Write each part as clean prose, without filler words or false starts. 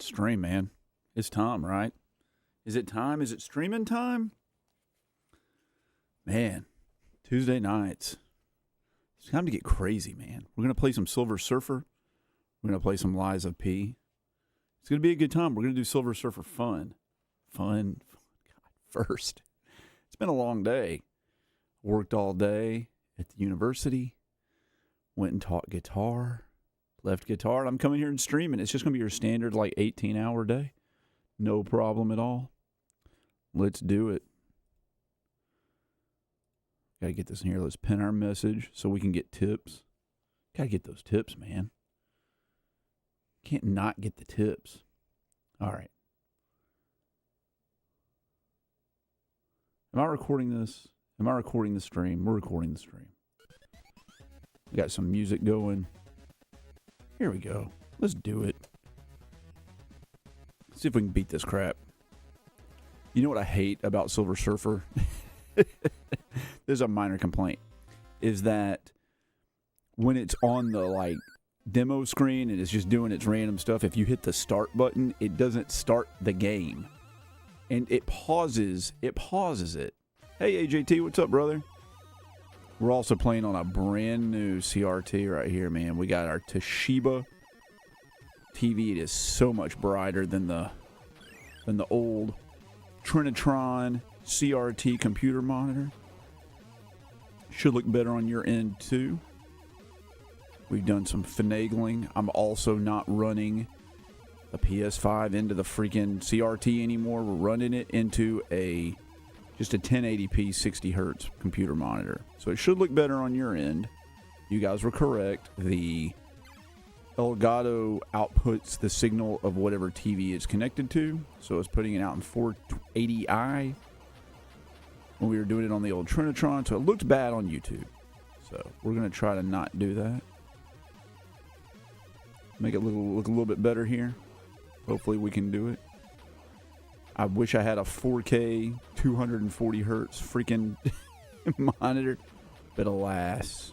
Stream, man. It's time, right? Is it time? Is it streaming time? Man, Tuesday nights. It's time to get crazy, man. We're going to play some Silver Surfer. We're going to play some Lies of P. It's going to be a good time. We're going to do Silver Surfer fun. Fun. God, first. It's been a long day. Worked all day at the university. Went and taught guitar. Left guitar. And I'm coming here and streaming. It's just going to be your standard, 18-hour day. No problem at all. Let's do it. Got to get this in here. Let's pin our message so we can get tips. Got to get those tips, man. Can't not get the tips. All right. Am I recording this? Am I recording the stream? We're recording the stream. We got some music going. Here we go. Let's do it. Let's see if we can beat this crap. You know what I hate about Silver Surfer? There's a minor complaint. Is that when it's on the demo screen and it's just doing its random stuff, if you hit the start button, it doesn't start the game. And it pauses it. Hey AJT, what's up, brother? We're also playing on a brand new CRT right here, man. We got our Toshiba TV. It is so much brighter than the old Trinitron CRT computer monitor. Should look better on your end too. We've done some finagling. I'm also not running the PS5 into the freaking CRT anymore. We're running it into just a 1080p 60 hertz computer monitor. So it should look better on your end. You guys were correct. The Elgato outputs the signal of whatever TV it's connected to. So it's putting it out in 480i when we were doing it on the old Trinitron. So it looked bad on YouTube. So we're going to try to not do that. Make it look a little bit better here. Hopefully we can do it. I wish I had a 4K 240 hertz freaking monitor, but alas,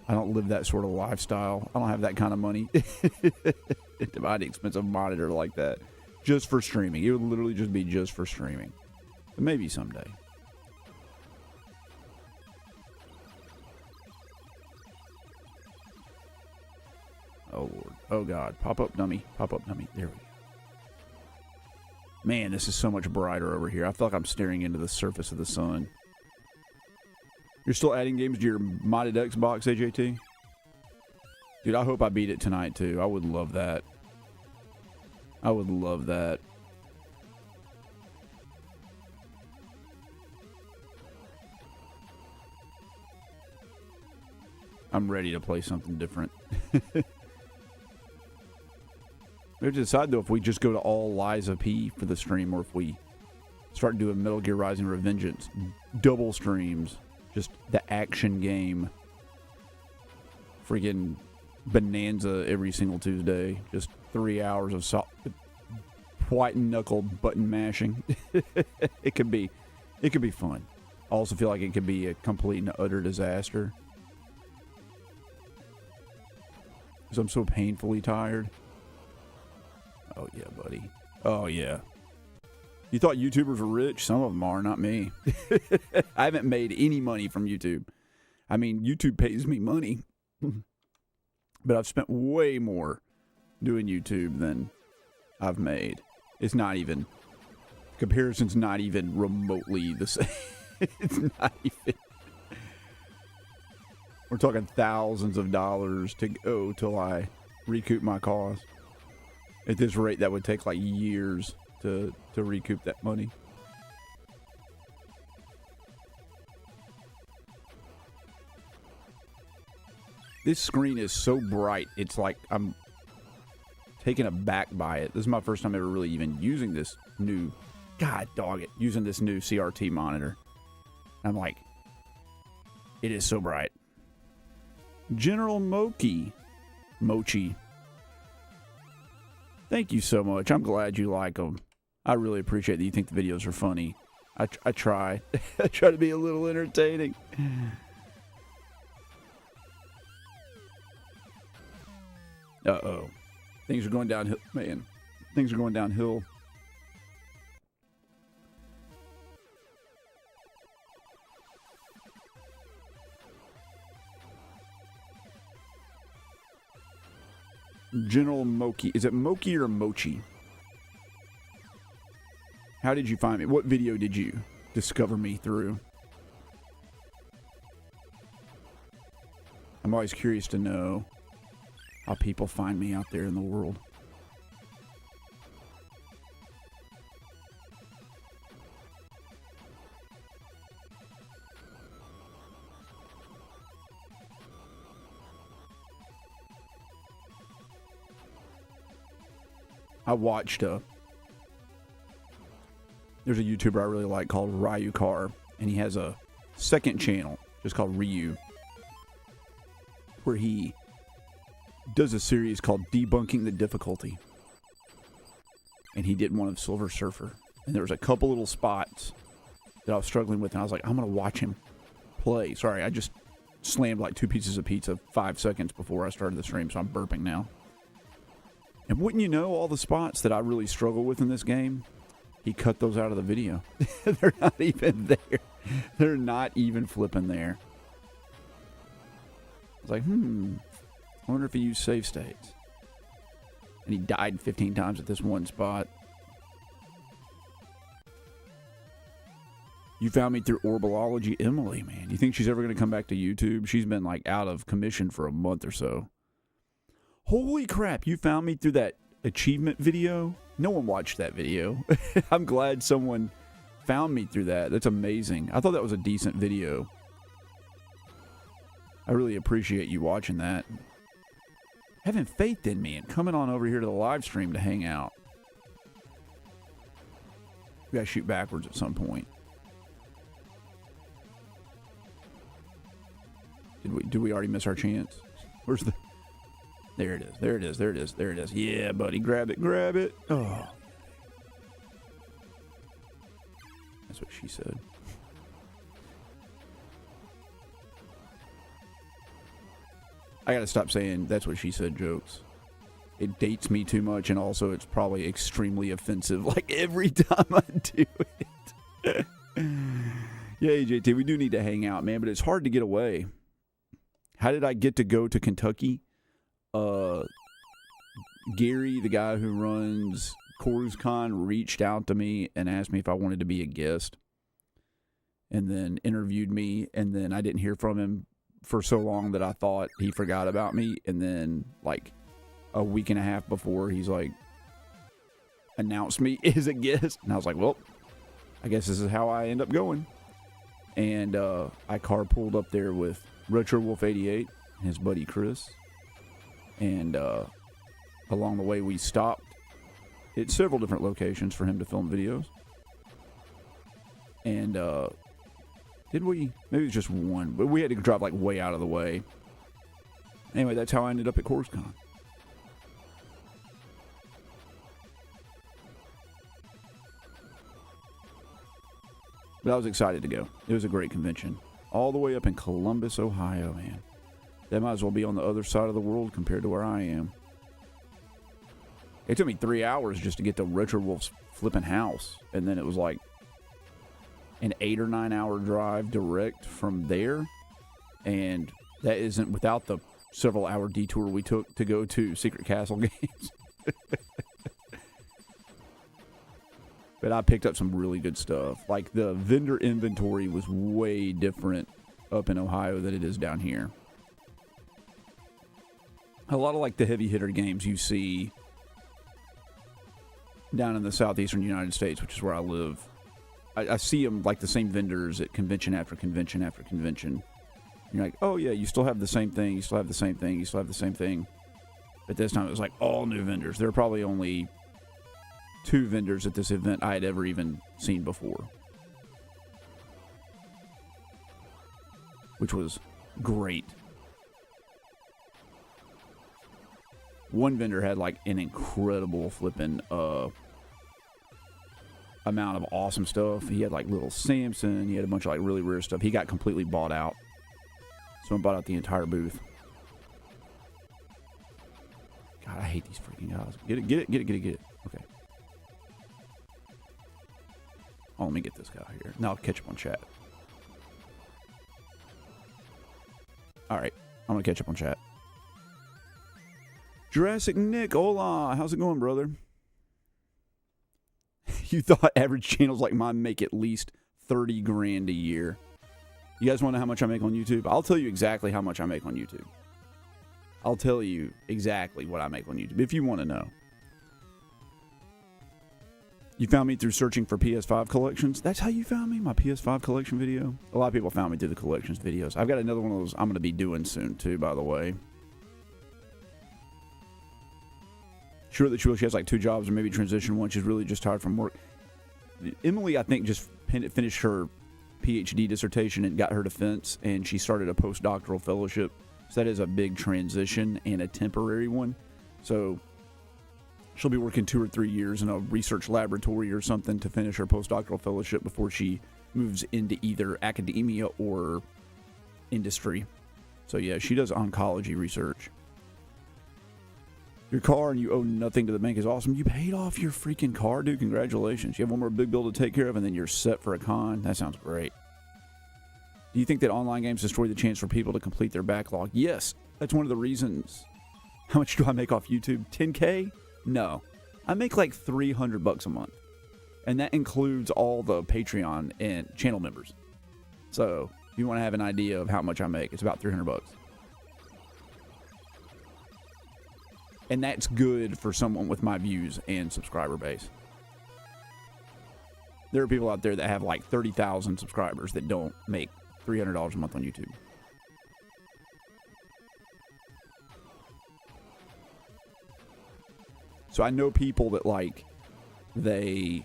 I don't live that sort of lifestyle. I don't have that kind of money to buy an expensive monitor like that just for streaming. It would literally just be just for streaming, but maybe someday. Oh Lord, oh God, pop up dummy, there we go. Man, this is so much brighter over here. I feel like I'm staring into the surface of the sun. You're still adding games to your modded Xbox, AJT? Dude, I hope I beat it tonight, too. I would love that. I would love that. I'm ready to play something different. We have to decide, though, if we just go to all Lies of P for the stream or if we start doing Metal Gear Rising Revengeance. Double streams. Just the action game. Freaking bonanza every single Tuesday. Just 3 hours of white knuckle button mashing. It could be fun. I also feel like it could be a complete and utter disaster. Because I'm so painfully tired. Oh, yeah, buddy. Oh, yeah. You thought YouTubers were rich? Some of them are, not me. I haven't made any money from YouTube. I mean, YouTube pays me money. But I've spent way more doing YouTube than I've made. It's not even... Comparison's not even remotely the same. It's not even... We're talking thousands of dollars to go till I recoup my costs. At this rate, that would take years to recoup that money. This screen is so bright, it's like I'm taken aback by it. This is my first time ever really even using this new, using this new CRT monitor. I'm like, it is so bright. General Mochi. Thank you so much. I'm glad you like them. I really appreciate that you think the videos are funny. I try. I try to be a little entertaining. Uh-oh. Things are going downhill, man. Things are going downhill. General Moki. Is it Moki or Mochi? How did you find me? What video did you discover me through? I'm always curious to know how people find me out there in the world. I watched there's a YouTuber I really like called Ryu Car, and he has a second channel just called Ryu, where he does a series called Debunking the Difficulty. And he did one of Silver Surfer. And there was a couple little spots that I was struggling with, and I was like, I'm going to watch him play. Sorry, I just slammed like 2 pieces of pizza 5 seconds before I started the stream, so I'm burping now. And wouldn't you know, all the spots that I really struggle with in this game, he cut those out of the video. They're not even there. They're not even flipping there. I was like, I wonder if he used save states. And he died 15 times at this one spot. You found me through Orbology. Emily, man. You think she's ever going to come back to YouTube? She's been like out of commission for a month or so. Holy crap, you found me through that achievement video? No one watched that video. I'm glad someone found me through that. That's amazing. I thought that was a decent video. I really appreciate you watching that. Having faith in me and coming on over here to the live stream to hang out. We gotta shoot backwards at some point. Did we already miss our chance? Where's the... There it is. There it is. There it is. There it is. Yeah, buddy. Grab it. Grab it. Oh. That's what she said. I gotta stop saying that's what she said jokes. It dates me too much, and also it's probably extremely offensive like every time I do it. Yeah, AJT, we do need to hang out, man, but it's hard to get away. How did I get to go to Kentucky? Gary, the guy who runs CorsCon, reached out to me and asked me if I wanted to be a guest, and then interviewed me, and then I didn't hear from him for so long that I thought he forgot about me, and then like a week and a half before, he's like announced me as a guest, and I was like, well, I guess this is how I end up going. And I carpooled up there with Retro Wolf 88 and his buddy Chris. And along the way, we stopped at several different locations for him to film videos. And did we? Maybe it was just one, but we had to drive like way out of the way. Anyway, that's how I ended up at CorsCon. But I was excited to go. It was a great convention. All the way up in Columbus, Ohio, man. That might as well be on the other side of the world compared to where I am. It took me 3 hours just to get to Retro Wolf's flipping house. And then it was like an 8 or 9 hour drive direct from there. And that isn't without the several hour detour we took to go to Secret Castle games. But I picked up some really good stuff. Like the vendor inventory was way different up in Ohio than it is down here. A lot of like the heavy hitter games you see down in the southeastern United States, which is where I live. I see them like the same vendors at convention after convention after convention. And you're like, oh yeah, you still have the same thing, you still have the same thing, you still have the same thing. But this time it was like all new vendors. There were probably only 2 vendors at this event I had ever even seen before. Which was great. One vendor had like an incredible flipping amount of awesome stuff. He had like little Samson. He had a bunch of like really rare stuff. He got completely bought out. Someone bought out the entire booth. God, I hate these freaking guys. Get it, get it, get it, get it, get it. Okay. Oh, let me get this guy here. Now I'll catch up on chat. All right. I'm going to catch up on chat. Jurassic Nick, hola. How's it going, brother? You thought average channels like mine make at least 30 grand a year. You guys want to know how much I make on YouTube? I'll tell you exactly how much I make on YouTube. I'll tell you exactly what I make on YouTube if you want to know. You found me through searching for PS5 collections. That's how you found me? My PS5 collection video? A lot of people found me through the collections videos. I've got another one of those I'm going to be doing soon too, by the way. Sure that she has like 2 jobs or maybe transition one. She's really just tired from work. Emily, I think, just finished her PhD dissertation and got her defense, and she started a postdoctoral fellowship. So that is a big transition and a temporary one. So she'll be working 2 or 3 years in a research laboratory or something to finish her postdoctoral fellowship before she moves into either academia or industry. So yeah, she does oncology research. Your car and you owe nothing to the bank is awesome. You paid off your freaking car, dude. Congratulations. You have one more big bill to take care of, and then you're set for a con. That sounds great. Do you think that online games destroy the chance for people to complete their backlog? Yes. That's one of the reasons. How much do I make off YouTube? 10K? No. I make like $300 a month. And that includes all the Patreon and channel members. So, if you want to have an idea of how much I make, it's about $300. And that's good for someone with my views and subscriber base. There are people out there that have like 30,000 subscribers that don't make $300 a month on YouTube. So I know people that like, they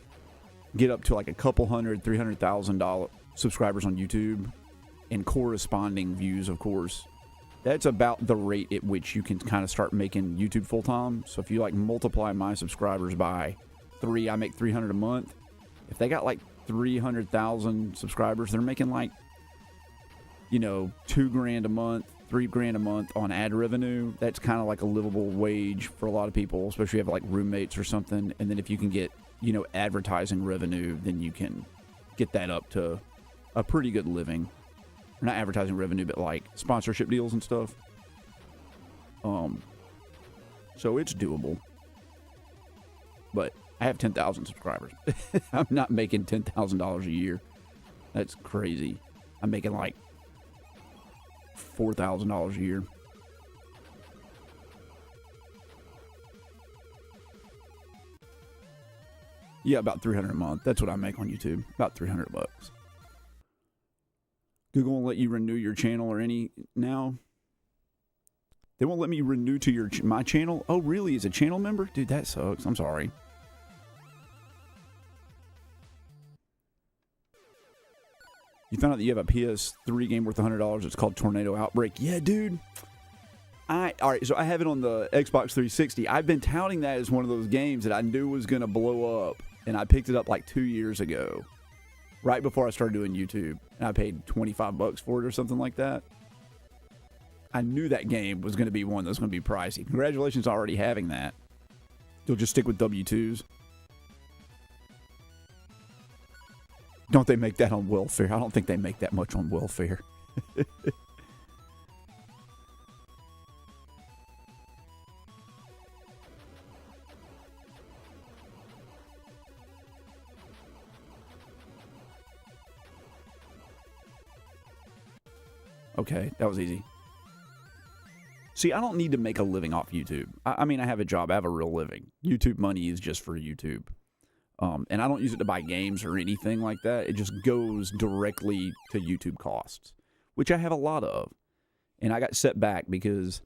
get up to like a couple hundred, $300,000 subscribers on YouTube and corresponding views, of course. That's about the rate at which you can kind of start making YouTube full-time. So if you like multiply my subscribers by 3, I make $300 a month. If they got like 300,000 subscribers, they're making like, you know, $2,000 a month, $3,000 a month on ad revenue. That's kind of like a livable wage for a lot of people, especially if you have like roommates or something. And then if you can get, you know, advertising revenue, then you can get that up to a pretty good living. Not advertising revenue, but like sponsorship deals and stuff. So it's doable. But I have 10,000 subscribers. I'm not making $10,000 a year. That's crazy. I'm making like $4,000 a year. Yeah, about $300 a month. That's what I make on YouTube. About $300 bucks. Google won't let you renew your channel or any now. They won't let me renew to my channel. Oh, really? As a channel member? Dude, that sucks. I'm sorry. You found out that you have a PS3 game worth $100. It's called Tornado Outbreak. Yeah, dude. All right, so I have it on the Xbox 360. I've been touting that as one of those games that I knew was going to blow up, and I picked it up like 2 years ago, right before I started doing YouTube, and I paid $25 for it or something like that. I knew that game was going to be one that was going to be pricey. Congratulations on already having that. You'll just stick with W2s. Don't they make that on welfare? I don't think they make that much on welfare. Okay, that was easy. See, I don't need to make a living off YouTube. I mean, I have a job. I have a real living. YouTube money is just for YouTube. And I don't use it to buy games or anything like that. It just goes directly to YouTube costs, which I have a lot of. And I got set back because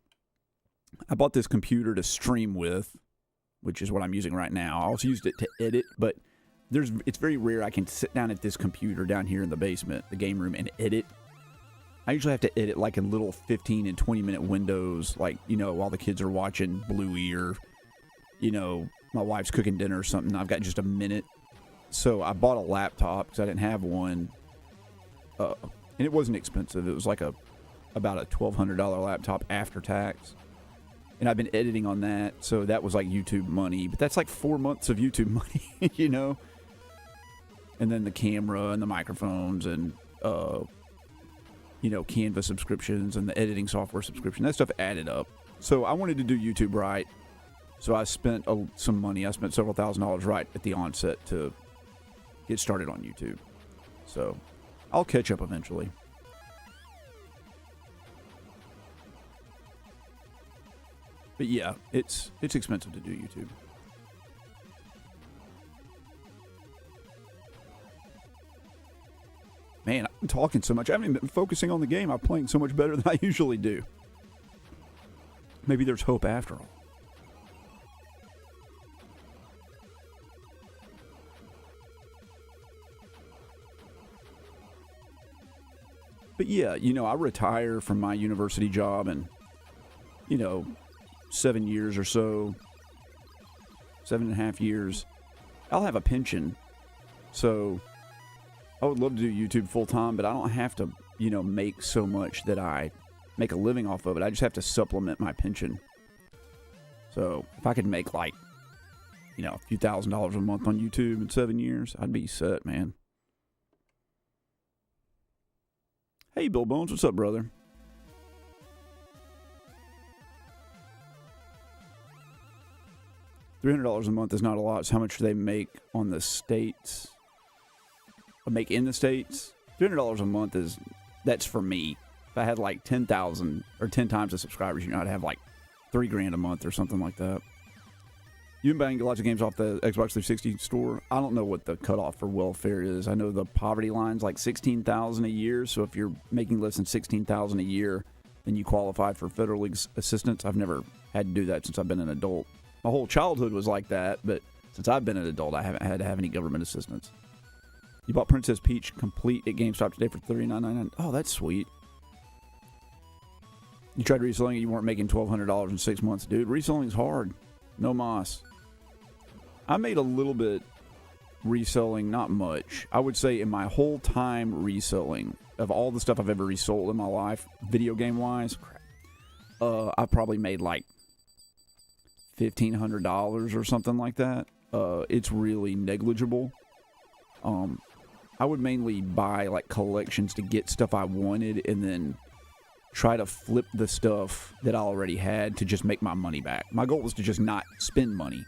I bought this computer to stream with, which is what I'm using right now. I also used it to edit, but it's very rare I can sit down at this computer down here in the basement, the game room, and edit. I usually have to edit like in little 15 and 20 minute windows, like, you know, while the kids are watching Bluey or, you know, my wife's cooking dinner or something. I've got just a minute. So I bought a laptop because I didn't have one. And it wasn't expensive. It was like about a $1,200 laptop after tax. and I've been editing on that, so that was like YouTube money. But that's like 4 months of YouTube money, you know? And then the camera and the microphones and, you know, Canva subscriptions and the editing software subscription. That stuff added up. So I wanted to do YouTube right. So I spent some money. I spent several $1,000s right at the onset to get started on YouTube. So I'll catch up eventually. But yeah, it's expensive to do YouTube. Man, I'm talking so much. I haven't even been focusing on the game. I'm playing so much better than I usually do. Maybe there's hope after all. But yeah, you know, I retire from my university job in, you know, 7 years or so, 7.5 years. I'll have a pension. So I would love to do YouTube full time, but I don't have to, you know, make so much that I make a living off of it. I just have to supplement my pension. So if I could make like, you know, a few $1,000s a month on YouTube in 7 years, I'd be set, man. Hey, Bill Bones, what's up, brother? $300 a month is not a lot. It's how much they make on the states. Make in the states. $300 a month that's for me. If I had like 10,000 or 10 times the subscribers, you know, I'd have like $3,000 a month or something like that. You've been buying lots of games off the Xbox 360 store. I don't know what the cutoff for welfare is. I know the poverty line's like $16,000 a year. So if you're making less than $16,000 a year, then you qualify for federal assistance. I've never had to do that since I've been an adult. My whole childhood was like that, but since I've been an adult, I haven't had to have any government assistance. You bought Princess Peach complete at GameStop today for $39.99. Oh, that's sweet. You tried reselling it, you weren't making $1,200 in 6 months. Dude, reselling is hard. No mas. I made a little bit reselling, not much. I would say in my whole time reselling, of all the stuff I've ever resold in my life, video game-wise, I probably made like $1,500 or something like that. It's really negligible. I would mainly buy like collections to get stuff I wanted and then try to flip the stuff that I already had to just make my money back. My goal was to just not spend money.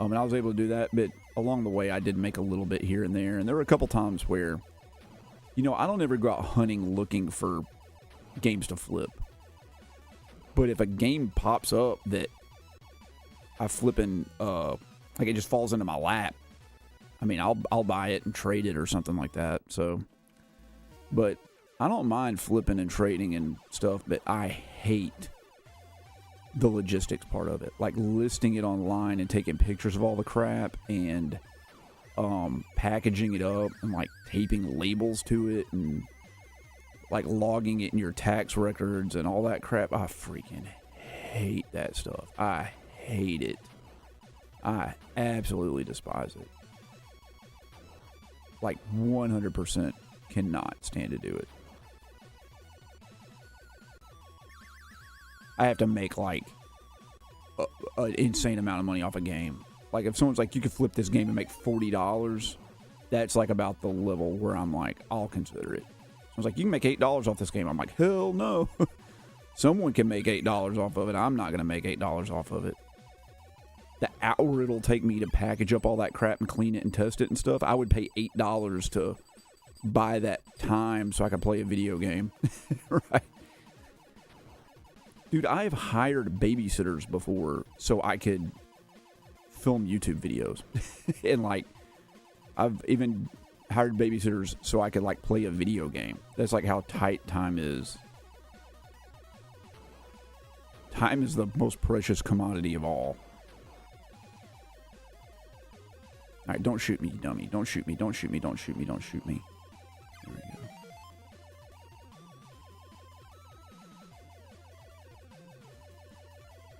And I was able to do that, but along the way I did make a little bit here and there. And there were a couple times where, you know, I don't ever go out hunting looking for games to flip. But if a game pops up that I flip and like it just falls into my lap, I mean, I'll buy it and trade it or something like that. So, but I don't mind flipping and trading and stuff, but I hate the logistics part of it. Like listing it online and taking pictures of all the crap and packaging it up and like taping labels to it and like logging it in your tax records and all that crap. I freaking hate that stuff. I hate it. I absolutely despise it. Like 100% cannot stand to do it. I have to make like an insane amount of money off a game. Like if someone's like, you could flip this game and make $40, that's like about the level where I'm like, I'll consider it. Someone's like, you can make $8 off this game. I'm like, hell no. Someone can make $8 off of it. I'm not going to make $8 off of it. The hour it'll take me to package up all that crap and clean it and test it and stuff, I would pay $8 to buy that time so I could play a video game. Right? Dude, I have hired babysitters before so I could film YouTube videos. And like, I've even hired babysitters so I could like play a video game. That's like how tight time is. Time is the most precious commodity of all. All right, don't shoot me, you dummy. Don't shoot me, don't shoot me, don't shoot me, don't shoot me. There we go.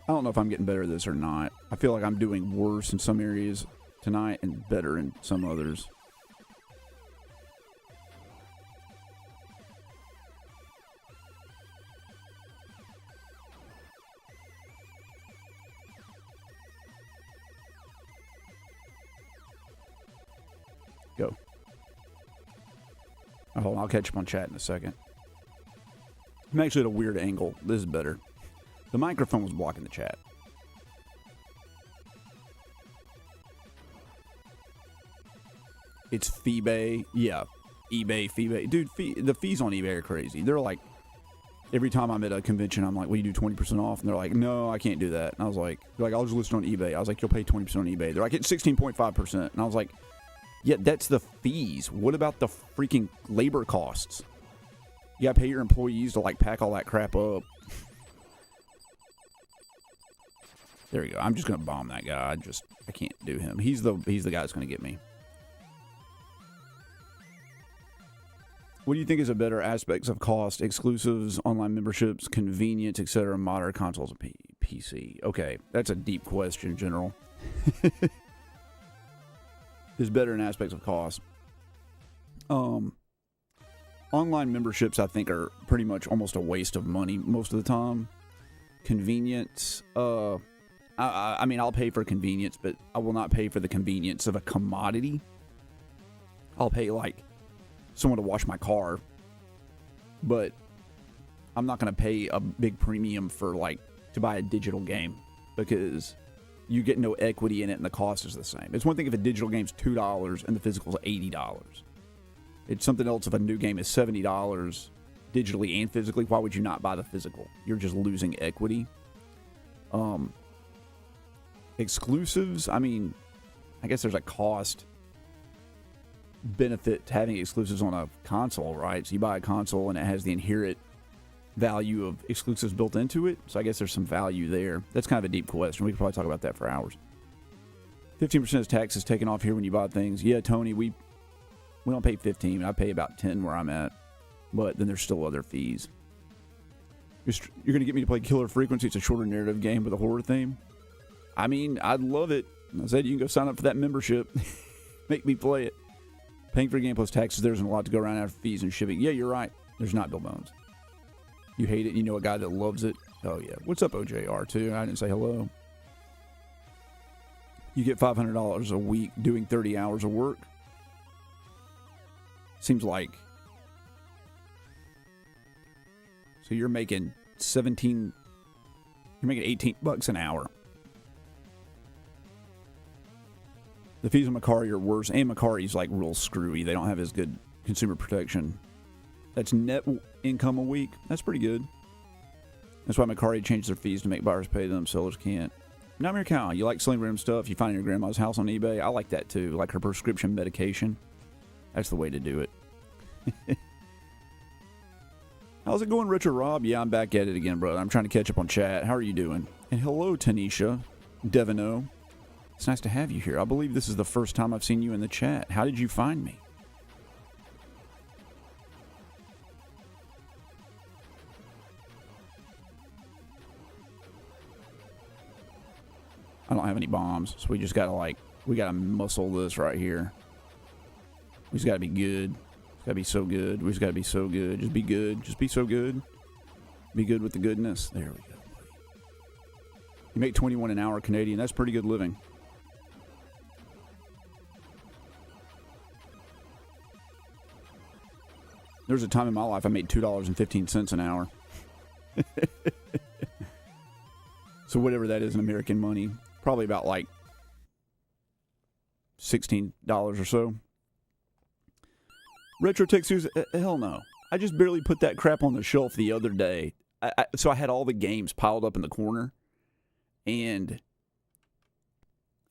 I don't know if I'm getting better at this or not. I feel like I'm doing worse in some areas tonight and better in some others. Go. Oh, hold on, I'll catch up on chat in a second. I'm actually at a weird angle. This is better. The microphone was blocking the chat. It's Feebay. Yeah. eBay, Feebay. Dude, the fees on eBay are crazy. They're like, every time I'm at a convention, I'm like, will you do 20% off? And they're like, no, I can't do that. And I was like, I'll just list it on eBay. I was like, you'll pay 20% on eBay. They're like, it's 16.5%. And I was like, yeah, that's the fees. What about the freaking labor costs? You gotta pay your employees to like pack all that crap up. There we go. I'm just gonna bomb that guy. I can't do him. He's the guy that's gonna get me. What do you think is a better aspects of cost? Exclusives, online memberships, convenience, etc. Modern consoles and PC. Okay, that's a deep question, General. Is better in aspects of cost. Online memberships, I think, are pretty much almost a waste of money most of the time. Convenience, I mean, I'll pay for convenience, but I will not pay for the convenience of a commodity. I'll pay, like, someone to wash my car, but I'm not going to pay a big premium for, like, to buy a digital game, because you get no equity in it and the cost is the same. It's one thing if a digital game's $2 and the physical's $80. It's something else if a new game is $70 digitally and physically. Why would you not buy the physical? You're just losing equity. Exclusives, I mean, I guess there's a cost benefit to having exclusives on a console, right? So you buy a console and it has the inherent value of exclusives built into it. So I guess there's some value there. That's kind of a deep question. We could probably talk about that for hours. 15% of tax is taken off here when you buy things. Yeah, Tony, we don't pay 15. I pay about 10 where I'm at. But then there's still other fees. You're going to get me to play Killer Frequency. It's a shorter narrative game with a horror theme. I mean, I'd love it. I said you can go sign up for that membership. Make me play it. Paying for a game plus taxes, there isn't a lot to go around after fees and shipping. Yeah, you're right. There's not, Bill Bones. You hate it, and you know a guy that loves it. Oh, yeah. What's up, OJR, too? I didn't say hello. You get $500 a week doing 30 hours of work. Seems like. So you're making you're making $18 an hour. The fees on Macari are worse, and Macari's like real screwy. They don't have as good consumer protection. That's net income a week. That's pretty good. That's why Macari changed their fees to make buyers pay them, sellers can't. Nightmare Cow, you like selling random stuff you find in your grandma's house on eBay? I like that too, like her prescription medication. That's the way to do it. How's it going, Richard Rob? Yeah, I'm back at it again, brother. I'm trying to catch up on chat. How are you doing? And hello, Tanisha Devino. It's nice to have you here. I believe this is the first time I've seen you in the chat. How did you find me? I don't have any bombs, so we just gotta we gotta muscle this right here. We just gotta be good. It's gotta be so good. We just gotta be so good. Just be good. Just be so good. Be good with the goodness. There we go, buddy. You make 21 an hour Canadian. That's pretty good living. There was a time in my life I made $2.15 an hour. So whatever that is in American money, probably about like $16 or so. Retro Tech Series, hell no. I just barely put that crap on the shelf the other day. So I had all the games piled up in the corner. And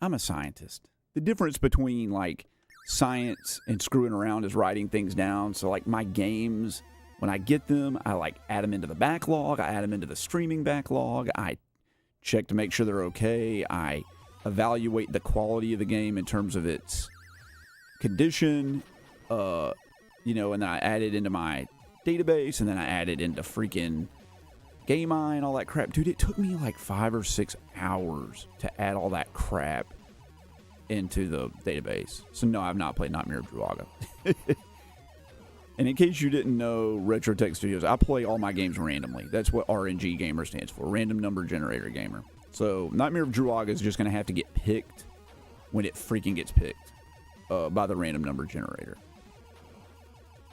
I'm a scientist. The difference between like science and screwing around is writing things down. So like my games, when I get them, I like add them into the backlog. I add them into the streaming backlog. I check to make sure they're okay. I evaluate the quality of the game in terms of its condition, and then I add it into my database, and then I add it into freaking GameEye and all that crap. Dude, it took me like 5 or 6 hours to add all that crap into the database. So no, I've not played Nightmare of Druaga. And in case you didn't know, Retro Tech Studios, I play all my games randomly. That's what RNG Gamer stands for, Random Number Generator Gamer. So Nightmare of Druaga is just going to have to get picked when it freaking gets picked. by the random number generator.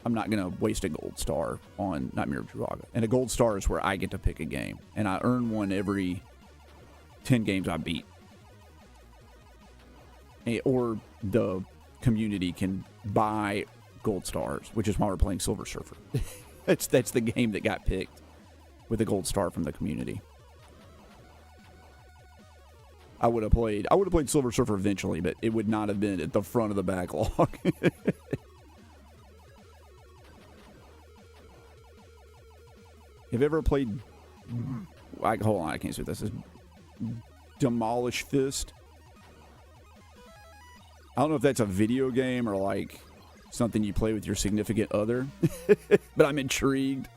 I'm not going to waste a gold star on Nightmare of Druaga. And a gold star is where I get to pick a game. And I earn one every 10 games I beat. Or the community can buy gold stars, which is why we're playing Silver Surfer. that's the game that got picked with a gold star from the community. I would have played Silver Surfer eventually, but it would not have been at the front of the backlog. Have you ever played... hold on, I can't see what this is. Demolish Fist? I don't know if that's a video game or like something you play with your significant other, but I'm intrigued.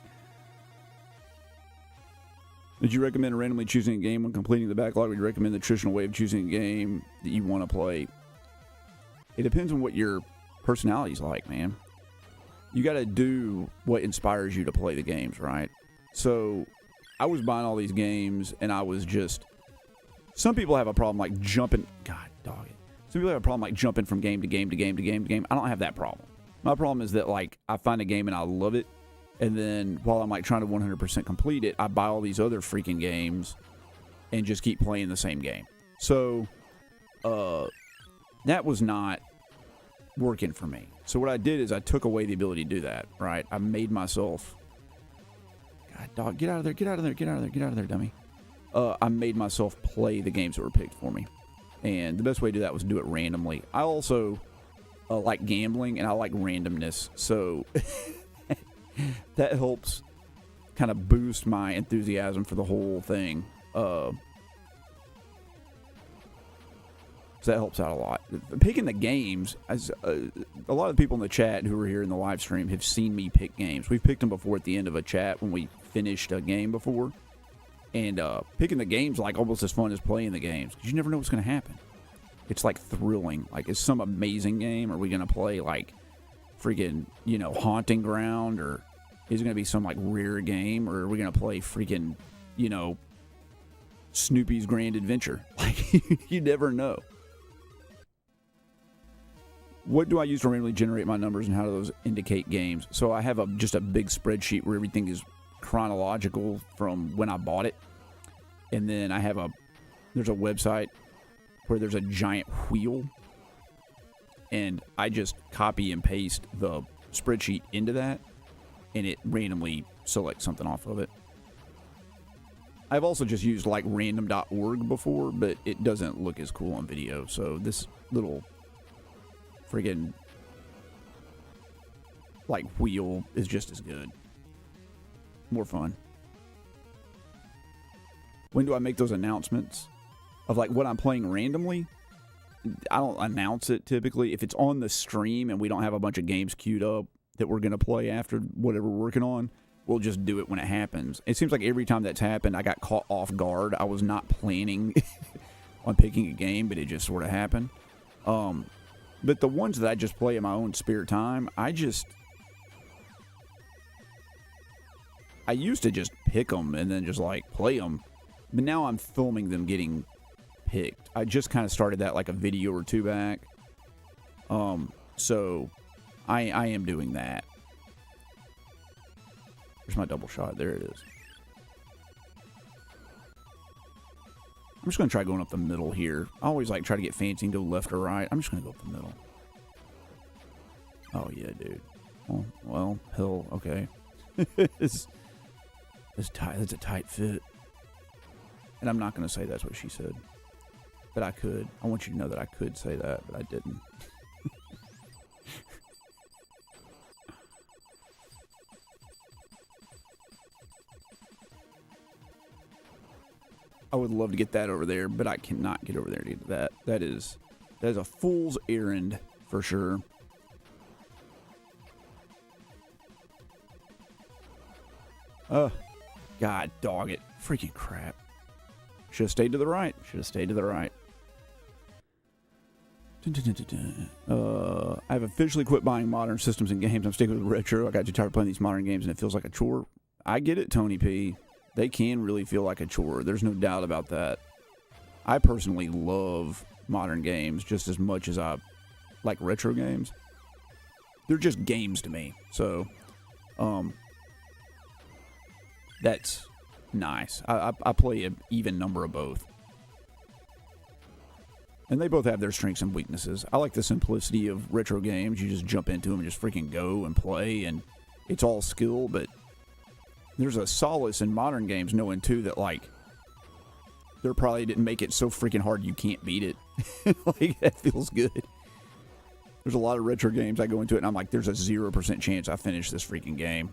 Would you recommend randomly choosing a game when completing the backlog? Would you recommend the traditional way of choosing a game that you want to play? It depends on what your personality's like, man. You got to do what inspires you to play the games, right? So I was buying all these games, and I was just... Some people have a problem like jumping... God, dog it. Some people have a problem like jumping from game to game to game to game to game. I don't have that problem. My problem is that like I find a game and I love it, and then while I'm like trying to 100% complete it, I buy all these other freaking games and just keep playing the same game. So that was not working for me. So what I did is I took away the ability to do that, right? I made myself... God, dog, get out of there, get out of there, get out of there, get out of there, dummy. I made myself play the games that were picked for me. And the best way to do that was do it randomly. I also like gambling, and I like randomness. So that helps kind of boost my enthusiasm for the whole thing. So that helps out a lot. Picking the games, as a lot of the people in the chat who were here in the live stream have seen me pick games. We've picked them before at the end of a chat when we finished a game before. And picking the games like almost as fun as playing the games, because you never know what's going to happen. It's like thrilling. Like, is some amazing game? Are we going to play like freaking, Haunting Ground? Or is it going to be some like rare game? Or are we going to play freaking, Snoopy's Grand Adventure? Like, you never know. What do I use to randomly generate my numbers, and how do those indicate games? So I have just a big spreadsheet where everything is chronological from when I bought it. And then there's a website where there's a giant wheel, and I just copy and paste the spreadsheet into that, and it randomly selects something off of it. I've also just used like random.org before, but it doesn't look as cool on video. So this little friggin' like wheel is just as good. More fun. When do I make those announcements of like what I'm playing randomly? I don't announce it typically. If it's on the stream and we don't have a bunch of games queued up that we're going to play after whatever we're working on, we'll just do it when it happens. It seems like every time that's happened, I got caught off guard. I was not planning on picking a game, but it just sort of happened. But the ones that I just play in my own spare time, I used to just pick them and then just like play them, but now I'm filming them getting picked. I just kind of started that like a video or two back. So I am doing that. There's my double shot. There it is. I'm just going to try going up the middle here. I always like try to get fancy and go left or right. I'm just going to go up the middle. Oh yeah, dude. Oh, well, hell, okay. It's tight. That's a tight fit. And I'm not going to say that's what she said. But I could. I want you to know that I could say that, but I didn't. I would love to get that over there, but I cannot get over there to get that. That is a fool's errand for sure. God dog it. Freaking crap. Should have stayed to the right. Should have stayed to the right. I've officially quit buying modern systems and games. I'm sticking with retro. I got too tired of playing these modern games and it feels like a chore. I get it, Tony P. They can really feel like a chore. There's no doubt about that. I personally love modern games just as much as I like retro games. They're just games to me. So, that's nice. I play an even number of both. And they both have their strengths and weaknesses. I like the simplicity of retro games. You just jump into them and just freaking go and play, and it's all skill, but there's a solace in modern games knowing, too, that, like, they probably didn't make it so freaking hard you can't beat it. Like, that feels good. There's a lot of retro games I go into it, and I'm like, there's a 0% chance I finish this freaking game.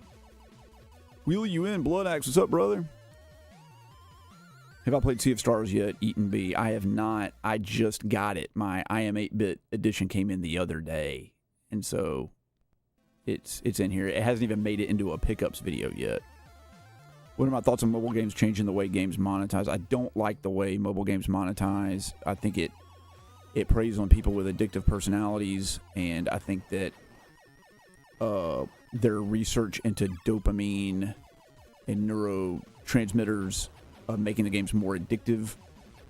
Wheel you in, Blood Axe. What's up, brother? Have I played Sea of Stars yet? Eaton B. I have not. I just got it. My I Am 8-Bit edition came in the other day, and so it's in here. It hasn't even made it into a pickups video yet. What are my thoughts on mobile games changing the way games monetize? I don't like the way mobile games monetize. I think it preys on people with addictive personalities, and I think that their research into dopamine and neurotransmitters making the games more addictive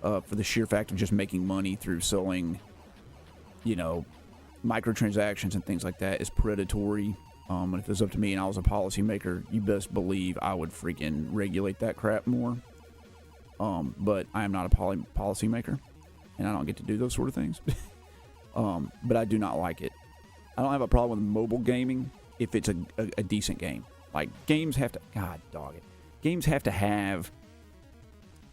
for the sheer fact of just making money through selling, microtransactions and things like that is predatory. And if it was up to me and I was a policymaker, you best believe I would freaking regulate that crap more. But I am not a policymaker, and I don't get to do those sort of things. But I do not like it. I don't have a problem with mobile gaming if it's a decent game. Like, games have to... God dog it. Games have to have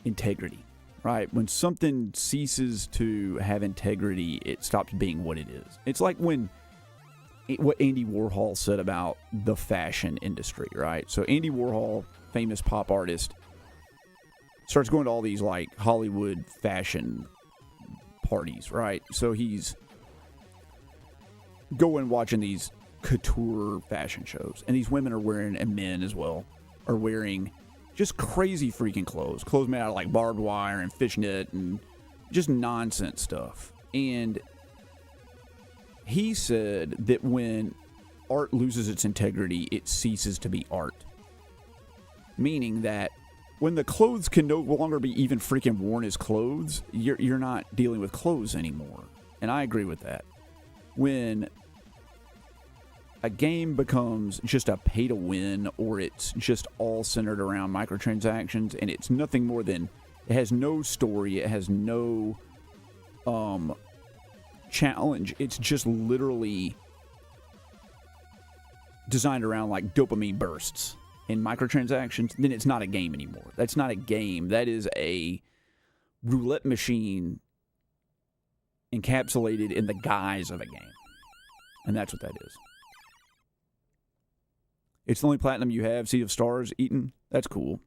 integrity, right? When something ceases to have integrity, it stops being what it is. It's like what Andy Warhol said about the fashion industry, right? So Andy Warhol, famous pop artist, starts going to all these, like, Hollywood fashion parties, right? So he's going watching these couture fashion shows, and these women are wearing, and men as well, are wearing just crazy freaking clothes made out of, like, barbed wire and fishnet and just nonsense stuff. And he said that when art loses its integrity, it ceases to be art. Meaning that when the clothes can no longer be even freaking worn as clothes, you're not dealing with clothes anymore. And I agree with that. When a game becomes just a pay to win, or it's just all centered around microtransactions, and it's nothing more than, it has no story, it has no challenge, it's just literally designed around, like, dopamine bursts and microtransactions, then it's not a game anymore. That's not a game. That is a roulette machine encapsulated in the guise of a game. And that's what that is. It's the only platinum you have, Sea of Stars, Eaton. That's cool.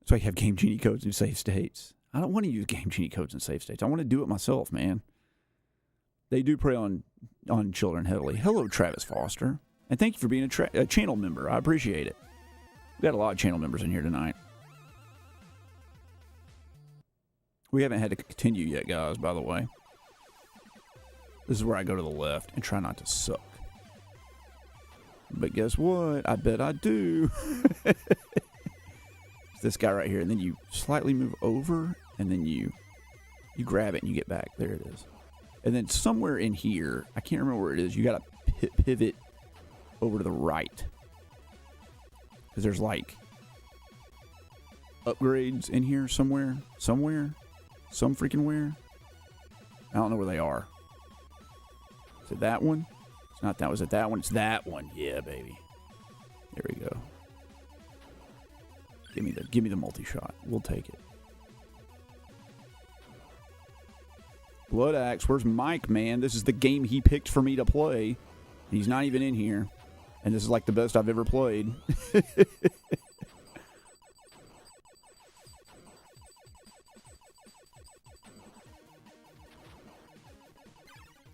So you have Game Genie codes and save states. I don't want to use Game Genie codes and save states. I want to do it myself, man. They do prey on children heavily. Hello, Travis Foster. And thank you for being a channel member. I appreciate it. We got a lot of channel members in here tonight. We haven't had to continue yet, guys, by the way. This is where I go to the left and try not to suck. But guess what? I bet I do. It's this guy right here, and then you slightly move over, and then you grab it and you get back. There it is. And then somewhere in here, I can't remember where it is, you got to pivot over to the right. Because there's, like, upgrades in here somewhere. Some freaking where. I don't know where they are. Is it that one? It's not that. Was it that one? It's that one. Yeah, baby. There we go. Give me the multi-shot. We'll take it. Blood Axe. Where's Mike, man? This is the game he picked for me to play. He's not even in here. And this is like the best I've ever played.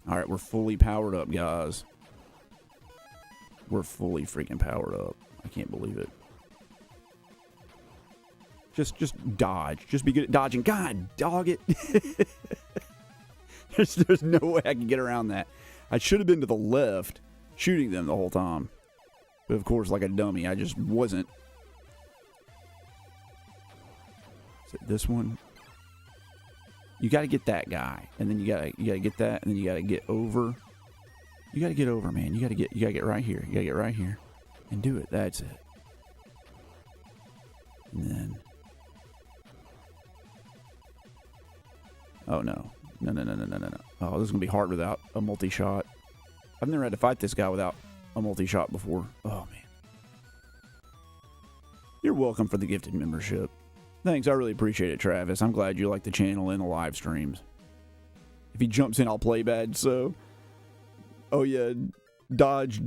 Alright, we're fully powered up, guys. We're fully freaking powered up. I can't believe it. Just dodge. Just be good at dodging. God, dog it. There's no way I can get around that. I should have been to the left, shooting them the whole time. But of course, like a dummy, I just wasn't. Is it this one? You got to get that guy, and then you got to get that, and then you got to get over. You got to get over, man. You got to get right here. You got to get right here, and do it. That's it. And then, oh no. Oh, this is gonna be hard without a multi-shot. I've never had to fight this guy without a multi-shot before. Oh man. You're welcome for the gifted membership. Thanks, I really appreciate it, Travis. I'm glad you like the channel and the live streams. If he jumps in, I'll play bad, so... Oh yeah, dodge,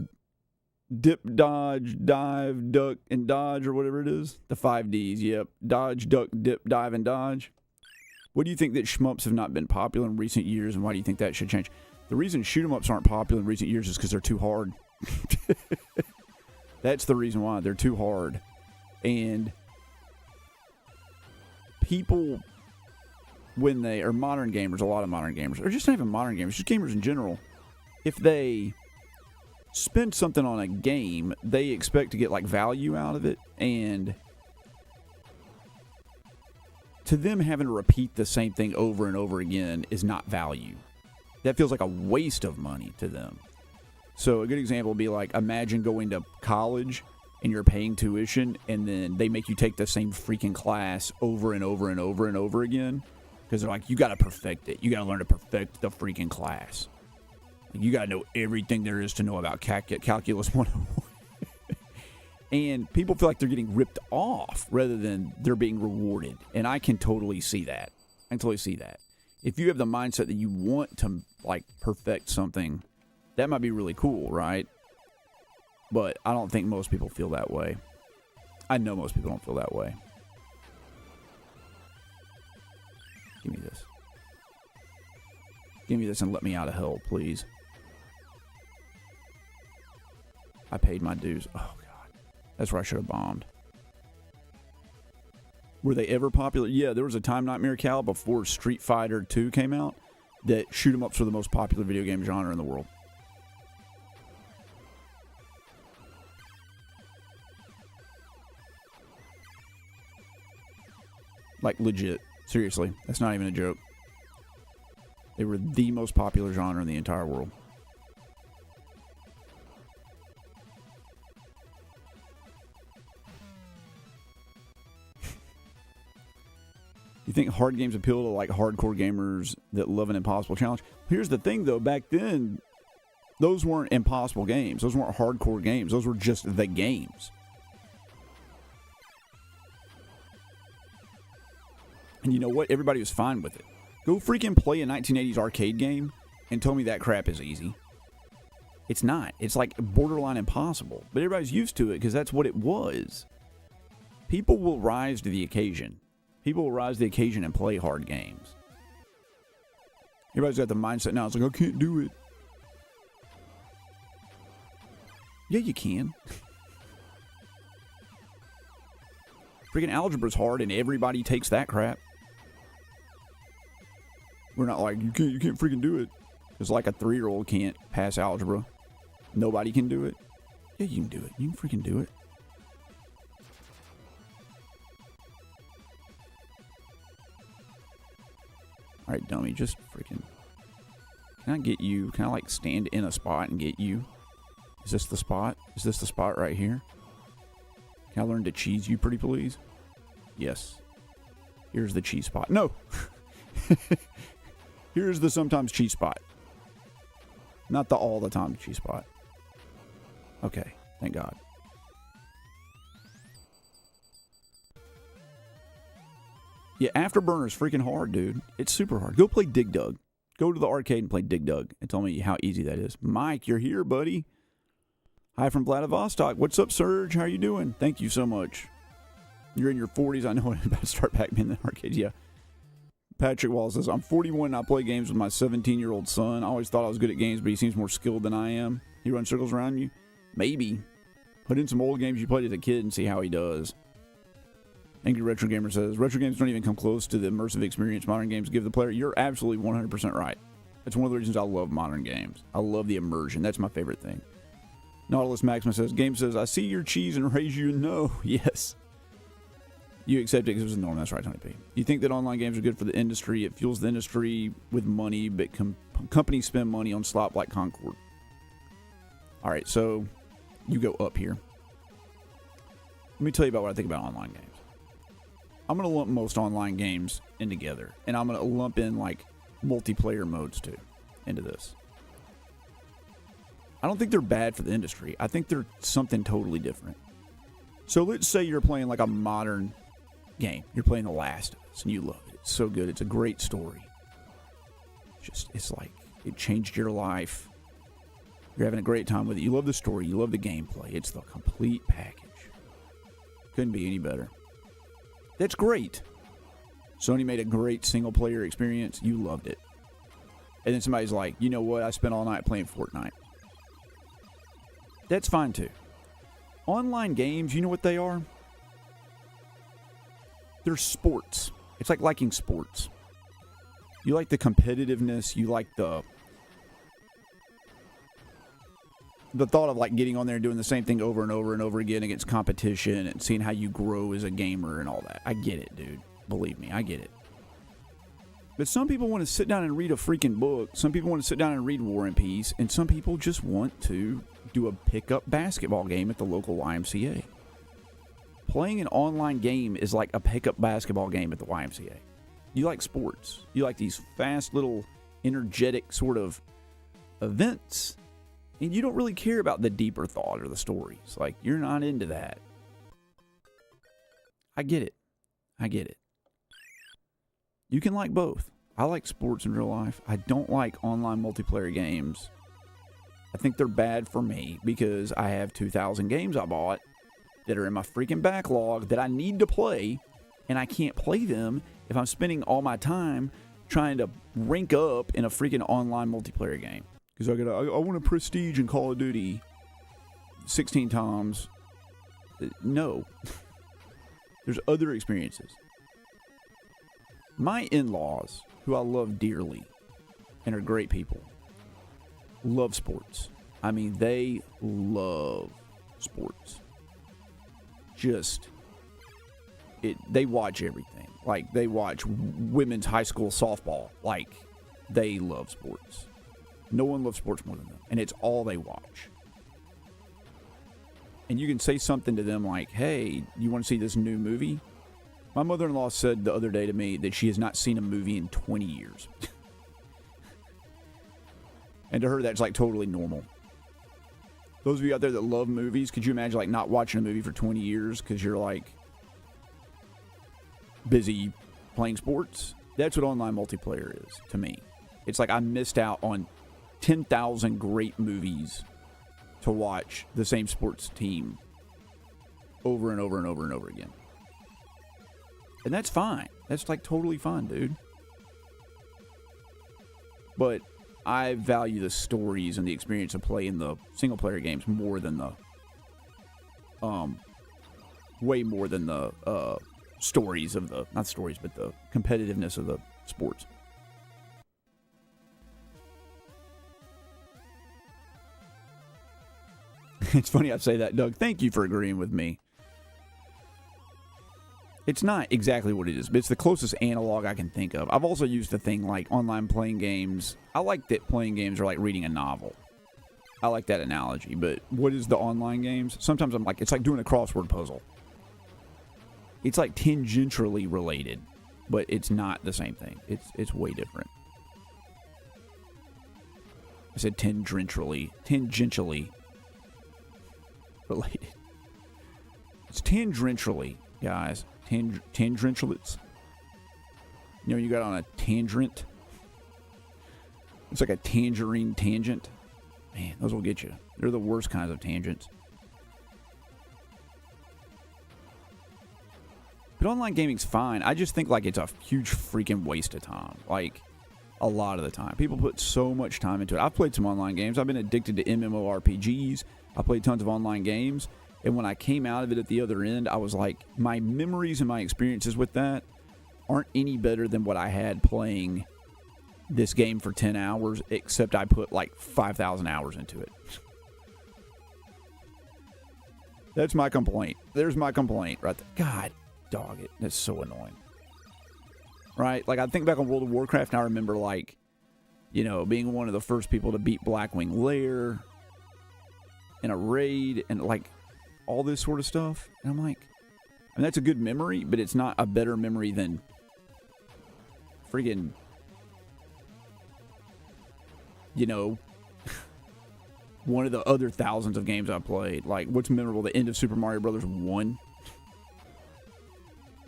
dip, dodge, dive, duck, and dodge, or whatever it is. The 5 Ds, yep. Dodge, duck, dip, dive, and dodge. What do you think that shmups have not been popular in recent years, and why do you think that should change? The reason shoot-em-ups aren't popular in recent years is because they're too hard. That's the reason why. They're too hard. And people, when they are modern gamers, a lot of modern gamers, or just not even modern gamers, just gamers in general, if they spend something on a game, they expect to get like value out of it, and to them having to repeat the same thing over and over again is not value. That feels like a waste of money to them. So a good example would be like, imagine going to college and you're paying tuition, and then they make you take the same freaking class over and over and over and over again, because they're like, you got to perfect it. You got to learn to perfect the freaking class. You got to know everything there is to know about Calculus 101. And people feel like they're getting ripped off rather than they're being rewarded. And I can totally see that. I can totally see that. If you have the mindset that you want to, like, perfect something, that might be really cool, right? But I don't think most people feel that way. I know most people don't feel that way. Give me this. Give me this and let me out of hell, please. I paid my dues. Oh, God. That's where I should have bombed. Were they ever popular? Yeah, there was a time, Nightmare Cal, before Street Fighter 2 came out, that shoot-em-ups were the most popular video game genre in the world. Like, legit. Seriously. That's not even a joke. They were the most popular genre in the entire world. You think hard games appeal to like hardcore gamers that love an impossible challenge? Here's the thing though, back then, those weren't impossible games. Those weren't hardcore games. Those were just the games. And you know what? Everybody was fine with it. Go freaking play a 1980s arcade game and tell me that crap is easy. It's not. It's like borderline impossible. But everybody's used to it because that's what it was. People will rise to the occasion. People will rise to the occasion and play hard games. Everybody's got the mindset now. It's like, I can't do it. Yeah, you can. Freaking algebra's hard and everybody takes that crap. We're not like, you can't freaking do it. It's like a 3-year-old can't pass algebra. Nobody can do it. Yeah, you can do it. You can freaking do it. Alright, dummy, just freaking... Can I get you? Can I, like, stand in a spot and get you? Is this the spot? Is this the spot right here? Can I learn to cheese you, pretty please? Yes. Here's the cheese spot. No! Here's the sometimes cheese spot. Not the all the time cheese spot. Okay, thank God. Yeah, Afterburner's freaking hard, dude. It's super hard. Go play Dig Dug. Go to the arcade and play Dig Dug and tell me how easy that is. Mike, you're here, buddy. Hi from Vladivostok. What's up, Serge? How you doing? Thank you so much. You're in your 40s. I know I'm about to start Pac-Man in the arcade. Yeah. Patrick Wall says, I'm 41 and I play games with my 17-year-old son. I always thought I was good at games, but he seems more skilled than I am. He runs circles around you? Maybe. Put in some old games you played as a kid and see how he does. Angry Retro Gamer says, retro games don't even come close to the immersive experience modern games give the player. You're absolutely 100% right. That's one of the reasons I love modern games. I love the immersion. That's my favorite thing. Nautilus Maximus says, Game says, I see your cheese and raise you no. Yes. You accept it because it was a norm. That's right, Tony P. You think that online games are good for the industry. It fuels the industry with money, but companies spend money on slop like Concord. All right, so you go up here. Let me tell you about what I think about online games. I'm going to lump most online games in together, and I'm going to lump in like multiplayer modes too into this. I don't think they're bad for the industry. I think they're something totally different. So let's say you're playing like a modern game. You're playing The Last of Us, and you love it. It's so good. It's a great story. It's like it changed your life. You're having a great time with it. You love the story. You love the gameplay. It's the complete package. Couldn't be any better. That's great. Sony made a great single-player experience. You loved it. And then somebody's like, you know what? I spent all night playing Fortnite. That's fine, too. Online games, you know what they are? They're sports. It's like liking sports. You like the competitiveness. You like the thought of like getting on there and doing the same thing over and over and over again against competition and seeing how you grow as a gamer and all that. I get it, dude. Believe me, I get it. But some people want to sit down and read a freaking book. Some people want to sit down and read War and Peace. And some people just want to do a pickup basketball game at the local YMCA. Playing an online game is like a pickup basketball game at the YMCA. You like sports. You like these fast little energetic sort of events. And you don't really care about the deeper thought or the stories. Like, you're not into that. I get it. I get it. You can like both. I like sports in real life. I don't like online multiplayer games. I think they're bad for me because I have 2,000 games I bought that are in my freaking backlog that I need to play, and I can't play them if I'm spending all my time trying to rank up in a freaking online multiplayer game. Because I want a prestige in Call of Duty 16 times. No. There's other experiences. My in-laws, who I love dearly and are great people, love sports. I mean, they love sports. They watch everything. Like, they watch women's high school softball. Like, they love sports. No one loves sports more than them. And it's all they watch. And you can say something to them like, hey, you want to see this new movie? My mother-in-law said the other day to me that she has not seen a movie in 20 years. And to her, that's like totally normal. Those of you out there that love movies, could you imagine like not watching a movie for 20 years because you're like busy playing sports? That's what online multiplayer is to me. It's like I missed out on 10,000 great movies to watch the same sports team over and over and over and over again. And that's fine. That's like totally fine, dude. But I value the stories and the experience of playing the single player games more than the way more than the stories of the, not stories, but the competitiveness of the sports. It's funny I say that, Doug. Thank you for agreeing with me. It's not exactly what it is, but it's the closest analog I can think of. I've also used the thing like online playing games. I like that playing games are like reading a novel. I like that analogy, but what is the online games? Sometimes I'm like, it's like doing a crossword puzzle. It's like tangentially related, but it's not the same thing. It's way different. I said tangentially related. It's tangentially, guys. Tangentials. You know, you got on a tangent. It's like a tangerine tangent. Man, those will get you. They're the worst kinds of tangents. But online gaming's fine. I just think like it's a huge freaking waste of time. Like, a lot of the time. People put so much time into it. I've played some online games. I've been addicted to MMORPGs. I played tons of online games. And when I came out of it at the other end, I was like, my memories and my experiences with that aren't any better than what I had playing this game for 10 hours, except I put like 5,000 hours into it. That's my complaint. There's my complaint right there. God, dog it. That's so annoying. Right? Like, I think back on World of Warcraft, and I remember, like, you know, being one of the first people to beat Blackwing Lair in a raid and, like, all this sort of stuff. And I'm like, and that's a good memory, but it's not a better memory than friggin', you know, one of the other thousands of games I played. Like, what's memorable? The end of Super Mario Brothers 1.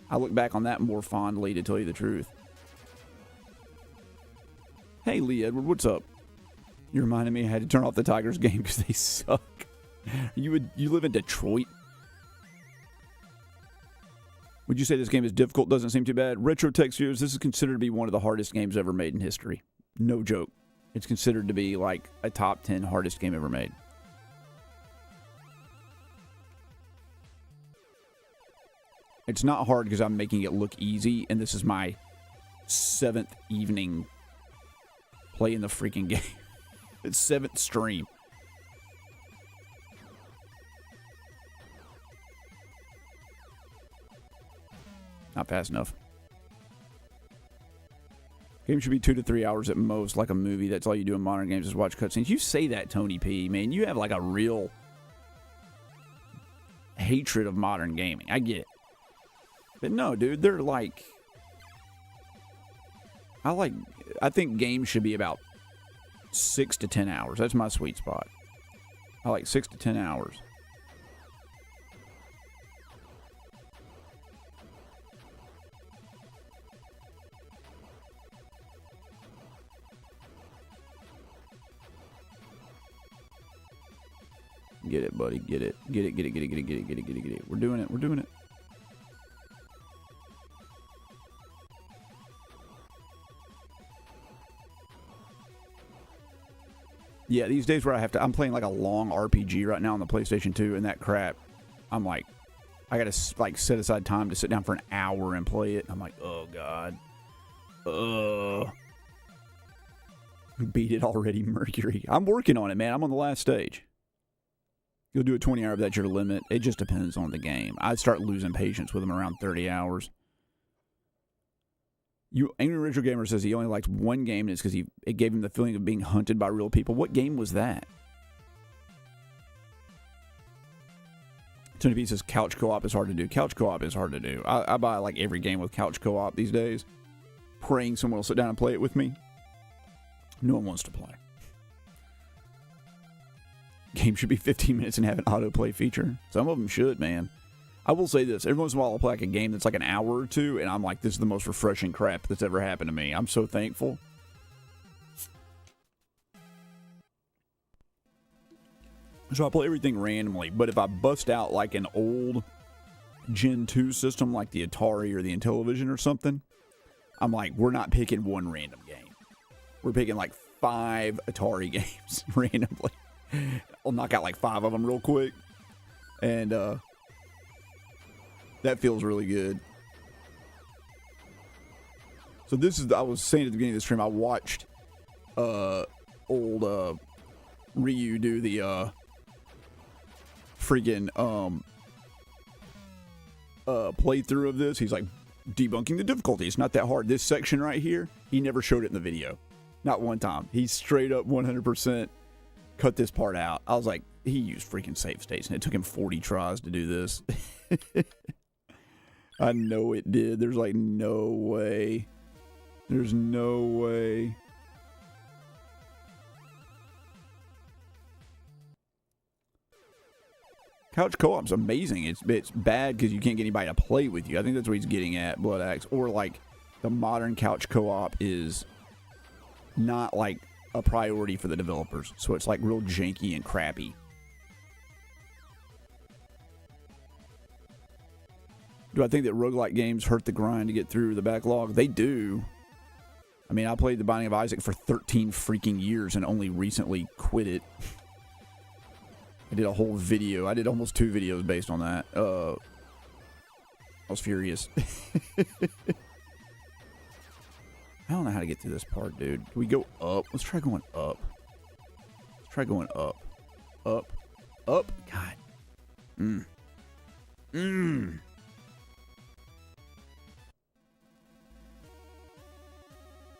I look back on that more fondly, to tell you the truth. Hey, Lee Edward, what's up? You reminded me I had to turn off the Tigers game because they suck. You live in Detroit? Would you say this game is difficult? Doesn't seem too bad. Retro Tech Studios, this is considered to be one of the hardest games ever made in history. No joke. It's considered to be like a top 10 hardest game ever made. It's not hard because I'm making it look easy, and this is my 7th evening playing the freaking game. It's 7th stream. Not fast enough. Game should be 2 to 3 hours at most, like a movie. That's all you do in modern games is watch cutscenes. You say that, Tony P. Man, you have like a real hatred of modern gaming. I get it. But no, dude, they're like... I think games should be about 6 to 10 hours. That's my sweet spot. I like 6 to 10 hours. Get it, buddy. Get it. Get it, get it, get it, get it, get it, get it, get it, get it. We're doing it. We're doing it. Yeah, these days where I'm playing like a long RPG right now on the PlayStation 2, and that crap, I'm like, I gotta like set aside time to sit down for an hour and play it. I'm like, oh god, beat it already, Mercury. I'm working on it, man. I'm on the last stage. You'll do a 20 hour if that's your limit. It just depends on the game. I start losing patience with them around 30 hours. Angry Retro Gamer says he only liked one game, and it's because it gave him the feeling of being hunted by real people. What game was that? Tony B says couch co-op is hard to do. Couch co-op is hard to do. I buy like every game with couch co-op these days, praying someone will sit down and play it with me. No one wants to play. Game should be 15 minutes and have an autoplay feature. Some of them should, man. I will say this. Every once in a while I'll play like a game that's like an hour or two, and I'm like, this is the most refreshing crap that's ever happened to me. I'm so thankful. So I play everything randomly, but if I bust out like an old Gen 2 system like the Atari or the Intellivision or something, I'm like, we're not picking one random game. We're picking like 5 Atari games randomly. I'll knock out like 5 of them real quick. And that feels really good. So this is, I was saying at the beginning of the stream, I watched old Ryu do the freaking playthrough of this. He's like debunking the difficulty. It's not that hard. This section right here, he never showed it in the video. Not one time. He straight up 100% cut this part out. I was like, he used freaking save states, and it took him 40 tries to do this. I know it did. There's like no way. There's no way. Couch co-op's amazing. It's bad because you can't get anybody to play with you. I think that's what he's getting at, Blood Axe. Or like the modern couch co-op is not like a priority for the developers. So it's like real janky and crappy. Do I think that roguelike games hurt the grind to get through the backlog? They do. I mean, I played The Binding of Isaac for 13 freaking years and only recently quit it. I did a whole video. I did almost 2 videos based on that. I was furious. I don't know how to get through this part, dude. Can we go up? Let's try going up. Let's try going up. Up. Up. God.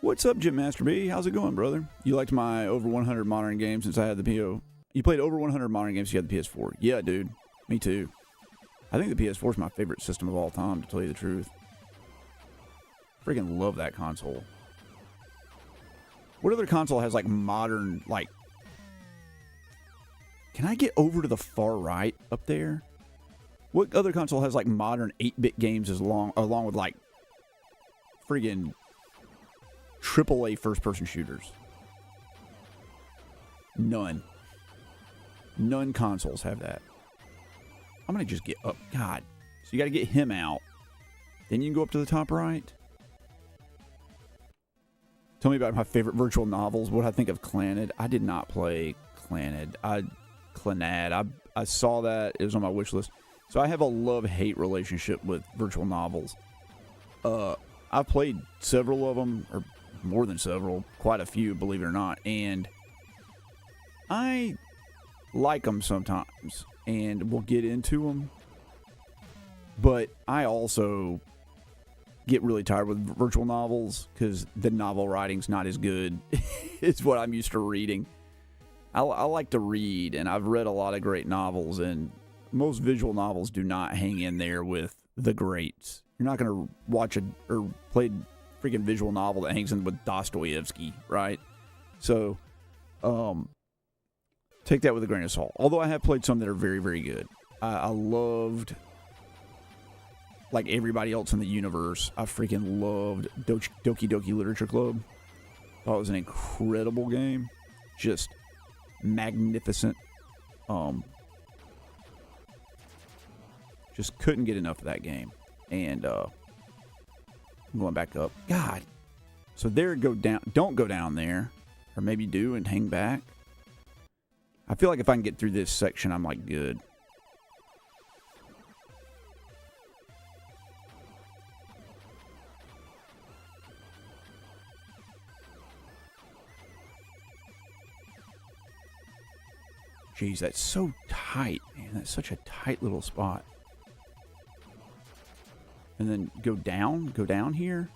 What's up, Jim Master B? How's it going, brother? You liked my over 100 modern games since I had the PO. You played over 100 modern games since you had the PS4. Yeah, dude. Me too. I think the PS4 is my favorite system of all time, to tell you the truth. Freaking love that console. What other console has, like, modern, like... Can I get over to the far right up there? What other console has, like, modern 8-bit games along with, like, friggin' AAA first-person shooters? None. None consoles have that. I'm going to just get up. God. So you got to get him out. Then you can go up to the top right. Tell me about my favorite virtual novels. What I think of Clannad. I did not play Clannad. I saw that. It was on my wish list. So I have a love-hate relationship with virtual novels. I've played several of them, or more than several, quite a few, believe it or not. And I like them sometimes, and we'll get into them. But I also get really tired with virtual novels because the novel writing's not as good as what I'm used to reading. I like to read, and I've read a lot of great novels, and most visual novels do not hang in there with the greats. You're not going to watch or play a freaking visual novel that hangs in with Dostoevsky, right? So, take that with a grain of salt. Although I have played some that are very, very good. I loved, like everybody else in the universe, I freaking loved Doki Doki Literature Club. Thought it was an incredible game. Just magnificent. Just couldn't get enough of that game. And I'm going back up. God. So there, go down. Don't go down there. Or maybe do and hang back. I feel like if I can get through this section, I'm like good. Jeez, that's so tight, man. That's such a tight little spot. And then go down here.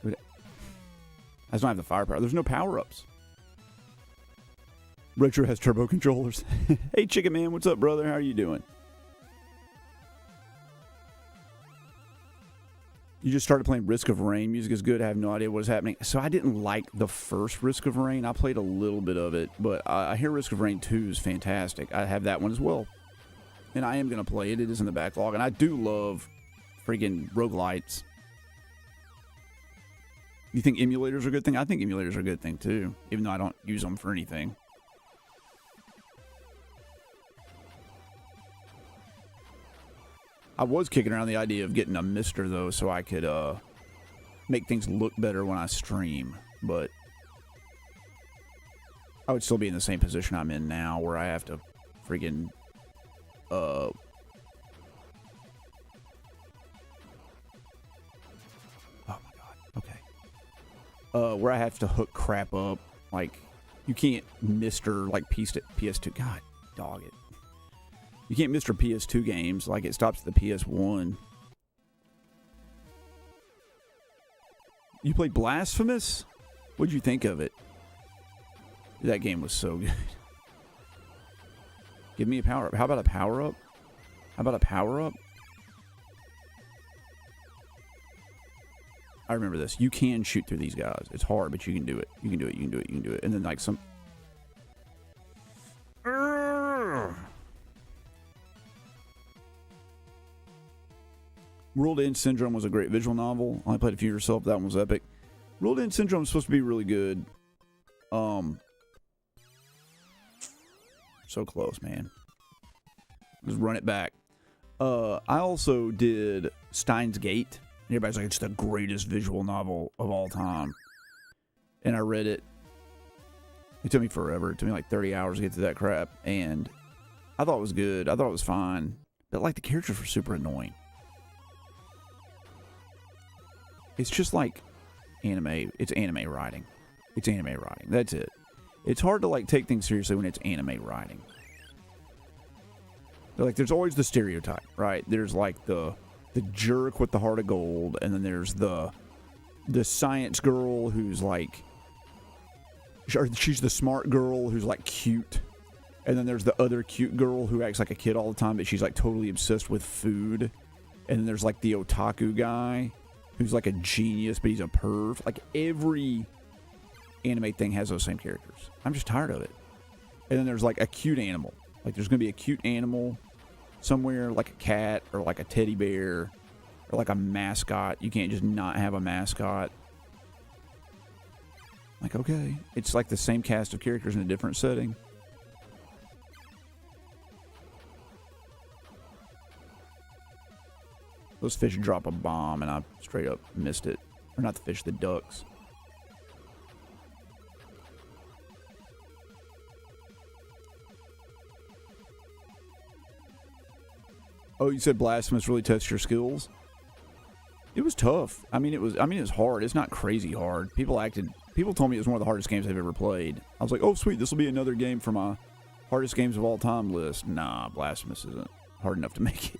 I just don't have the firepower. There's no power-ups. Retro has turbo controllers. Hey, Chicken Man, what's up, brother? How are you doing? You just started playing Risk of Rain. Music is good. I have no idea what is happening. So I didn't like the first Risk of Rain. I played a little bit of it, but I hear Risk of Rain 2 is fantastic. I have that one as well. And I am going to play it. It is in the backlog. And I do love freaking roguelites. You think emulators are a good thing? I think emulators are a good thing, too. Even though I don't use them for anything. I was kicking around the idea of getting a mister, though, so I could make things look better when I stream. But I would still be in the same position I'm in now, where I have to freaking... oh my god. Okay. Where I have to hook crap up. Like, you can't Mr. like PS2. God, dog it. You can't Mr. PS2 games. Like, it stops at the PS1. You played Blasphemous? What'd you think of it? That game was so good. Give me a power-up. How about a power-up? How about a power-up? I remember this. You can shoot through these guys. It's hard, but you can do it. You can do it. You can do it. You can do it. And then, like, some... Ruled In Syndrome was a great visual novel. I only played a few yourself. That one was epic. Ruled In Syndrome is supposed to be really good. So close, man. Just run it back. I also did Steins Gate. Everybody's like, it's the greatest visual novel of all time. And I read it. It took me forever. It took me like 30 hours to get through that crap. And I thought it was good. I thought it was fine. But like the characters were super annoying. It's just like anime. It's anime writing. It's anime writing. That's it. It's hard to like take things seriously when it's anime writing. They're like, there's always the stereotype, right? There's like the jerk with the heart of gold, and then there's the the science girl who's like, she's the smart girl who's like cute. And then there's the other cute girl who acts like a kid all the time, but she's like totally obsessed with food. And then there's like the otaku guy who's like a genius, but he's a perv. Like every anime thing has those same characters. I'm just tired of it. And then there's like a cute animal. Like there's going to be a cute animal somewhere, like a cat or like a teddy bear or like a mascot. You can't just not have a mascot. Like, okay. It's like the same cast of characters in a different setting. Those fish drop a bomb and I straight up missed it. Or not the fish, the ducks. Oh, you said Blasphemous really tests your skills? It was tough. I mean, it was hard. It's not crazy hard. People told me it was one of the hardest games they've ever played. I was like, oh, sweet, this will be another game for my hardest games of all time list. Nah, Blasphemous isn't hard enough to make it.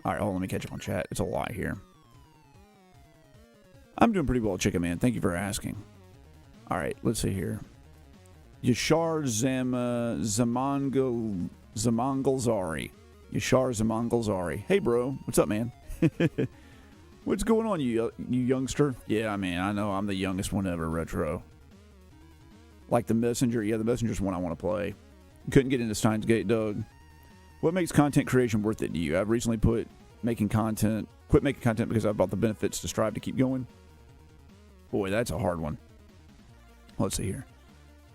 All right, hold on, let me catch up on chat. It's a lot here. I'm doing pretty well, Chicken Man. Thank you for asking. All right, let's see here. Yashar Zamangalzari. Yashar Zamangalzari. Hey, bro. What's up, man? What's going on, you youngster? Yeah, man, I know I'm the youngest one ever, Retro. Like the Messenger. Yeah, the Messenger's one I want to play. Couldn't get into Steins Gate, Doug. What makes content creation worth it to you? I've recently quit making content because I've bought the benefits to strive to keep going. Boy, that's a hard one. Let's see here.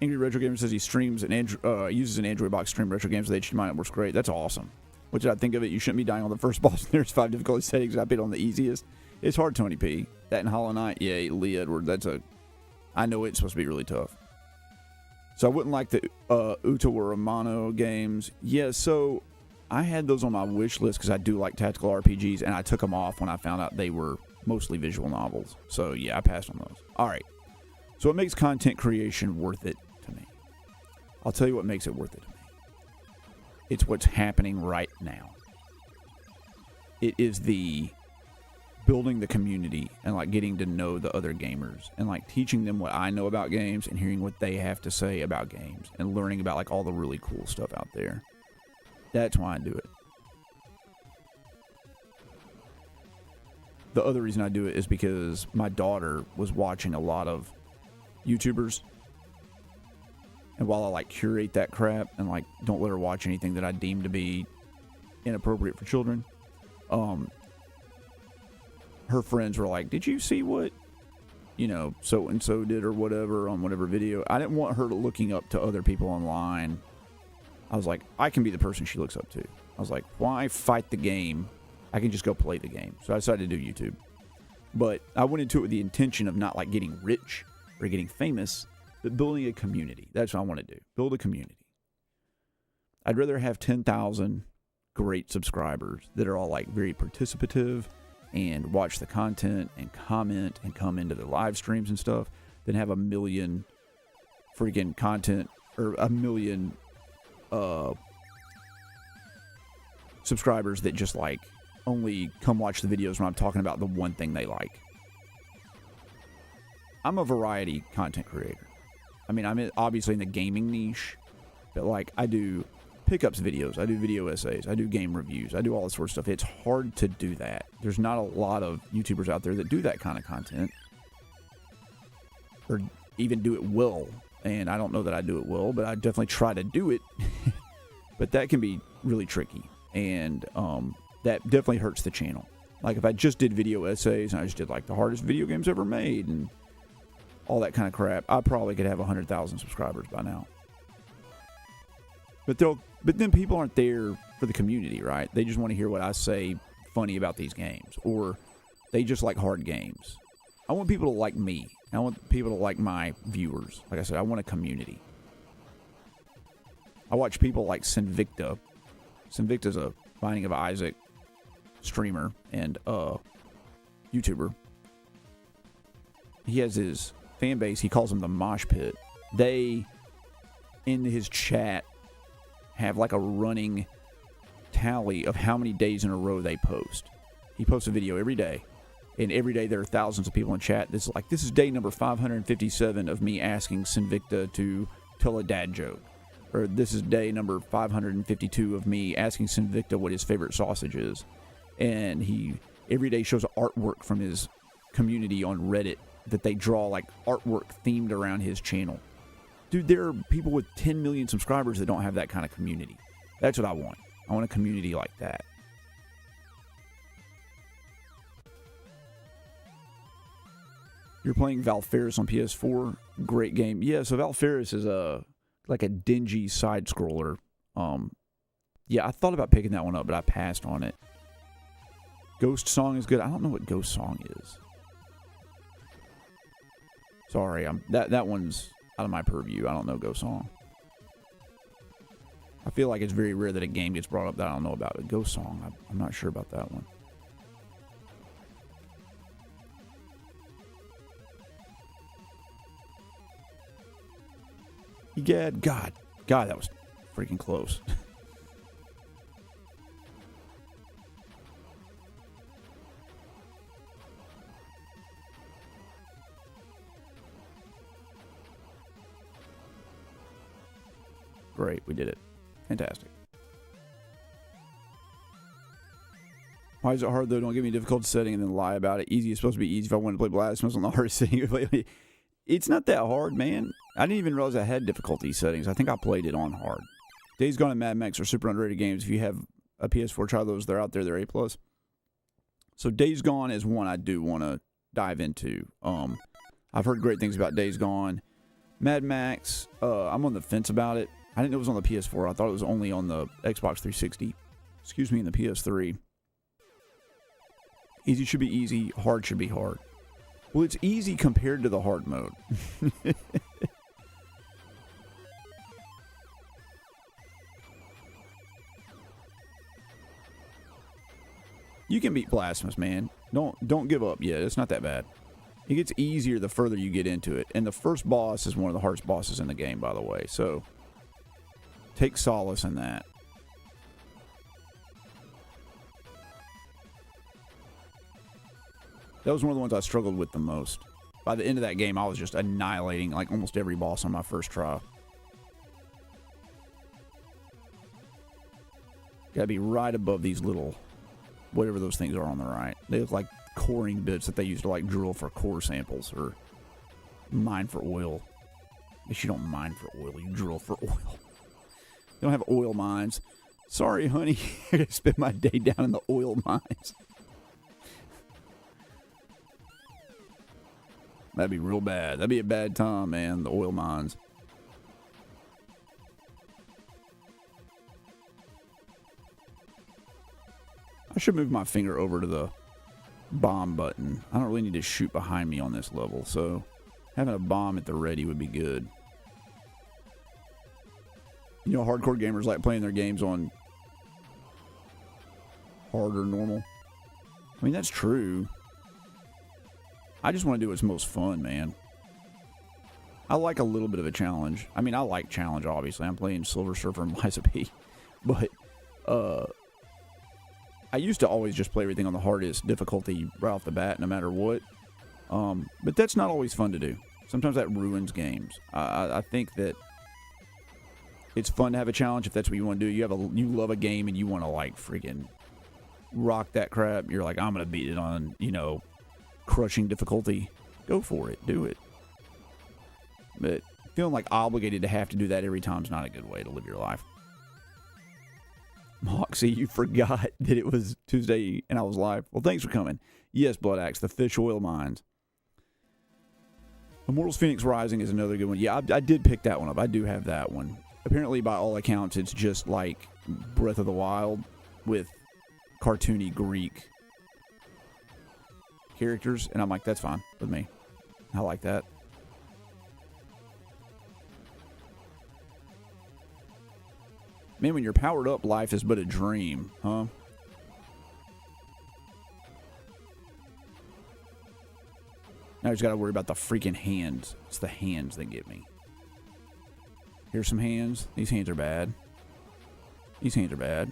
Angry Retro Gamer says he streams uses an Android box to stream retro games with HDMI. It works great. That's awesome. What did I think of it? You shouldn't be dying on the first boss. There's 5 difficulty settings. I picked on the easiest. It's hard, Tony P. That and Hollow Knight. Yeah, Lee Edward. I know it's supposed to be really tough. So I wouldn't like the Utawa Romano games. Yeah, so I had those on my wish list because I do like tactical RPGs, and I took them off when I found out they were mostly visual novels. So yeah, I passed on those. All right. So what makes content creation worth it to me? I'll tell you what makes it worth it to me. It's what's happening right now. It is the building the community and like getting to know the other gamers and like teaching them what I know about games and hearing what they have to say about games and learning about like all the really cool stuff out there. That's why I do it. The other reason I do it is because my daughter was watching a lot of YouTubers. And while I like curate that crap and like don't let her watch anything that I deem to be inappropriate for children, her friends were like, did you see what, so and so did or whatever on whatever video? I didn't want her looking up to other people online. I was like, I can be the person she looks up to. I was like, why fight the game? I can just go play the game. So I decided to do YouTube. But I went into it with the intention of not like getting rich or getting famous, but building a community. That's what I want to do. Build a community. I'd rather have 10,000 great subscribers that are all like very participative and watch the content and comment and come into the live streams and stuff than have 1 million freaking content or 1 million subscribers that just like only come watch the videos when I'm talking about the one thing they like. I'm a variety content creator. I mean, I'm obviously in the gaming niche, but like I do pickups videos, I do video essays, I do game reviews, I do all this sort of stuff. It's hard to do that. There's not a lot of YouTubers out there that do that kind of content or even do it well. And I don't know that I do it well, but I definitely try to do it. But that can be really tricky. And that definitely hurts the channel. Like if I just did video essays and I just did like the hardest video games ever made and all that kind of crap, I probably could have 100,000 subscribers by now. But then people aren't there for the community, right? They just want to hear what I say funny about these games, or they just like hard games. I want people to like me. I want people to like my viewers. Like I said, I want a community. I watch people like Sinvicta. Sinvicta's a Binding of Isaac streamer and YouTuber. He has his fan base. He calls them the Mosh Pit. They, in his chat, have like a running tally of how many days in a row they post. He posts a video every day. And every day there are thousands of people in chat. This is day number 557 of me asking Sinvicta to tell a dad joke. Or this is day number 552 of me asking Sinvicta what his favorite sausage is. And he every day shows artwork from his community on Reddit that they draw like artwork themed around his channel. Dude, there are people with 10 million subscribers that don't have that kind of community. That's what I want. I want a community like that. You're playing Valfaris on PS4. Great game. Yeah, so Valfaris is like a dingy side scroller. Yeah, I thought about picking that one up, but I passed on it. Ghost Song is good. I don't know what Ghost Song is. Sorry, that one's out of my purview. I don't know Ghost Song. I feel like it's very rare that a game gets brought up that I don't know about. But Ghost Song, I'm not sure about that one. Egad, God, that was freaking close. Great, we did it. Fantastic. Why is it hard though? Don't give me a difficult setting and then lie about it. Easy is supposed to be easy if I want to play Blasphemous on the hardest setting. It's not that hard, man. I didn't even realize I had difficulty settings. I think I played it on hard. Days Gone and Mad Max are super underrated games. If you have a PS4, try those. They're out there. They're A+. So Days Gone is one I do want to dive into. I've heard great things about Days Gone. Mad Max, I'm on the fence about it. I didn't know it was on the PS4. I thought it was only on the Xbox 360. Excuse me, and the PS3. Easy should be easy. Hard should be hard. Well, it's easy compared to the hard mode. You can beat Blasphemous, man. Don't give up yet. It's not that bad. It gets easier the further you get into it. And the first boss is one of the hardest bosses in the game, by the way. So, take solace in that. That was one of the ones I struggled with the most. By the end of that game, I was just annihilating like almost every boss on my first try. Gotta be right above these little, whatever those things are on the right. They look like coring bits that they use to like drill for core samples or mine for oil. I guess you don't mine for oil, you drill for oil. You don't have oil mines. Sorry, honey. I gotta spend my day down in the oil mines. That'd be real bad. That'd be a bad time, man, the oil mines. I should move my finger over to the bomb button. I don't really need to shoot behind me on this level, so having a bomb at the ready would be good. You know, hardcore gamers like playing their games on hard or normal. I mean, that's true. I just want to do what's most fun, man. I like a little bit of a challenge. I mean, I like challenge, obviously. I'm playing Silver Surfer and Liza P. But, I used to always just play everything on the hardest difficulty right off the bat, no matter what. But that's not always fun to do. Sometimes that ruins games. I think that it's fun to have a challenge if that's what you want to do. You love a game and you want to, like, freaking rock that crap. You're like, I'm going to beat it on, you know, crushing difficulty. Go for it. Do it. But feeling like obligated to have to do that every time is not a good way to live your life. Moxie, you forgot that it was Tuesday and I was live. Well, thanks for coming. Yes, Blood Axe, the fish oil mines. Immortals Phoenix Rising is another good one. Yeah, I did pick that one up. I do have that one. Apparently, by all accounts, it's just like Breath of the Wild with cartoony Greek characters, and I'm like, that's fine with me. I like that. Man, when you're powered up, life is but a dream, huh? Now I just gotta worry about the freaking hands. It's the hands that get me. Here's some hands. These hands are bad. These hands are bad.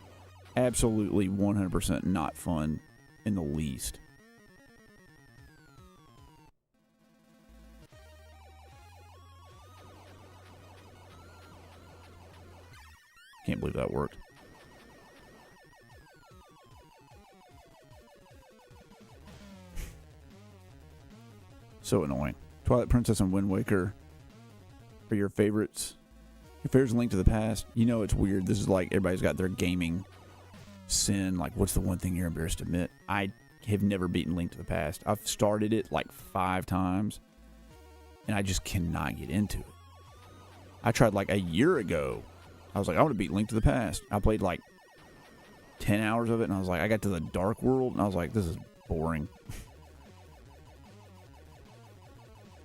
Absolutely 100% not fun in the least. Can't believe that worked. So annoying. Twilight Princess and Wind Waker are your favorites. Your favorite's Link to the Past. You know it's weird. This is like everybody's got their gaming sin. Like, what's the one thing you're embarrassed to admit? I have never beaten Link to the Past. I've started it like 5 times, and I just cannot get into it. I tried like a year ago. I was like, I want to beat Link to the Past. I played like 10 hours of it, and I was like, I got to the Dark World, and I was like, this is boring.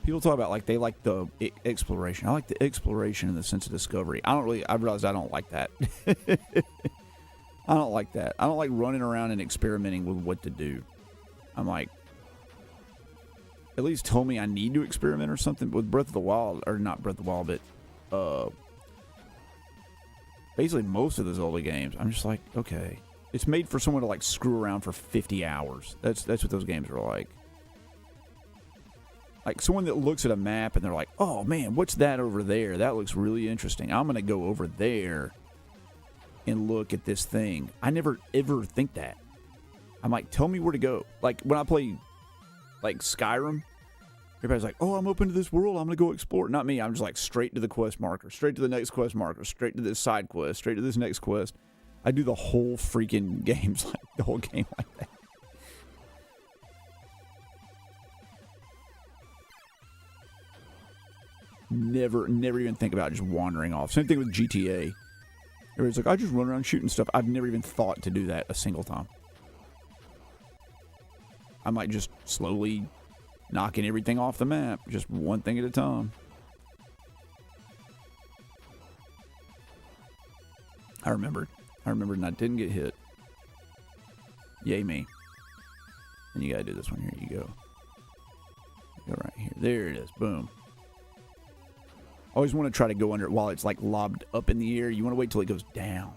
People talk about like they like the exploration. I like the exploration in the sense of discovery. I realize I don't like that. I don't like that. I don't like running around and experimenting with what to do. I'm like, at least tell me I need to experiment or something. With Breath of the Wild, or not Breath of the Wild, but basically most of the Zelda games, I'm just like, okay, it's made for someone to like screw around for 50 hours. That's what those games are like. Like someone that looks at a map and they're like, oh man, what's that over there? That looks really interesting. I'm going to go over there and look at this thing. I never ever think that. I'm like, tell me where to go. Like when I play like Skyrim, everybody's like, oh, I'm open to this world. I'm going to go explore. Not me. I'm just like straight to the quest marker, straight to the next quest marker, straight to this side quest, straight to this next quest. I do the whole freaking games, like the whole game like that. Never even think about just wandering off. Same thing with GTA. Everybody's like, I just run around shooting stuff. I've never even thought to do that a single time. I might just slowly knocking everything off the map, just one thing at a time. I remembered, and I didn't get hit. Yay me. And you gotta do this one here. You go. Go right here. There it is. Boom. Always want to try to go under it while it's like lobbed up in the air. You want to wait till it goes down.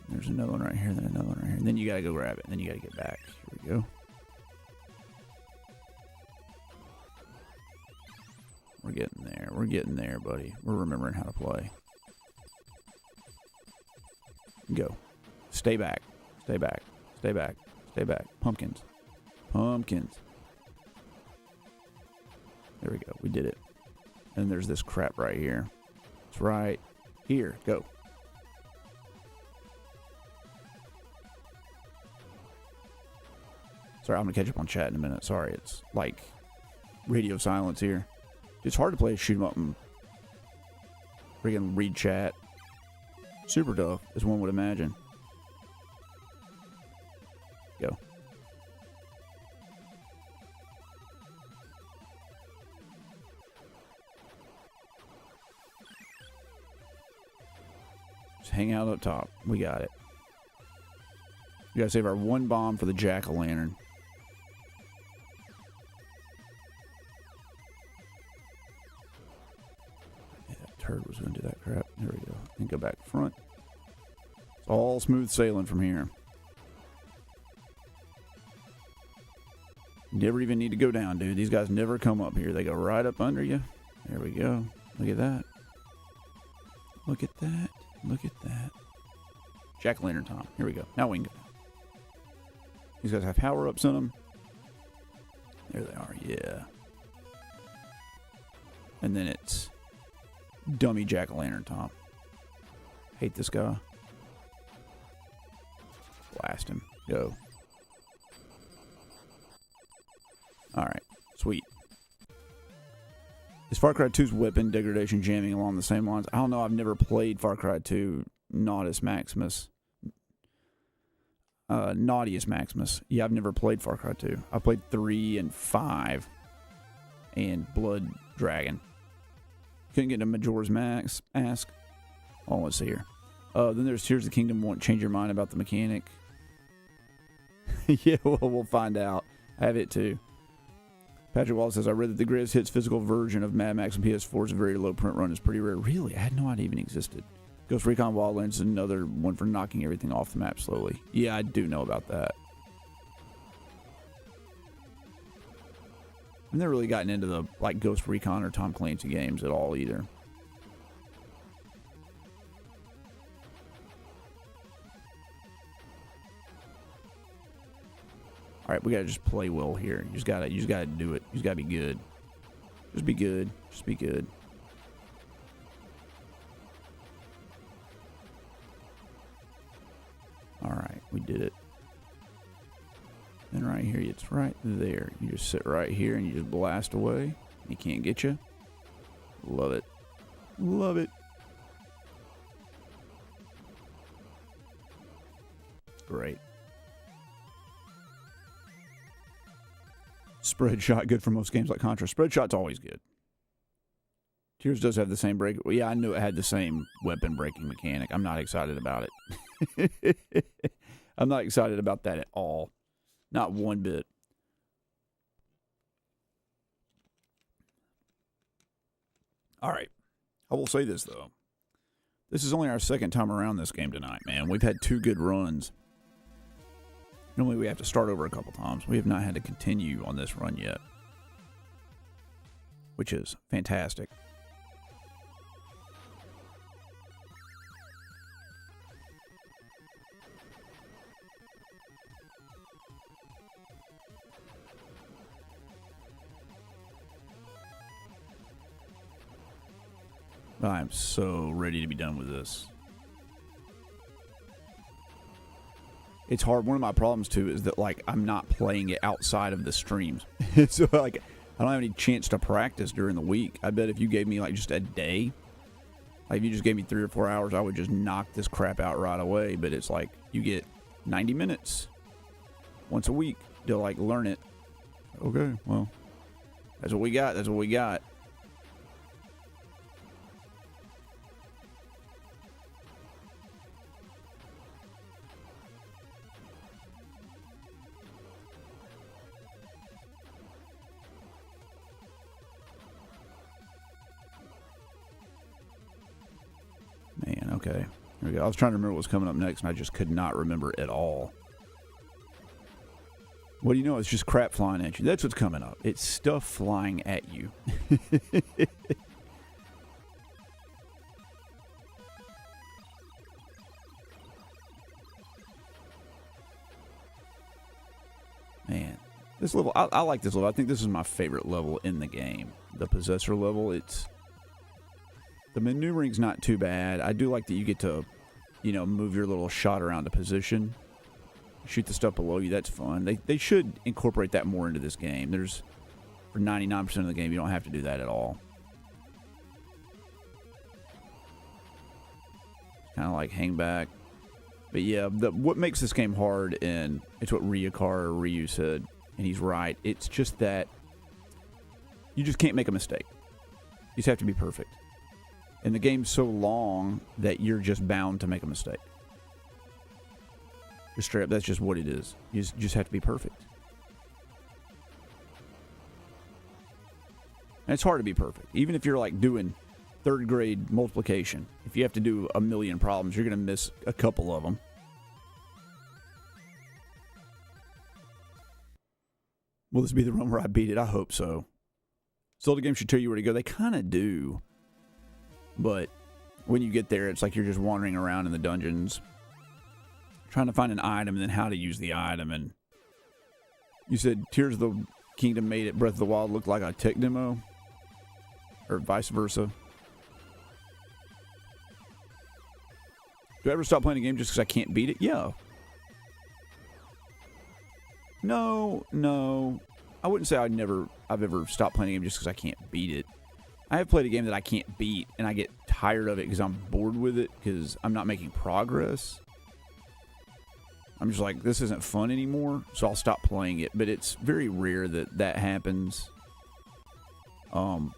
There's another one right here, then another one right here. And then you got to go grab it. And then you got to get back. Here we go. We're getting there. We're getting there, buddy. We're remembering how to play. Go. Stay back. Stay back. Stay back. Stay back. Pumpkins. Pumpkins. There we go. We did it. And there's this crap right here. It's right here. Go. Sorry, I'm going to catch up on chat in a minute. Sorry, it's like radio silence here. It's hard to play shoot 'em up and freaking read chat. Super tough, as one would imagine. Go. Hang out up top. We got it. We gotta save our one bomb for the jack-o'-lantern. Yeah, that turd was gonna do that crap. There we go. And go back front. It's all smooth sailing from here. Never even need to go down, dude. These guys never come up here. They go right up under you. There we go. Look at that. Look at that. Look at that. Jack-o'-lantern time. Here we go. Now we can go. These guys have power-ups in them. There they are. Yeah. And then it's dummy jack-o'-lantern time. Hate this guy. Blast him. Go. Alright. Sweet. Is Far Cry 2's weapon degradation jamming along the same lines? I don't know. I've never played Far Cry 2 Naughtius Maximus. Naughtius Maximus. Yeah, I've never played Far Cry 2. I played 3 and 5 and Blood Dragon. Couldn't get into Majora's Mask. Oh, let's see here. Then there's Tears of the Kingdom. Won't change your mind about the mechanic. Yeah, well, we'll find out. I have it too. Patrick Wallace says, I read that the greatest hits physical version of Mad Max on PS4's very low print run is pretty rare. Really? I had no idea it even existed. Ghost Recon Wildlands is another one for knocking everything off the map slowly. Yeah, I do know about that. I've never really gotten into the like Ghost Recon or Tom Clancy games at all either. All right, we gotta just play well here. You just gotta do it. You just gotta be good. Just be good. Just be good. All right, we did it. And right here, it's right there. You just sit right here and you just blast away. He can't get you. Love it. Love it. Great. Spread shot, good for most games like Contra. Spread shot's always good. Tears does have the same break. Well, yeah, I knew it had the same weapon breaking mechanic. I'm not excited about it. I'm not excited about that at all. Not one bit. All right. I will say this, though. This is only our second time around this game tonight, man. We've had 2 good runs. Normally we have to start over a couple times. We have not had to continue on this run yet, which is fantastic. I am so ready to be done with this. It's hard. One of my problems, too, is that, like, I'm not playing it outside of the streams. So, like, I don't have any chance to practice during the week. I bet if you gave me, like, just a day, like, if you just gave me 3 or 4 hours, I would just knock this crap out right away. But it's like, you get 90 minutes once a week to, like, learn it. Okay, well, that's what we got. That's what we got. Man, okay. Here we go. I was trying to remember what was coming up next, and I just could not remember at all. What do you know? It's just crap flying at you. That's what's coming up. It's stuff flying at you. Man, this level, I like this level. I think this is my favorite level in the game. The Possessor level, the maneuvering's not too bad. I do like that you get to, you know, move your little shot around to position. Shoot the stuff below you. That's fun. They should incorporate that more into this game. For 99% of the game, you don't have to do that at all. Kind of like hang back. But yeah, what makes this game hard, and it's what Ryu said, and he's right. It's just that you just can't make a mistake. You just have to be perfect. And the game's so long that you're just bound to make a mistake. Just straight up, that's just what it is. You just have to be perfect. And it's hard to be perfect. Even if you're like doing 3rd grade multiplication, if you have to do a million problems, you're going to miss a couple of them. Will this be the run where I beat it? I hope so. Zelda games should tell you where to go. They kind of do. But when you get there, it's like you're just wandering around in the dungeons, trying to find an item and then how to use the item. And you said Tears of the Kingdom made it Breath of the Wild look like a tech demo? Or vice versa? Do I ever stop playing a game just because I can't beat it? Yeah. No. I wouldn't say I've ever stopped playing a game just because I can't beat it. I have played a game that I can't beat, and I get tired of it because I'm bored with it because I'm not making progress. I'm just like, this isn't fun anymore, so I'll stop playing it. But it's very rare that happens. But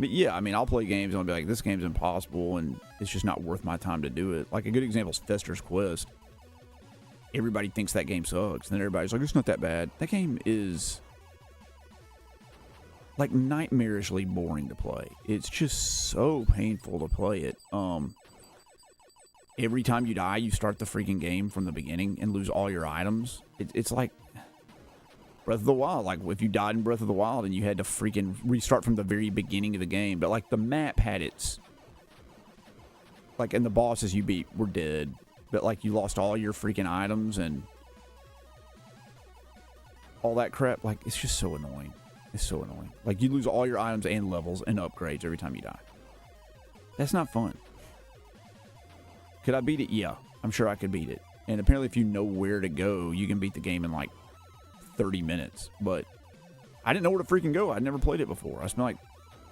yeah, I mean, I'll play games and I'll be like, this game's impossible, and it's just not worth my time to do it. Like, a good example is Fester's Quest. Everybody thinks that game sucks, and then everybody's like, it's not that bad. That game is like nightmarishly boring to play. It's just so painful to play it. Every time you die, you start the freaking game from the beginning and lose all your items. It's like Breath of the Wild. Like if you died in Breath of the Wild and you had to freaking restart from the very beginning of the game. But like the map had its, like, and the bosses you beat were dead. But like you lost all your freaking items and all that crap. Like it's just so annoying. It's so annoying. Like you lose all your items and levels and upgrades every time you die. That's not fun. Could I beat it? Yeah, I'm sure I could beat it. And apparently if you know where to go, you can beat the game in like 30 minutes. But I didn't know where to freaking go. I'd never played it before. I spent like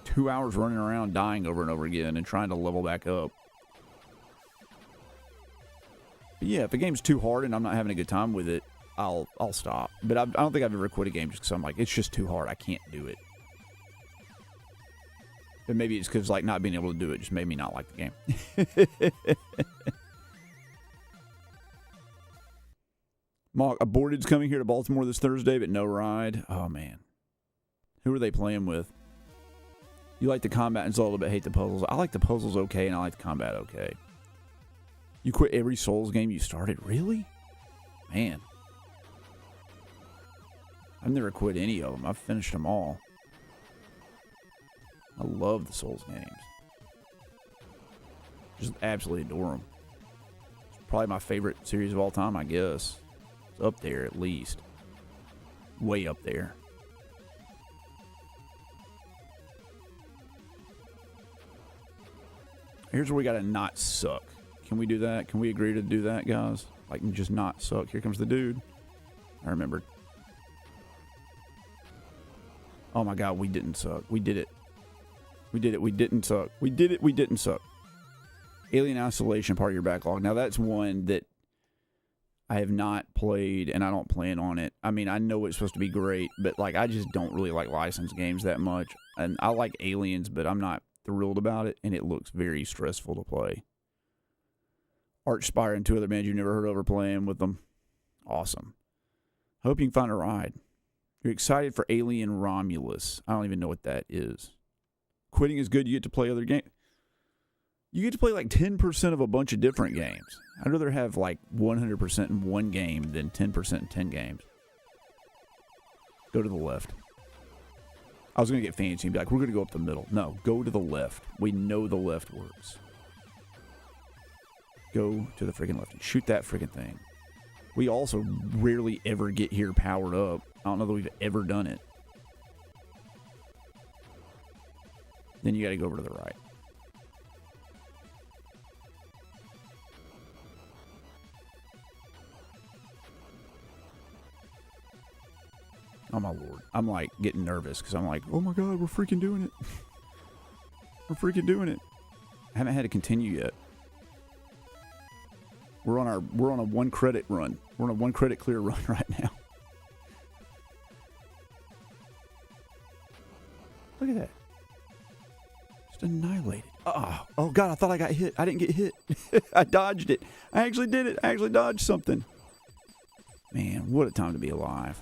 2 hours running around dying over and over again and trying to level back up. But yeah, if a game's too hard and I'm not having a good time with it, I'll stop. But I don't think I've ever quit a game just because I'm like, it's just too hard. I can't do it. But maybe it's because like not being able to do it just made me not like the game. Mark, Aborted's coming here to Baltimore this Thursday, but no ride. Oh, man. Who are they playing with? You like the combat and so a little bit hate the puzzles. I like the puzzles okay, and I like the combat okay. You quit every Souls game you started? Really? Man. I've never quit any of them. I've finished them all. I love the Souls games. Just absolutely adore them. It's probably my favorite series of all time, I guess. It's up there at least. Way up there. Here's where we gotta not suck. Can we do that? Can we agree to do that, guys? Like, just not suck. Here comes the dude. I remembered. Oh my god, we didn't suck. We did it. We did it. We didn't suck. We did it. We didn't suck. Alien Isolation, part of your backlog. Now, that's one that I have not played, and I don't plan on it. I mean, I know it's supposed to be great, but, like, I just don't really like licensed games that much. And I like Aliens, but I'm not thrilled about it, and it looks very stressful to play. Archspire and two other bands you've never heard of are playing with them. Awesome. Hope you can find a ride. You're excited for Alien Romulus. I don't even know what that is. Quitting is good. You get to play other games. You get to play like 10% of a bunch of different games. I'd rather have like 100% in one game than 10% in 10 games. Go to the left. I was going to get fancy and be like, we're going to go up the middle. No, go to the left. We know the left works. Go to the freaking left and shoot that freaking thing. We also rarely ever get here powered up. I don't know that we've ever done it. Then you got to go over to the right. Oh my lord. I'm like getting nervous because I'm like, oh my god, we're freaking doing it. We're freaking doing it. I haven't had to continue yet. We're on a 1 credit run. We're on a 1 credit clear run right now. Look at that. Just annihilated. Oh god, I thought I got hit. I didn't get hit. I dodged it. I actually did it. I actually dodged something. Man, what a time to be alive.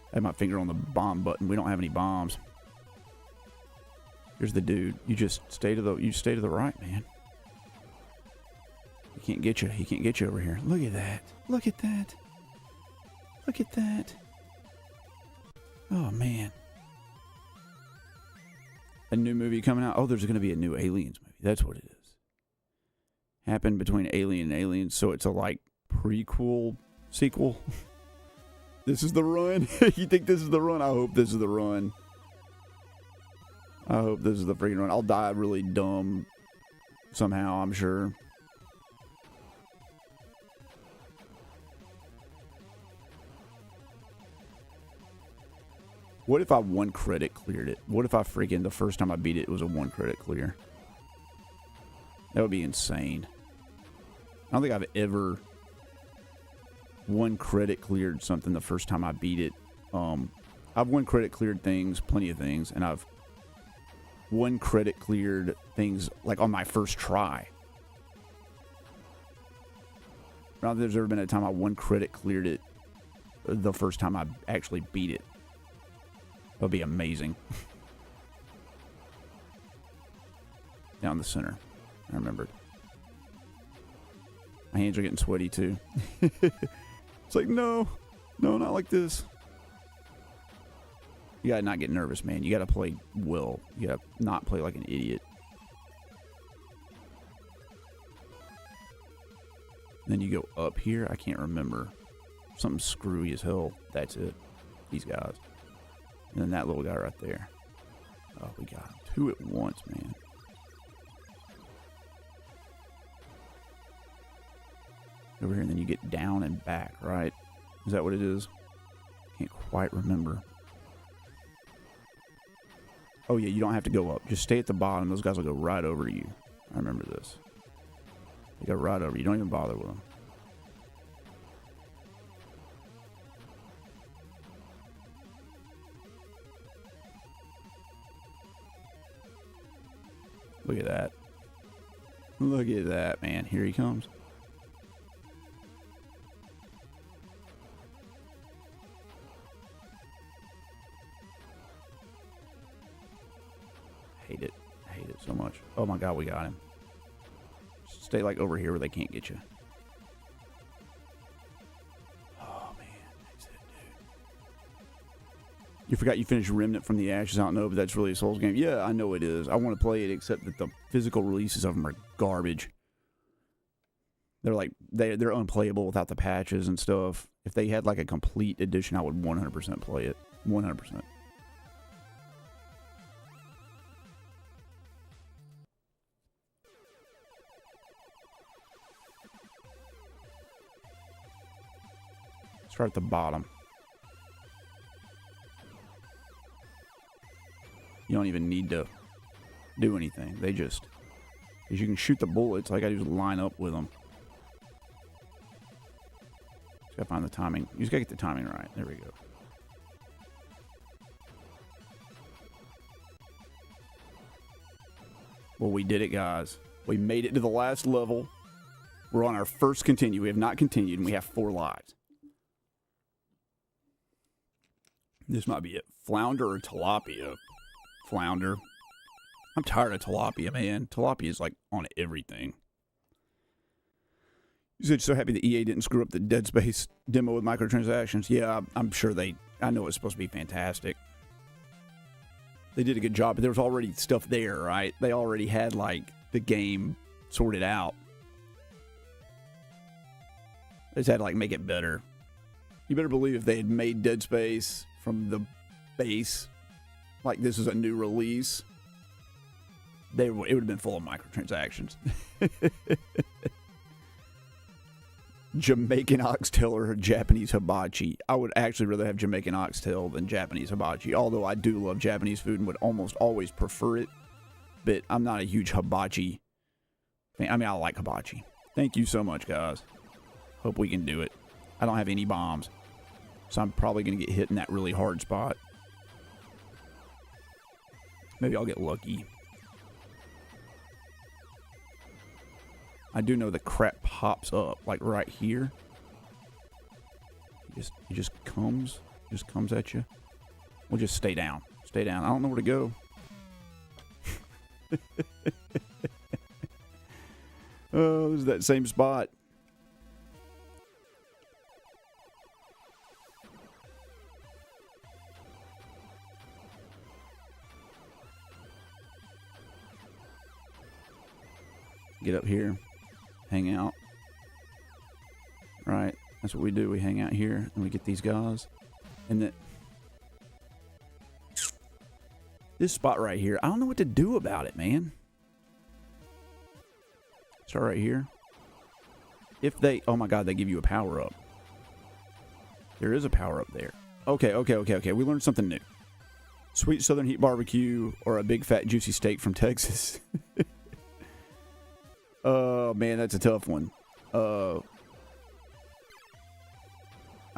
I had my finger on the bomb button. We don't have any bombs. Here's the dude. You just stay to the right, man. He can't get you. He can't get you over here. Look at that. Look at that. Look at that. Oh man. A new movie coming out. Oh, there's going to be a new Aliens movie. That's what it is. Happened between Alien and Aliens, so it's a like prequel sequel. This is the run? You think this is the run? I hope this is the run. I hope this is the freaking run. I'll die really dumb somehow, I'm sure. What if I 1 credit cleared it? What if I freaking, the first time I beat it was a 1 credit clear? That would be insane. I don't think I've ever 1 credit cleared something the first time I beat it. I've 1 credit cleared things, plenty of things, and I've one credit cleared things like on my first try. I don't think there's ever been a time I one credit cleared it the first time I actually beat it. That'd be amazing. Down the center. I remembered. My hands are getting sweaty too. It's like, no, not like this. You gotta not get nervous, man. You gotta play well. You gotta not play like an idiot. Then you go up here. I can't remember. Something screwy as hell. That's it. These guys. And then that little guy right there. Oh, we got two at once, man. Over here, and then you get down and back, right? Is that what it is? Can't quite remember. Oh, yeah, you don't have to go up. Just stay at the bottom. Those guys will go right over to you. I remember this. They go right over. You don't even bother with them. Look at that. Look at that, man. Here he comes. Hate it. I hate it so much. Oh my god, we got him. Stay like over here where they can't get you. Oh man, that's it, dude. You forgot you finished Remnant from the Ashes. I don't know, but that's really a Souls game. Yeah, I know it is. I want to play it, except that the physical releases of them are garbage. They're like they're unplayable without the patches and stuff. If they had like a complete edition, I would 100% play it. 100%. Start at the bottom. You don't even need to do anything. They just, because you can shoot the bullets. All I gotta do is line up with them. Just gotta find the timing. You just gotta get the timing right. There we go. Well, we did it, guys. We made it to the last level. We're on our first continue. We have not continued, and we have 4 lives. This might be it. Flounder or tilapia? Flounder. I'm tired of tilapia, man. Tilapia is like on everything. You said you're so happy that EA didn't screw up the Dead Space demo with microtransactions. Yeah, I'm sure I know it's supposed to be fantastic. They did a good job, but there was already stuff there, right? They already had like the game sorted out. They just had to like make it better. You better believe if they had made Dead Space from the base, like this is a new release, it would have been full of microtransactions. Jamaican oxtail or Japanese hibachi. I would actually rather have Jamaican oxtail than Japanese hibachi, although I do love Japanese food and would almost always prefer it, but I'm not a huge hibachi fan. I mean, I like hibachi. Thank you so much, guys. Hope we can do it. I don't have any bombs, so I'm probably going to get hit in that really hard spot. Maybe I'll get lucky. I do know the crap pops up, like right it just comes at you. We'll just stay down. Stay down. I don't know where to go. Oh, this is that same spot. Get up here, hang out. Right, that's what we do. We hang out here and we get these guys. And then this spot right here, I don't know what to do about it, man. Start right here. If they, oh my god, they give you a power up. There is a power up there. Okay. We learned something new. Sweet Southern Heat Barbecue or a big fat juicy steak from Texas. Oh, man, that's a tough one. I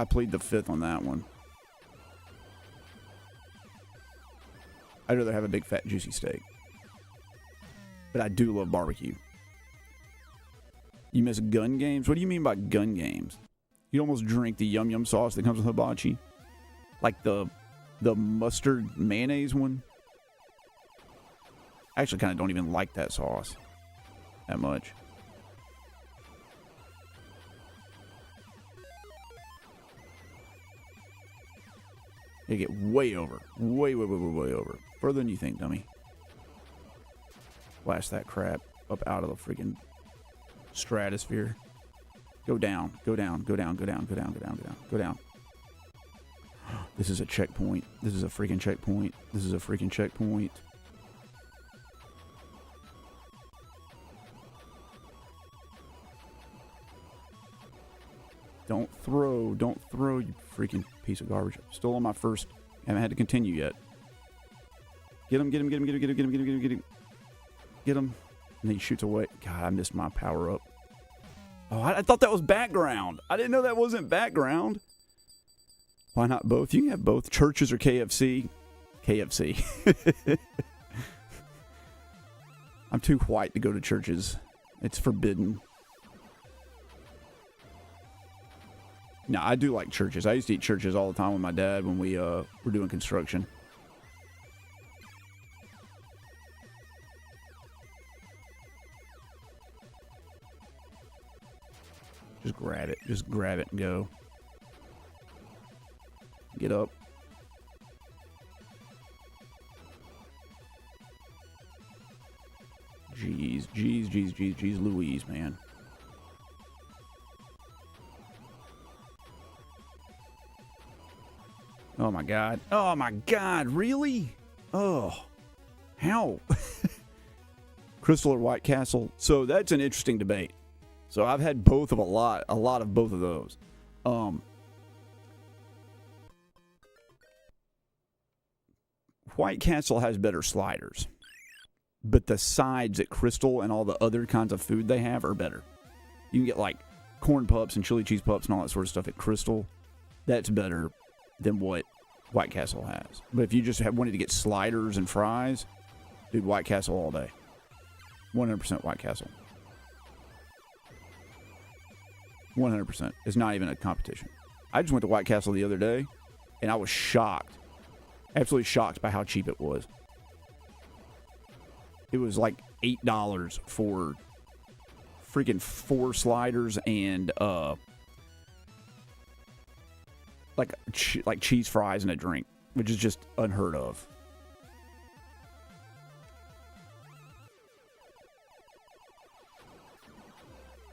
plead the fifth on that one. I'd rather have a big fat juicy steak. But I do love barbecue. You miss gun games? What do you mean by gun games? You almost drink the yum yum sauce that comes with hibachi? Like the mustard mayonnaise one? I actually kind of don't even like that sauce that much. They get way over. Way over. Further than you think, dummy. Blast that crap up out of the freaking stratosphere. Go down. Go down. Go down. Go down. Go down. Go down. Go down. Go down. This is a checkpoint. This is a freaking checkpoint. This is a freaking checkpoint. Don't throw. Don't throw, you freaking piece of garbage. Still on my first. I haven't had to continue yet. Get him, get him, get him, get him, get him, get him, get him, get him, get him. Get him. And then he shoots away. God, I missed my power up. Oh, I thought that was background. I didn't know that wasn't background. Why not both? You can have both. Churches or KFC. KFC. I'm too white to go to churches. It's forbidden. No, I do like churches. I used to eat churches all the time with my dad when we were doing construction. Just grab it. Just grab it and go. Get up. Jeez, jeez Louise, man. Oh my God. Oh my God, really? Oh. How? Crystal or White Castle? So that's an interesting debate. So I've had both of a lot of both of those. White Castle has better sliders, but the sides at Crystal and all the other kinds of food they have are better. You can get like corn pups and chili cheese pups and all that sort of stuff at Crystal. That's better than what White Castle has. But if you just wanted to get sliders and fries, dude, White Castle all day. 100% White Castle. 100%. It's not even a competition. I just went to White Castle the other day, and I was shocked. Absolutely shocked by how cheap it was. It was like $8 for freaking 4 sliders and like cheese fries and a drink, which is just unheard of.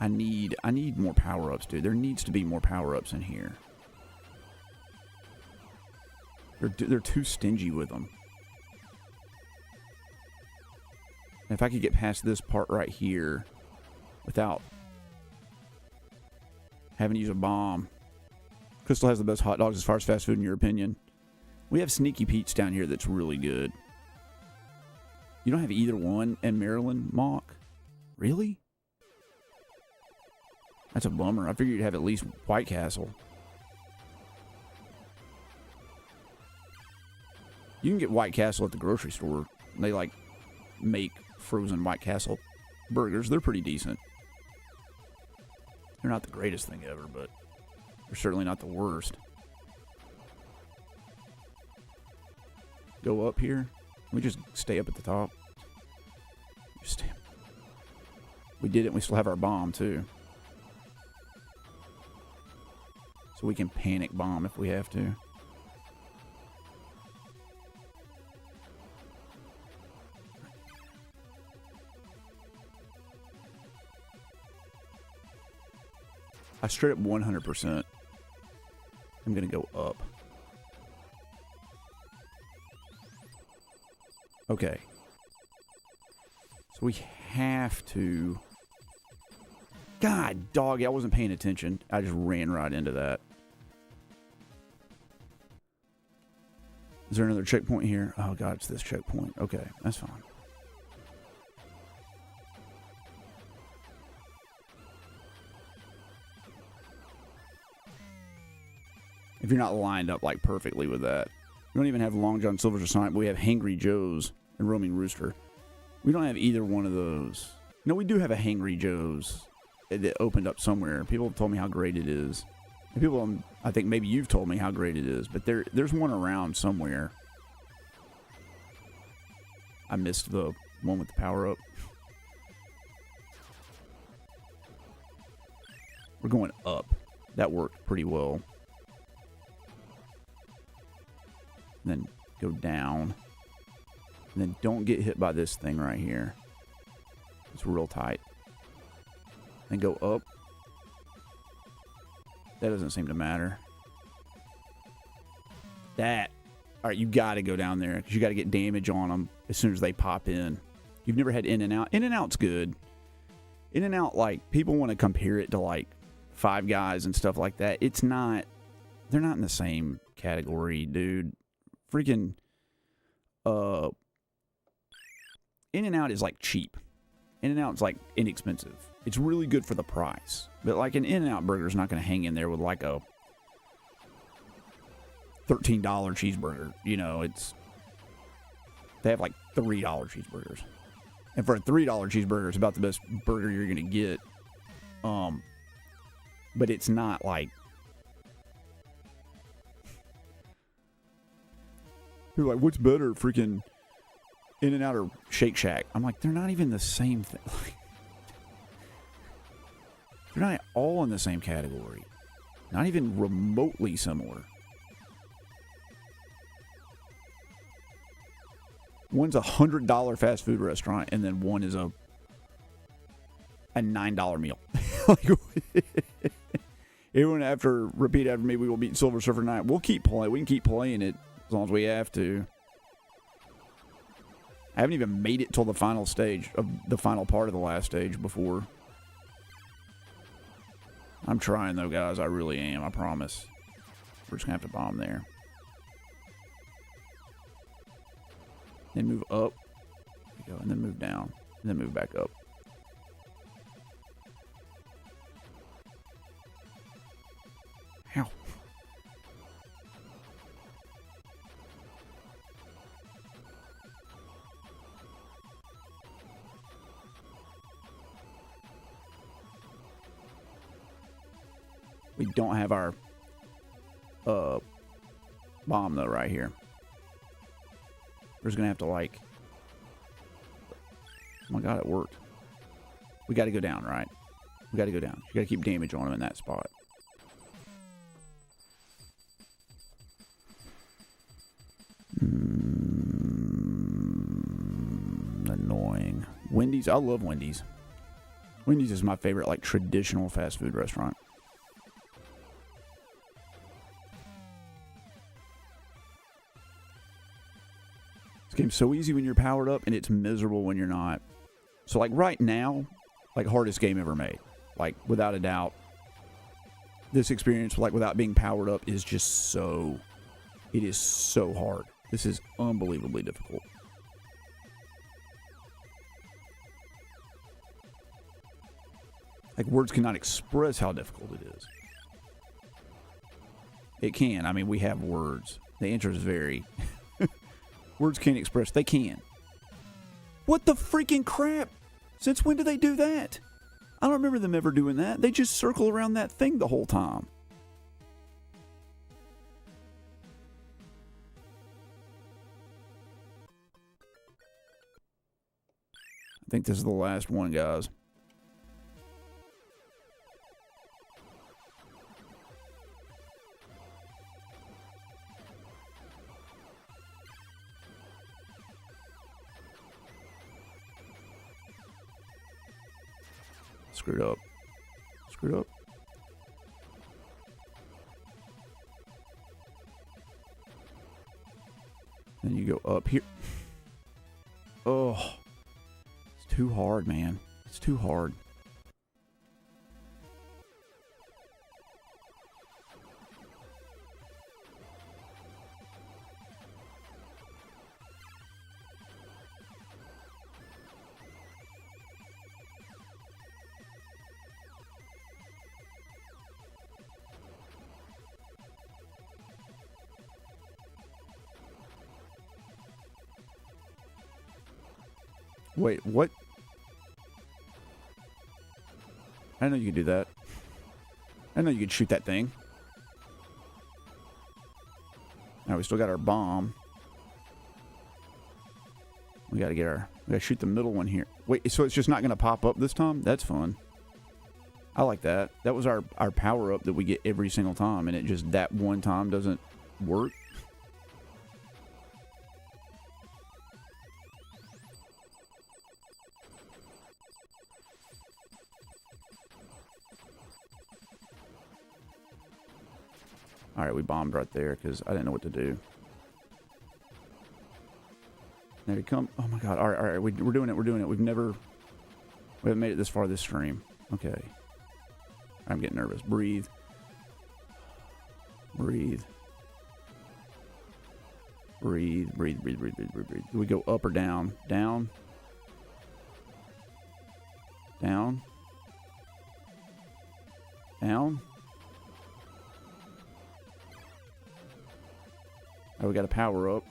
I need more power-ups, dude. There needs to be more power-ups in here. They're too stingy with them. And if I could get past this part right here without having to use a bomb. Crystal has the best hot dogs as far as fast food in your opinion. We have Sneaky Pete's down here that's really good. You don't have either one in Maryland, Mock? Really? That's a bummer. I figured you'd have at least White Castle. You can get White Castle at the grocery store. They like make frozen White Castle burgers. They're pretty decent. They're not the greatest thing ever, but they're certainly not the worst. Go up here. We just stay up at the top. Just stay up. We did it and we still have our bomb too. So we can panic bomb if we have to. I straight up 100%. I'm going to go up. Okay. So we have to... God, dog, I wasn't paying attention. I just ran right into that. Is there another checkpoint here? Oh, God, it's this checkpoint. Okay, that's fine. If you're not lined up like perfectly with that. We don't even have Long John Silver's or Sonic, but we have Hangry Joe's and Roaming Rooster. We don't have either one of those. No, we do have a Hangry Joe's that opened up somewhere. People have told me how great it is. And people, I think maybe you've told me how great it is, but there's one around somewhere. I missed the one with the power up. We're going up. That worked pretty well. Then go down. And then don't get hit by this thing right here. It's real tight. Then go up. That doesn't seem to matter. That. All right, you got to go down there because you got to get damage on them as soon as they pop in. You've never had In-N-Out. In-N-Out's good. In-N-Out, like, people want to compare it to, like, Five Guys and stuff like that. It's not. They're not in the same category, dude. Freaking. In-N-Out is, like, cheap. In-N-Out's, like, inexpensive. It's really good for the price. But, like, an In-N-Out burger's not going to hang in there with, like, a $13 cheeseburger. You know, it's... They have, like, $3 cheeseburgers. And for a $3 cheeseburger, it's about the best burger you're going to get. But it's not, like... People are like, what's better, freaking In-N-Out or Shake Shack? I'm like, they're not even the same thing. They're not all in the same category. Not even remotely similar. One's a $100 fast food restaurant, and then one is a $9 meal. Everyone repeat after me, we will beat Silver Surfer tonight. We'll keep playing. We can keep playing it as long as we have to. I haven't even made it till the final stage of the final part of the last stage before. I'm trying though, guys. I really am. I promise. We're just gonna have to bomb there. Then move up. There we go. And then move down. And then move back up. Ow. We don't have our bomb though right here. We're just gonna have to like. Oh my god, it worked. We got to go down, right? We got to go down. You got to keep damage on them in that spot. Annoying. Wendy's. I love Wendy's. Wendy's is my favorite, like, traditional fast food restaurant. This game's so easy when you're powered up, and it's miserable when you're not. So, like, right now, like, hardest game ever made. Like, without a doubt. This experience, like, without being powered up is just so... It is so hard. This is unbelievably difficult. Like, words cannot express how difficult it is. It can. I mean, we have words. The answer is very... Words can't express. They can. What the freaking crap? Since when do they do that? I don't remember them ever doing that. They just circle around that thing the whole time. I think this is the last one, guys. Screwed up. Screwed up. Then you go up here. Oh. It's too hard, man. It's too hard. Wait, what? I didn't know you could do that. I didn't know you could shoot that thing. Now we still got our bomb. We gotta shoot the middle one here. Wait, so it's just not gonna pop up this time? That's fun. I like that. That was our power up that we get every single time, and it just that one time doesn't work. All right, we bombed right there because I didn't know what to do. There we come. Oh my God. All right. We're doing it. We're doing it. We haven't made it this far this stream. Okay. I'm getting nervous. Breathe. Breathe. Breathe. Breathe. Breathe. Breathe. Breathe. Breathe. Breathe. Do we go up or down? Down. Down. Down. Oh, we got a power up.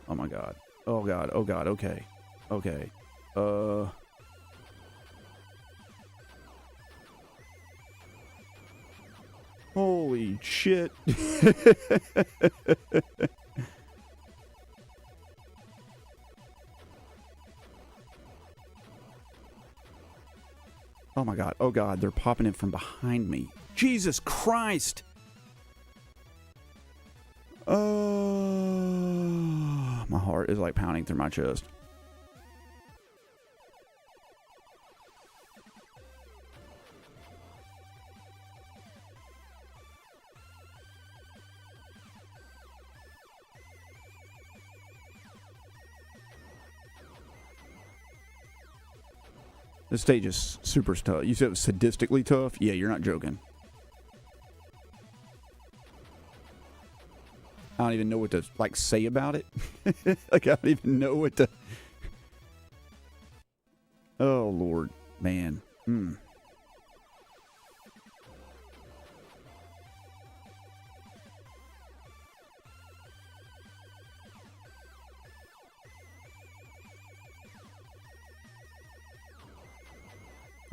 Oh my God. Oh God. Oh God. Okay. Okay. Holy shit. Oh my God. Oh God. They're popping in from behind me. Jesus Christ. My heart is like pounding through my chest. This stage is super tough. You said it was sadistically tough? Yeah, you're not joking. I don't even know what to, like, say about it. Like, I don't even know what to... Oh, Lord. Man.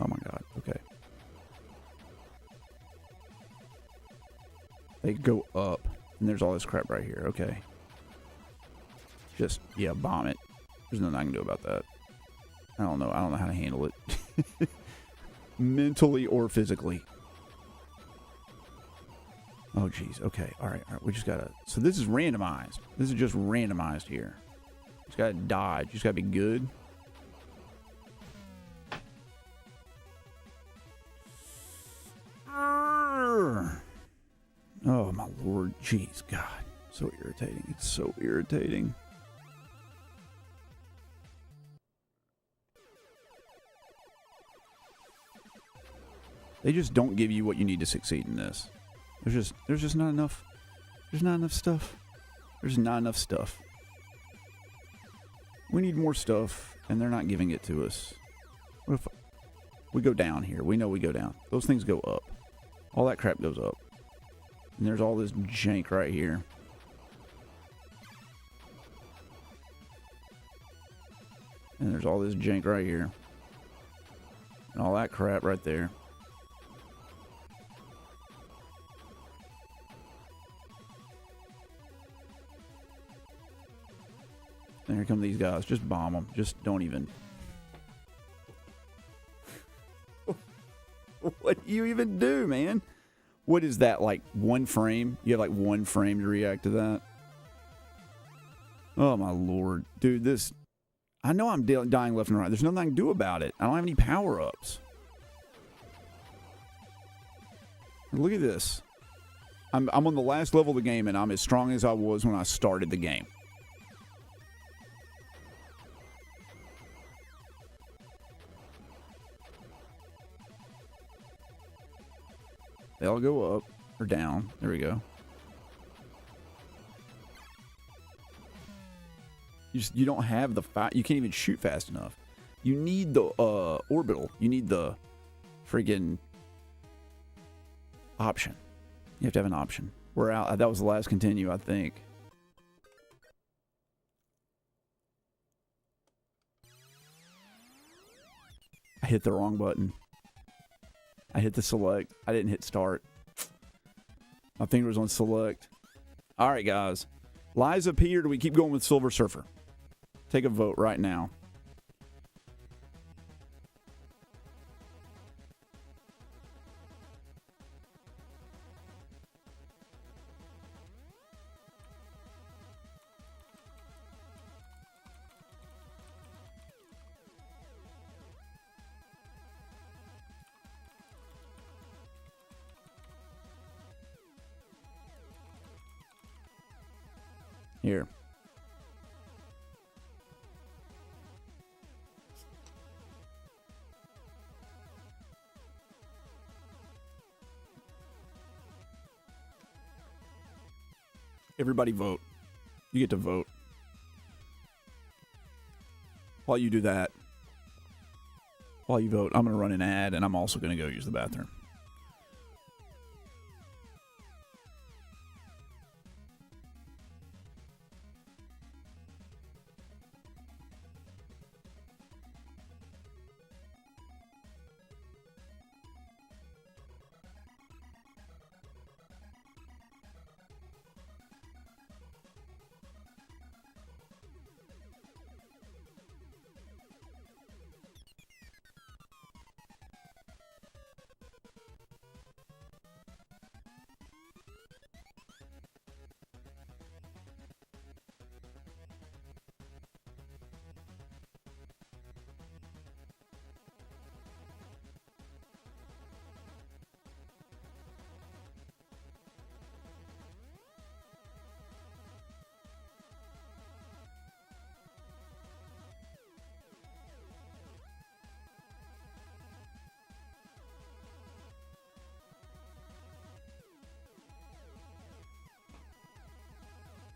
Oh, my God. Okay. They go up. And there's all this crap right here. Okay. Just, yeah, bomb it. There's nothing I can do about that. I don't know. I don't know how to handle it. Mentally or physically. Oh, jeez. Okay. All right. All right. We just gotta... So this is randomized. This is just randomized here. Just gotta dodge. Just gotta be good. Oh, my Lord. Jeez, God. So irritating. It's so irritating. They just don't give you what you need to succeed in this. There's just not enough. There's not enough stuff. There's not enough stuff. We need more stuff, and they're not giving it to us. What if we go down here? We know we go down. Those things go up. All that crap goes up. And there's all this jank right here. And there's all this jank right here. And all that crap right there. And here come these guys. Just bomb them. Just don't even. What do you even do, man? What is that, like one frame? You have like one frame to react to that? Oh, my Lord. Dude, this... I know I'm dying left and right. There's nothing I can do about it. I don't have any power-ups. Look at this. I'm on the last level of the game, and I'm as strong as I was when I started the game. They all go up or down. There we go. You don't have the you can't even shoot fast enough. You need the orbital. You need the friggin' option. You have to have an option. We're out. That was the last continue, I think. hit the wrong button. I hit the select. I didn't hit start. My finger was on select. All right, guys. Liza P, or do we keep going with Silver Surfer? Take a vote right now. Here. Everybody vote. You get to vote. While you do that, while you vote, I'm going to run an ad, and I'm also going to go use the bathroom.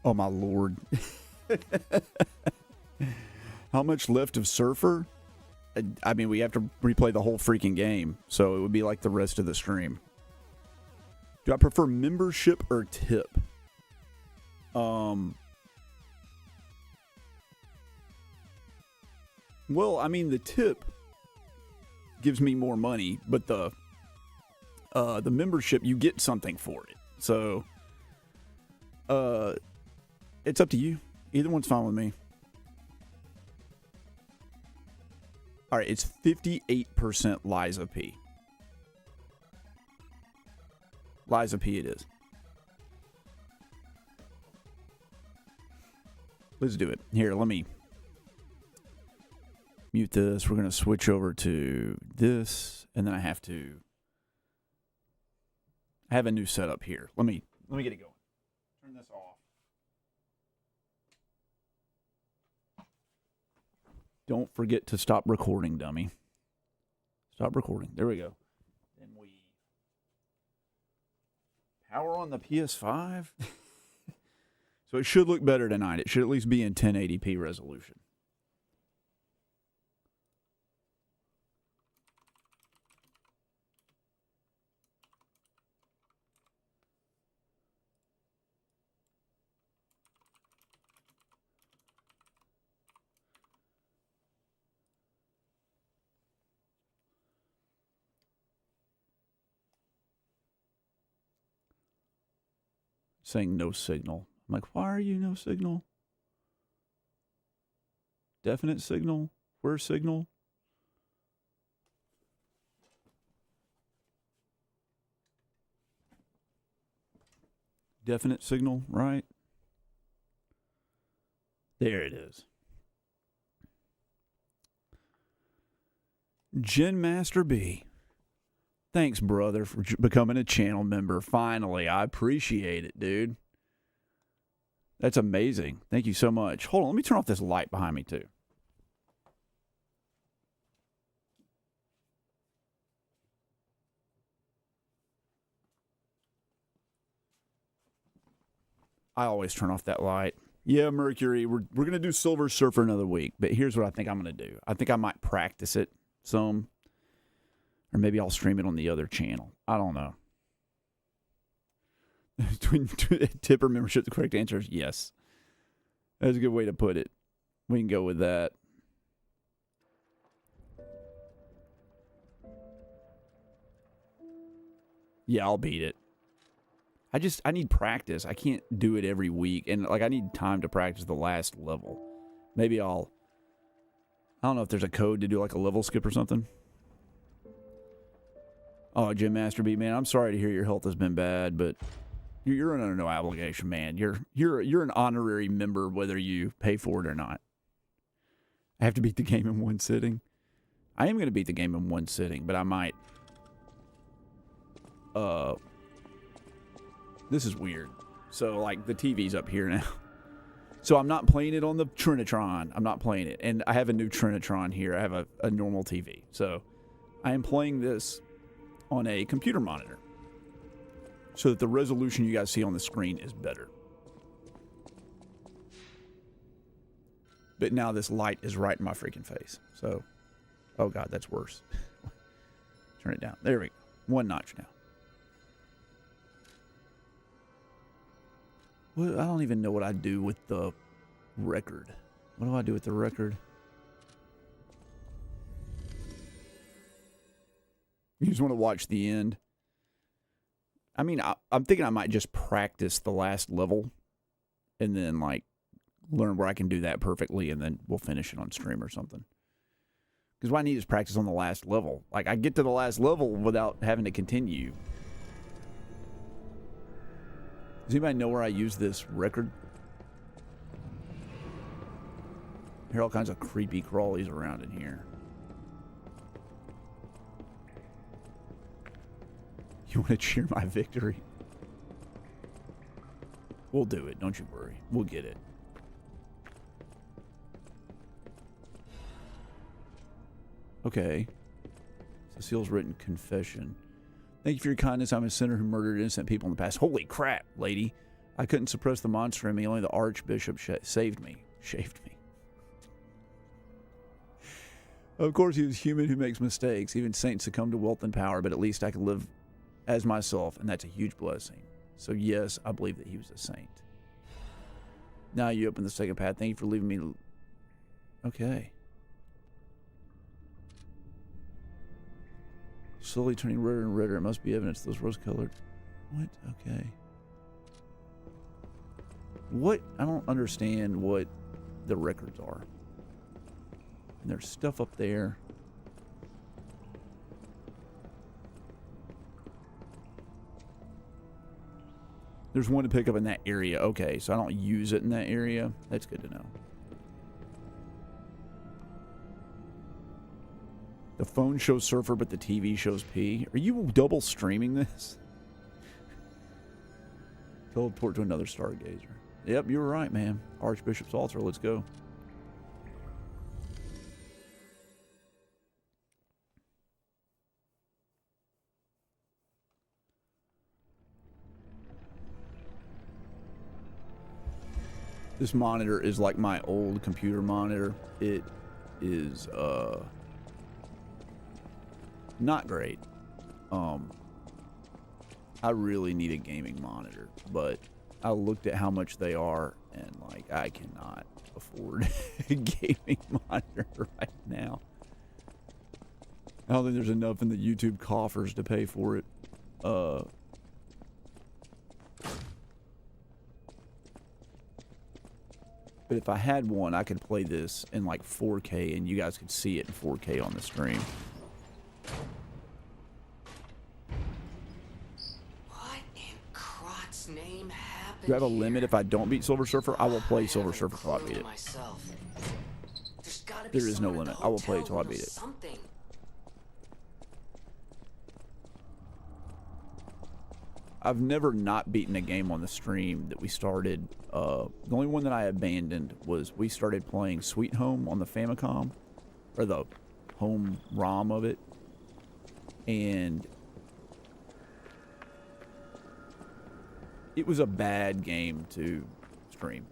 Oh, my Lord. How much left of Surfer? I mean, we have to replay the whole freaking game, so it would be like the rest of the stream. Do I prefer membership or tip? Well, I mean, the tip gives me more money, but the membership, you get something for it. So, it's up to you. Either one's fine with me. All right, it's 58% Liza P. Liza P it is. Let's do it. Here, let me mute this. We're going to switch over to this, and then I have a new setup here. Let me get it going. Turn this off. Don't forget to stop recording, dummy. Stop recording. There we go. Then we power on the PS5. So it should look better tonight. It should at least be in 1080p resolution. Saying no signal. I'm like, why are you no signal? Definite signal? Where's signal? Definite signal, right? There it is. Gen Master B. Thanks, brother, for becoming a channel member. Finally, I appreciate it, dude. That's amazing. Thank you so much. Hold on, let me turn off this light behind me, too. I always turn off that light. Yeah, Mercury, we're going to do Silver Surfer another week, but here's what I think I'm going to do. I think I might practice it some. Or maybe I'll stream it on the other channel. I don't know. Tip or membership, the correct answer is yes. That's a good way to put it. We can go with that. Yeah, I'll beat it. I need practice. I can't do it every week. And, like, I need time to practice the last level. Maybe I don't know if there's a code to do, like, a level skip or something. Oh, Jim Masterbeat, man, I'm sorry to hear your health has been bad, but you're under no obligation, man. You're an honorary member whether you pay for it or not. I have to beat the game in one sitting. I am going to beat the game in one sitting, but I might... This is weird. So, like, the TV's up here now. So I'm not playing it on the Trinitron. I'm not playing it. And I have a new Trinitron here. I have a normal TV. So I am playing this on a computer monitor so that the resolution you guys see on the screen is better. But now this light is right in my freaking face. So, oh God, that's worse. Turn it down. There we go. One notch now. Well, I don't even know what I do with the record. What do I do with the record? You just want to watch the end? I mean, I'm thinking I might just practice the last level and then, like, learn where I can do that perfectly, and then we'll finish it on stream or something. Because what I need is practice on the last level. Like, I get to the last level without having to continue. Does anybody know where I use this record? I hear all kinds of creepy crawlies around in here. You want to cheer my victory? We'll do it. Don't you worry. We'll get it. Okay. Cecile's written confession. Thank you for your kindness. I'm a sinner who murdered innocent people in the past. Holy crap, lady. I couldn't suppress the monster in me. Only the Archbishop saved me. Shaved me. Of course, he was human who makes mistakes. Even saints succumb to wealth and power, but at least I can live as myself, and that's a huge blessing. So, yes, I believe that he was a saint. Now you open the second path. Thank you for leaving me. Okay. Slowly turning redder and redder. It must be evidence those rose-colored. What? Okay. What? I don't understand what the records are. And there's stuff up there. There's one to pick up in that area. Okay, so I don't use it in that area. That's good to know. The phone shows Surfer, but the TV shows P. Are you double streaming this? Teleport to another stargazer. Yep, you were right, man. Archbishop's altar. Let's go. This monitor is like my old computer monitor. It is not great. I really need a gaming monitor, but I looked at how much they are, and like I cannot afford a gaming monitor right now. I don't think there's enough in the YouTube coffers to pay for it. But if I had one, I could play this in like 4K, and you guys could see it in 4K on the stream. What in Crot's name happened? Do I have a limit if I don't beat Silver Surfer? I will play Silver Surfer till I beat it. There is no limit. I will play it till I beat it. I've never not beaten a game on the stream that we started. The only one that I abandoned was we started playing Sweet Home on the Famicom, or the home ROM of it, and it was a bad game to stream.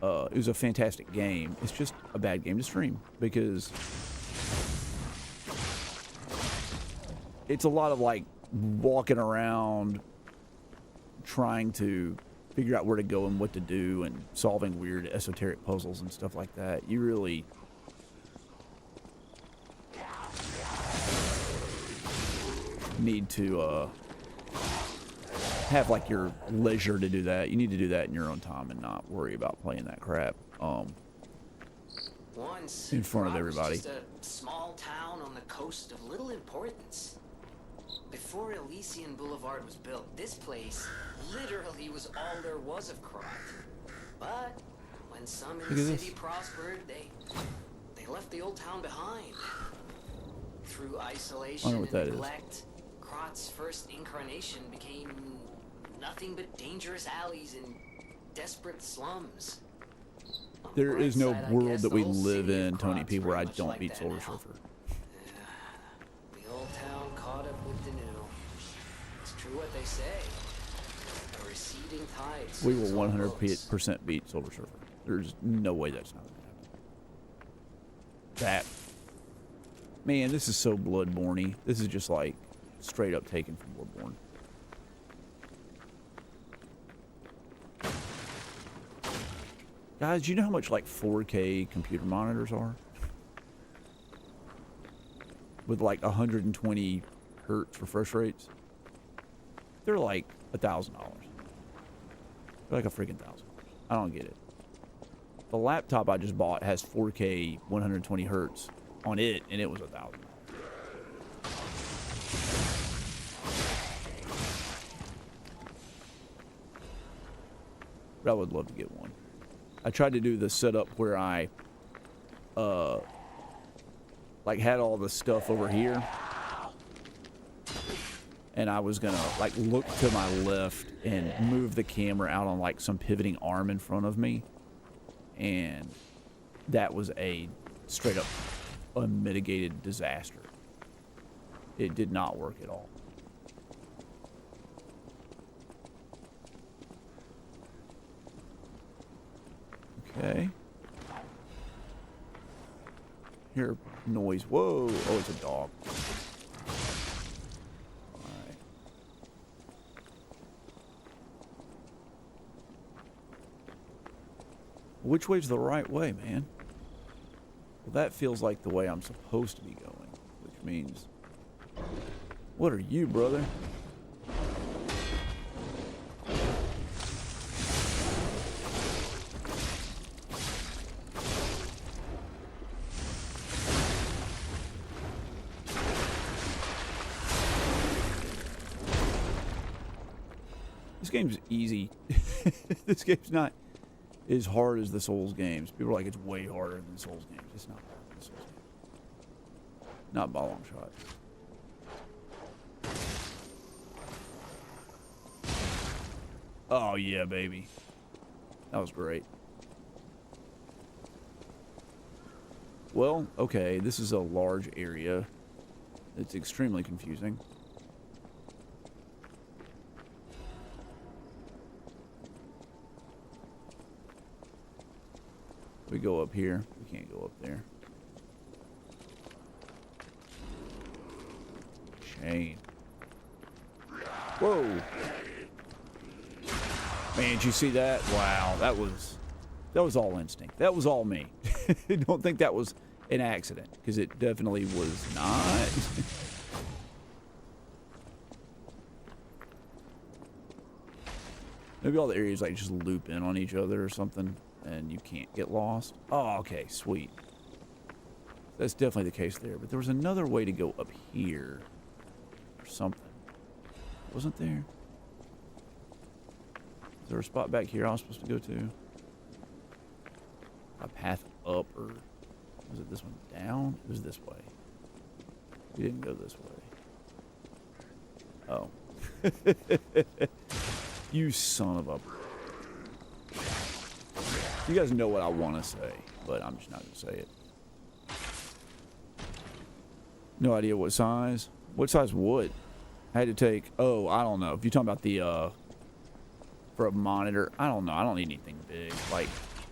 It was a fantastic game. It's just a bad game to stream because it's a lot of like walking around trying to figure out where to go and what to do and solving weird esoteric puzzles and stuff like that. You really need to have like your leisure to do that. You need to do that in your own time and not worry about playing that crap Once, in front of Prague was everybody. just a small town on the coast of little importance. Before Elysian Boulevard was built, this place literally was all there was of Krat. But when some in the Look at city this. prospered, they left the old town behind. Through I isolation don't know what and that is. neglect, Krat's first incarnation became nothing but dangerous alleys and desperate slums. On the There bright is no side, I world guess that the we whole live city of in, Tony Krat's P, where I pretty much don't like beat that Silver now. Surfer. The old town caught up with the new. It's true what they say. A receding tide. We will sinks all boats. 100% beat Silver Surfer. There's no way that's not going to happen. That. Man, this is so Bloodborne-y. This is just like straight up taken from Bloodborne. Guys, do you know how much like 4K computer monitors are? With like 120 hertz refresh rates? They're like $1,000. They're like a freaking $1,000. I don't get it. The laptop I just bought has 4K 120 hertz on it, and it was $1,000. But I would love to get one. I tried to do the setup where I like had all the stuff over here, and I was gonna like look to my left and move the camera out on like some pivoting arm in front of me, and that was a straight up unmitigated disaster. It did not work at all. Okay. Hear noise. Whoa. Oh, it's a dog. Alright. Which way's the right way, man? Well, that feels like the way I'm supposed to be going, which means... What are you, brother? This game's easy. This game's not as hard as the Souls games. People are like, it's way harder than the Souls games. It's not harder than the Souls games. Not by a long shot. Oh, yeah, baby. That was great. Well, okay, this is a large area. It's extremely confusing. We go up here. We can't go up there. Shane. Whoa. Man, did you see that? Wow, that was all instinct. That was all me. Don't think that was an accident, because it definitely was not. Maybe all the areas like just loop in on each other or something, and you can't get lost. Oh, okay, sweet. That's definitely the case there. But there was another way to go up here or something. Wasn't there? Is there a spot back here I was supposed to go to? A path up, or was it this one down? It was this way. We didn't go this way. Oh. You son of a... You guys know what I want to say, but I'm just not going to say it. No idea what size. What size wood? I had to take... Oh, I don't know. If you're talking about the... For a monitor, I don't know. I don't need anything big. Like,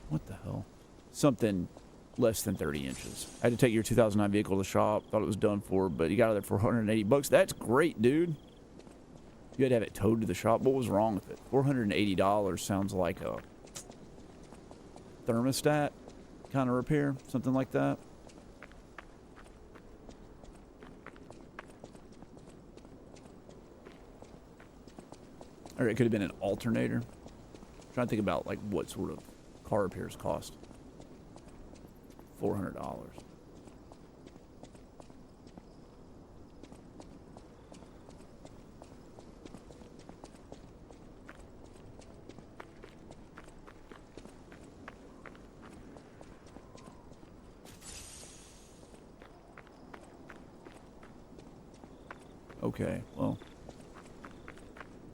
what the hell? Something less than 30 inches. I had to take your 2009 vehicle to the shop. Thought it was done for, but you got it there for $180. That's great, dude. You had to have it towed to the shop. What was wrong with it? $480 sounds like a thermostat kind of repair, something like that. Or it could have been an alternator. I'm trying to think about like what sort of car repairs cost. $400. Okay, well,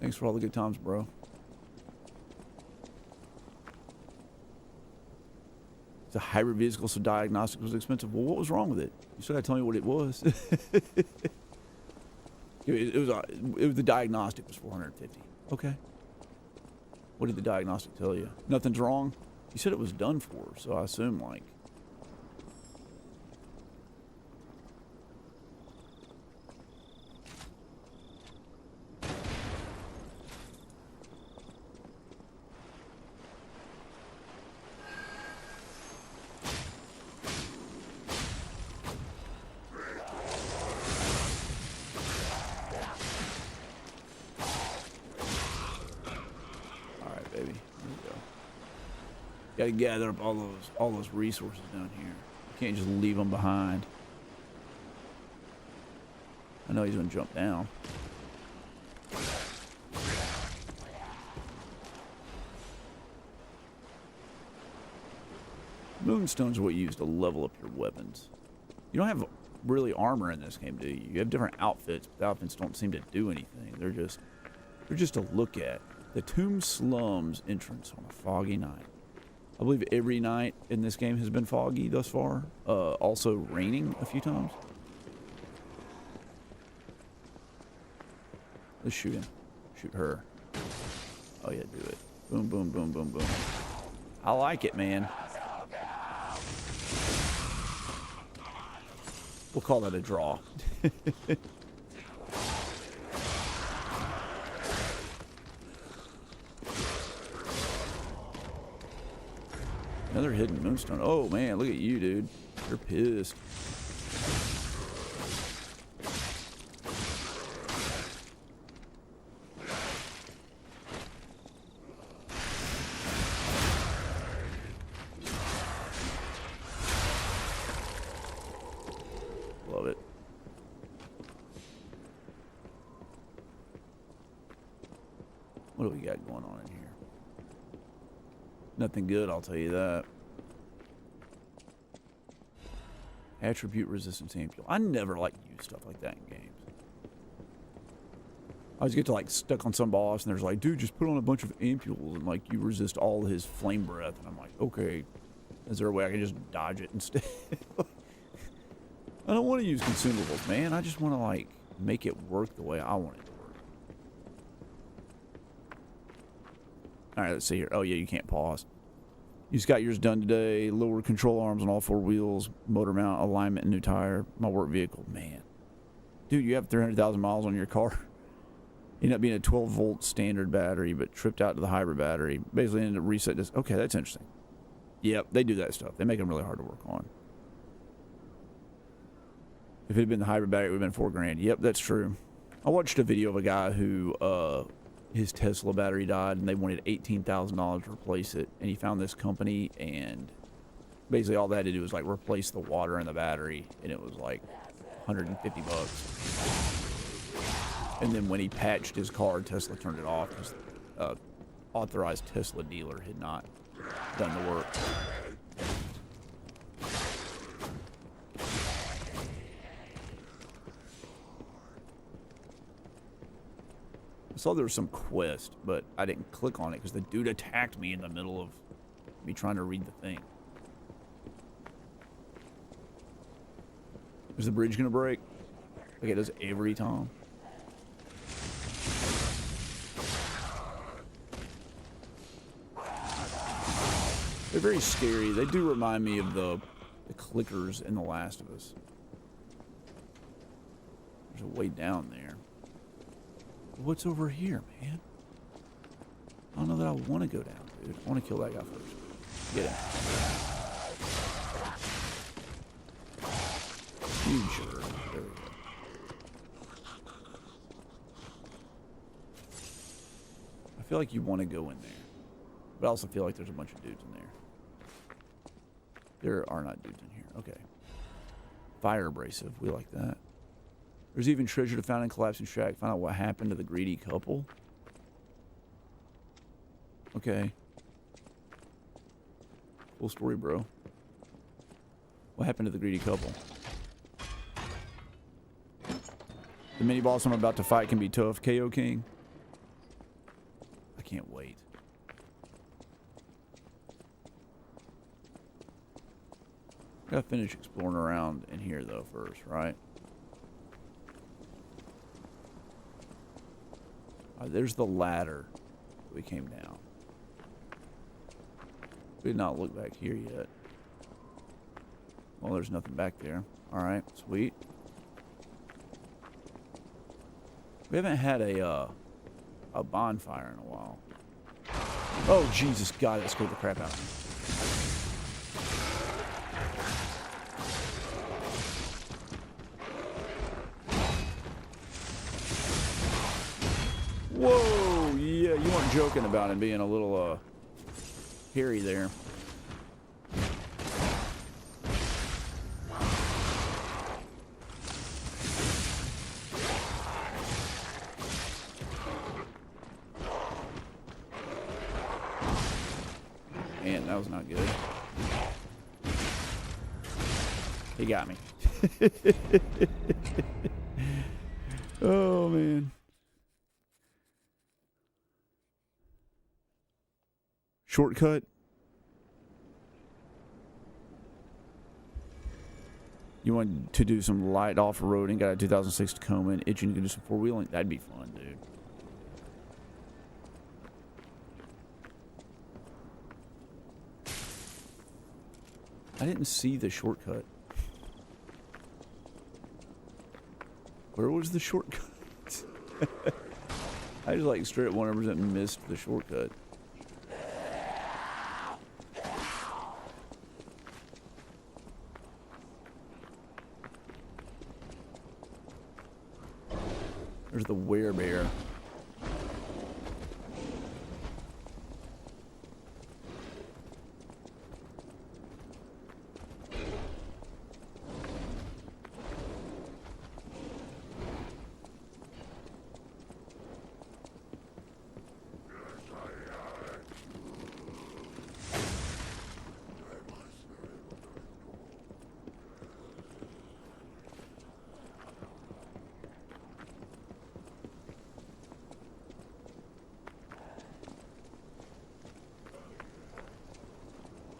thanks for all the good times, bro. It's a hybrid vehicle, so diagnostic was expensive. Well, what was wrong with it? You still got to tell me what it was. it was the diagnostic was $450. Okay. What did the diagnostic tell you? Nothing's wrong. You said it was done for, so I assume like. Got to gather up all those resources down here. You can't just leave them behind. I know he's gonna jump down. Moonstones are what you use to level up your weapons. You don't have really armor in this game, do you? You have different outfits, but the outfits don't seem to do anything. They're just to look at. The Tomb Slums entrance on a foggy night. I believe every night in this game has been foggy thus far. Also raining a few times. Let's shoot him. Shoot her. Oh yeah, do it. Boom, boom, boom, boom, boom. I like it, man. We'll call that a draw. Another hidden moonstone. Oh man, look at you, dude. You're pissed. Love it. What do we got going on in here? Nothing good, I'll tell you that. Attribute resistance ampule. I never like to use stuff like that in games. I always get to like stuck on some boss and there's like, dude, just put on a bunch of ampules and like you resist all his flame breath. And I'm like, okay, is there a way I can just dodge it instead? I don't want to use consumables, man. I just want to like make it work the way I want it to work. All right, let's see here. Oh yeah, you can't pause. You just got yours done today. Lower control arms on all four wheels. Motor mount, alignment, and new tire. My work vehicle. Man. Dude, you have 300,000 miles on your car. Ended up being a 12-volt standard battery, but tripped out to the hybrid battery. Basically ended up reset this. Okay, that's interesting. Yep, they do that stuff. They make them really hard to work on. If it had been the hybrid battery, it would have been $4,000. Yep, that's true. I watched a video of a guy who his Tesla battery died and they wanted $18,000 to replace it, and he found this company and basically all they had to do was like replace the water in the battery, and it was like $150. And then when he patched his car, Tesla turned it off because authorized Tesla dealer had not done the work. I saw there was some quest, but I didn't click on it because the dude attacked me in the middle of me trying to read the thing. Is the bridge gonna break? Like it does every time. They're very scary. They do remind me of the clickers in The Last of Us. There's a way down there. What's over here, man? I don't know that I want to go down, dude. I want to kill that guy first. Get him. You sure? There we go. feel like you want to go in there. But I also feel like there's a bunch of dudes in there. There are not dudes in here. Okay. Fire abrasive. We like that. There's even treasure to find in collapsing shack. Find out what happened to the greedy couple. Okay. Cool story, bro. What happened to the greedy couple? The mini boss I'm about to fight can be tough. KO King. I can't wait. Gotta finish exploring around in here though first, right? Alright, there's the ladder. We came down. We did not look back here yet. Well, there's nothing back there. Alright, sweet. We haven't had a bonfire in a while. Oh, Jesus, God, that scared the crap out of me. Whoa, yeah, you weren't joking about him being a little, hairy there. Man, that was not good. He got me. Oh, man. Shortcut. You want to do some light off-roading, got a 2006 Tacoma and itching to do some four-wheeling? That'd be fun, dude. I didn't see the shortcut. Where was the shortcut? I just like straight up 100% missed the shortcut. There's the werebear.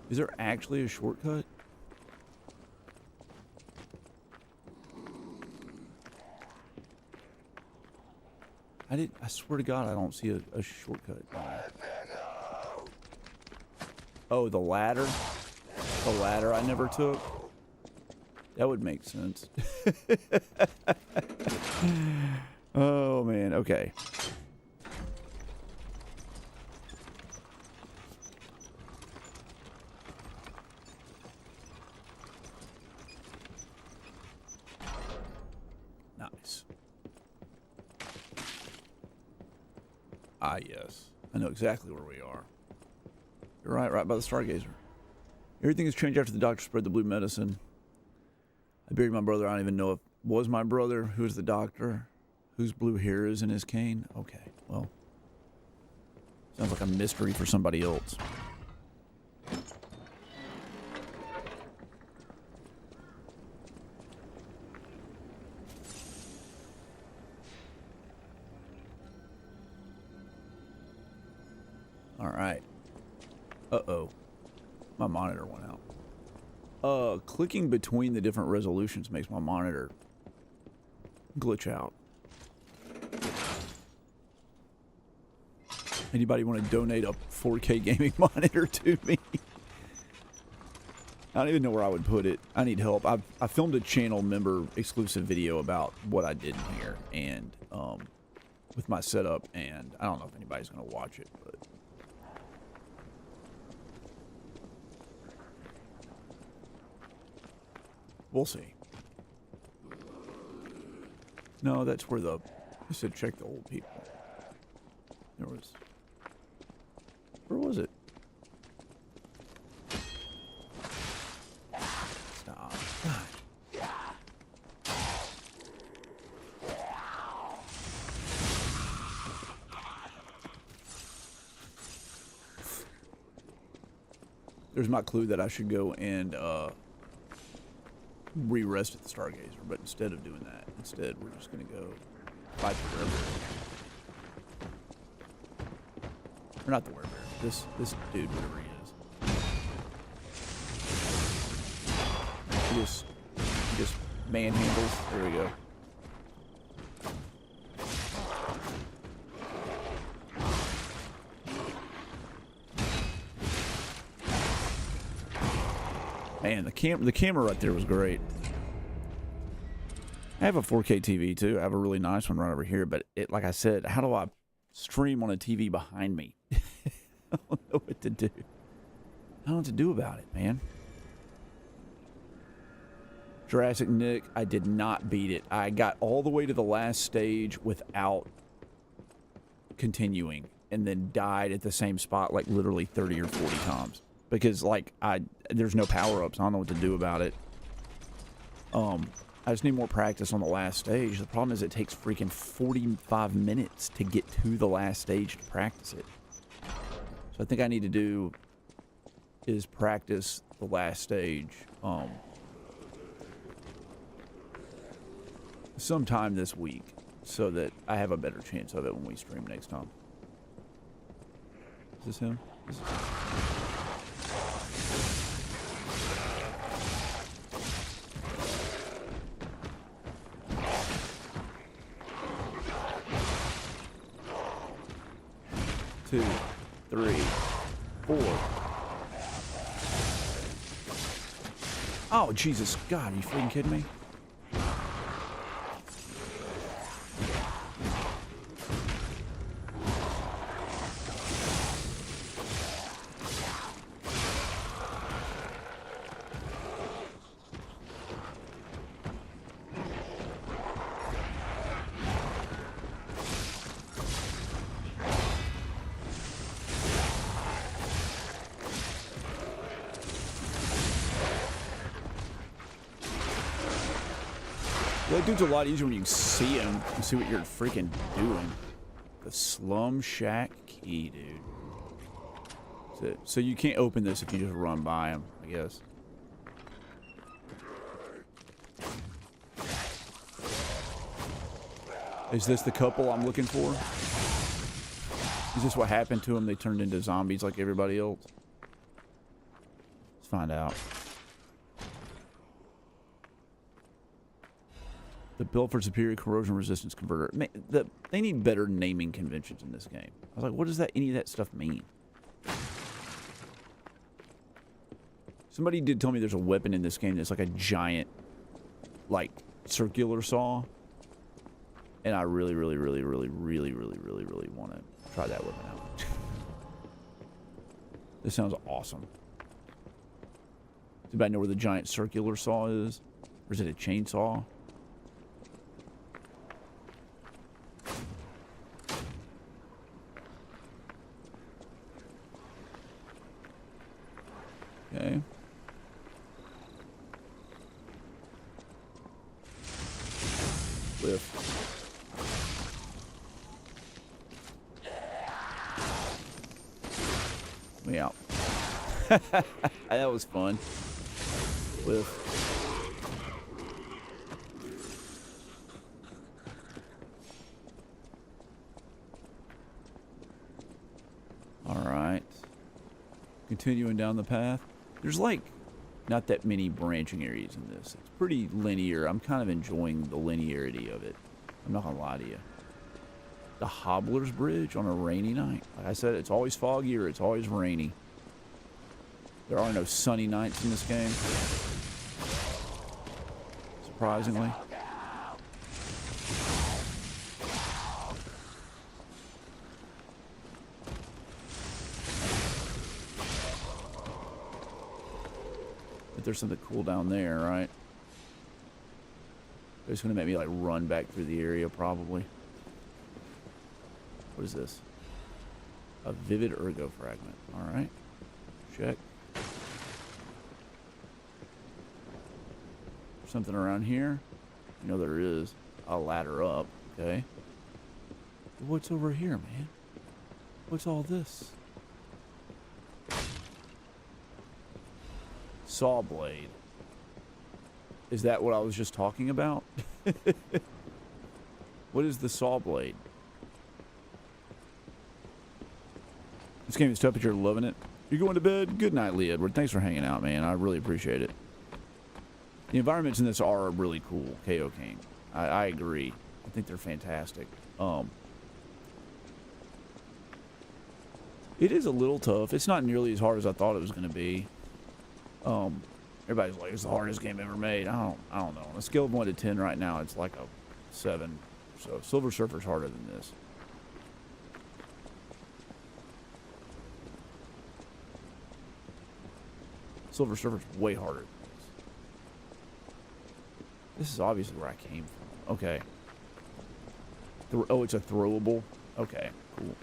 Is there actually a shortcut? I swear to God, I don't see a shortcut. Oh, the ladder? The ladder I never took? That would make sense. Oh, man. Okay. Nice. Ah, yes. I know exactly where we are. You're right by the Stargazer. Everything has changed after the doctor spread the blue medicine. I buried my brother. I don't even know if it was my brother. Who's the doctor? Whose blue hair is in his cane? Okay, well. Sounds like a mystery for somebody else. Alright. Uh-oh. My monitor went out. Clicking between the different resolutions makes my monitor glitch out. Anybody want to donate a 4K gaming monitor to me? I don't even know where I would put it. I need help. I filmed a channel member exclusive video about what I did in here and with my setup, and I don't know if anybody's going to watch it, but we'll see. No, that's where I said check the old people. There was Where was it? Stop. God. There's my clue that I should go and re-rest at the Stargazer, but instead of doing that, we're just gonna go fight the werebear. Or not the werebear. This dude, whatever he is. He just manhandles. There we go. Man, the camera right there was great. I have a 4K TV too. I have a really nice one right over here, but like I said, how do I stream on a TV behind me? I don't know what to do. I don't know what to do about it, man. Jurassic Nick, I did not beat it. I got all the way to the last stage without continuing, and then died at the same spot like literally 30 or 40 times. Because, like, there's no power-ups. I don't know what to do about it. I just need more practice on the last stage. The problem is it takes freaking 45 minutes to get to the last stage to practice it. So I think I need to do is practice the last stage sometime this week so that I have a better chance of it when we stream next time. Is this him? This is him. 2, 3, 4. Oh, Jesus. God, are you freaking kidding me? That dude's a lot easier when you can see him and see what you're freaking doing. The Slum Shack key, dude. That's it. So you can't open this if you just run by him, I guess. Is this the couple I'm looking for? Is this what happened to them? They turned into zombies like everybody else? Let's find out. The built for superior corrosion resistance converter. Man, they need better naming conventions in this game. I was like, what does any of that stuff mean? Somebody did tell me there's a weapon in this game that's like a giant, like, circular saw. And I really want to try that weapon out. This sounds awesome. Does anybody know where the giant circular saw is? Or is it a chainsaw? Okay. Lift. Me out. That was fun. Lift. All right. Continuing down the path. There's like not that many branching areas in this. It's pretty linear. I'm kind of enjoying the linearity of it. I'm not gonna lie to you. The Hobbler's Bridge on a rainy night. Like I said, it's always foggy or it's always rainy. There are no sunny nights in this game. Surprisingly. But there's something cool down there, right? It's gonna make me like run back through the area probably. What is this? A vivid ergo fragment. All right. Check. Something around here? You know there is. A ladder up. Okay. What's over here, man? What's all this? Saw blade. Is that what I was just talking about? What is the saw blade? This game is tough, but you're loving it. You're going to bed? Good night, Lee Edward. Thanks for hanging out, man. I really appreciate it. The environments in this are really cool, KO King. I agree. I think they're fantastic. It is a little tough. It's not nearly as hard as I thought it was going to be. Everybody's like, it's the hardest game ever made. I don't know. On a scale of 1 to 10 right now, it's like a 7. So Silver Surfer's harder than this. Silver Surfer's way harder than this. This is obviously where I came from. Okay. Oh, it's a throwable? Okay, cool.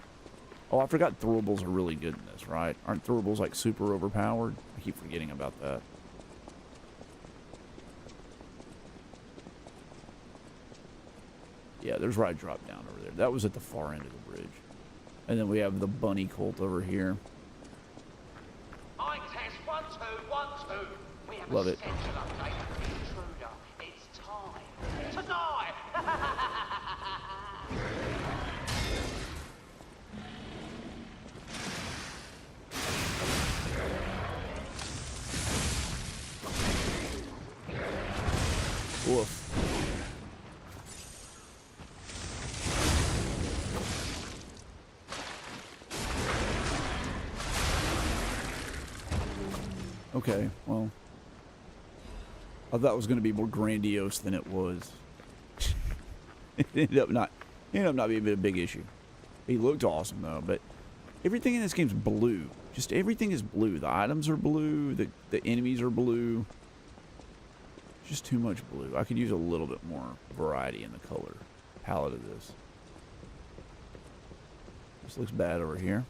Oh, I forgot throwables are really good in this, right? Aren't throwables like super overpowered? I keep forgetting about that. Yeah, there's where I dropped down over there. That was at the far end of the bridge. And then we have the bunny colt over here. I test 1 2 1 2. We have Love a it. essential update. Intruder, it's time to die. Woof. Okay, well, I thought it was going to be more grandiose than it was. It ended up not being a big issue. He looked awesome though, but everything in this game's blue. Just everything is blue. The items are blue. The enemies are blue. Just too much blue. I could use a little bit more variety in the color palette of this. This looks bad over here.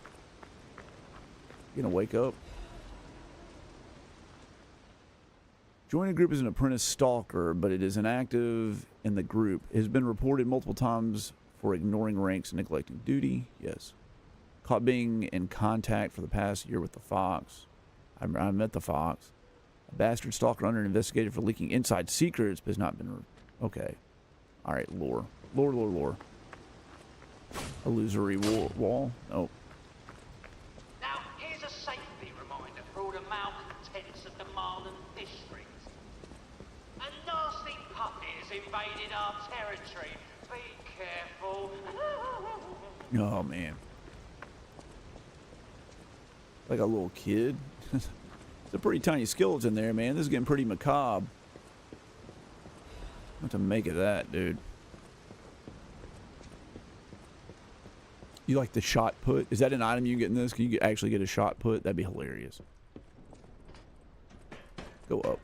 You gonna wake up? Join a group as an apprentice stalker, but it is inactive in the group. It has been reported multiple times for ignoring ranks and neglecting duty. Yes. Caught being in contact for the past year with the Fox. I met the Fox. A bastard stalker under investigated for leaking inside secrets, but has not been... Okay. Alright, lore. Lore. Illusory wall? Nope. Now, here's a safety reminder for all the malcontents of the Marlin district. A nasty puppy has invaded our territory. Be careful. Oh, man. Like a little kid. It's a pretty tiny skeleton there, man. This is getting pretty macabre. What to make of that, dude? You like the shot put? Is that an item you can get in this? Can you actually get a shot put? That'd be hilarious. Go up.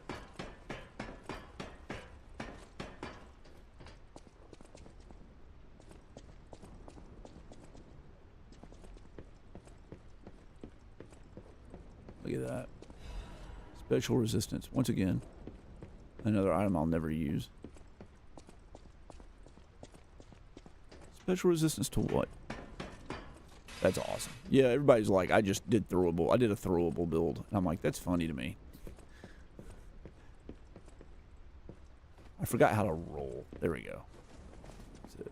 Look at that. Special resistance. Once again, another item I'll never use. Special resistance to what? That's awesome. Yeah, everybody's like, I just did throwable. I did a throwable build. And I'm like, that's funny to me. I forgot how to roll. There we go. That's it.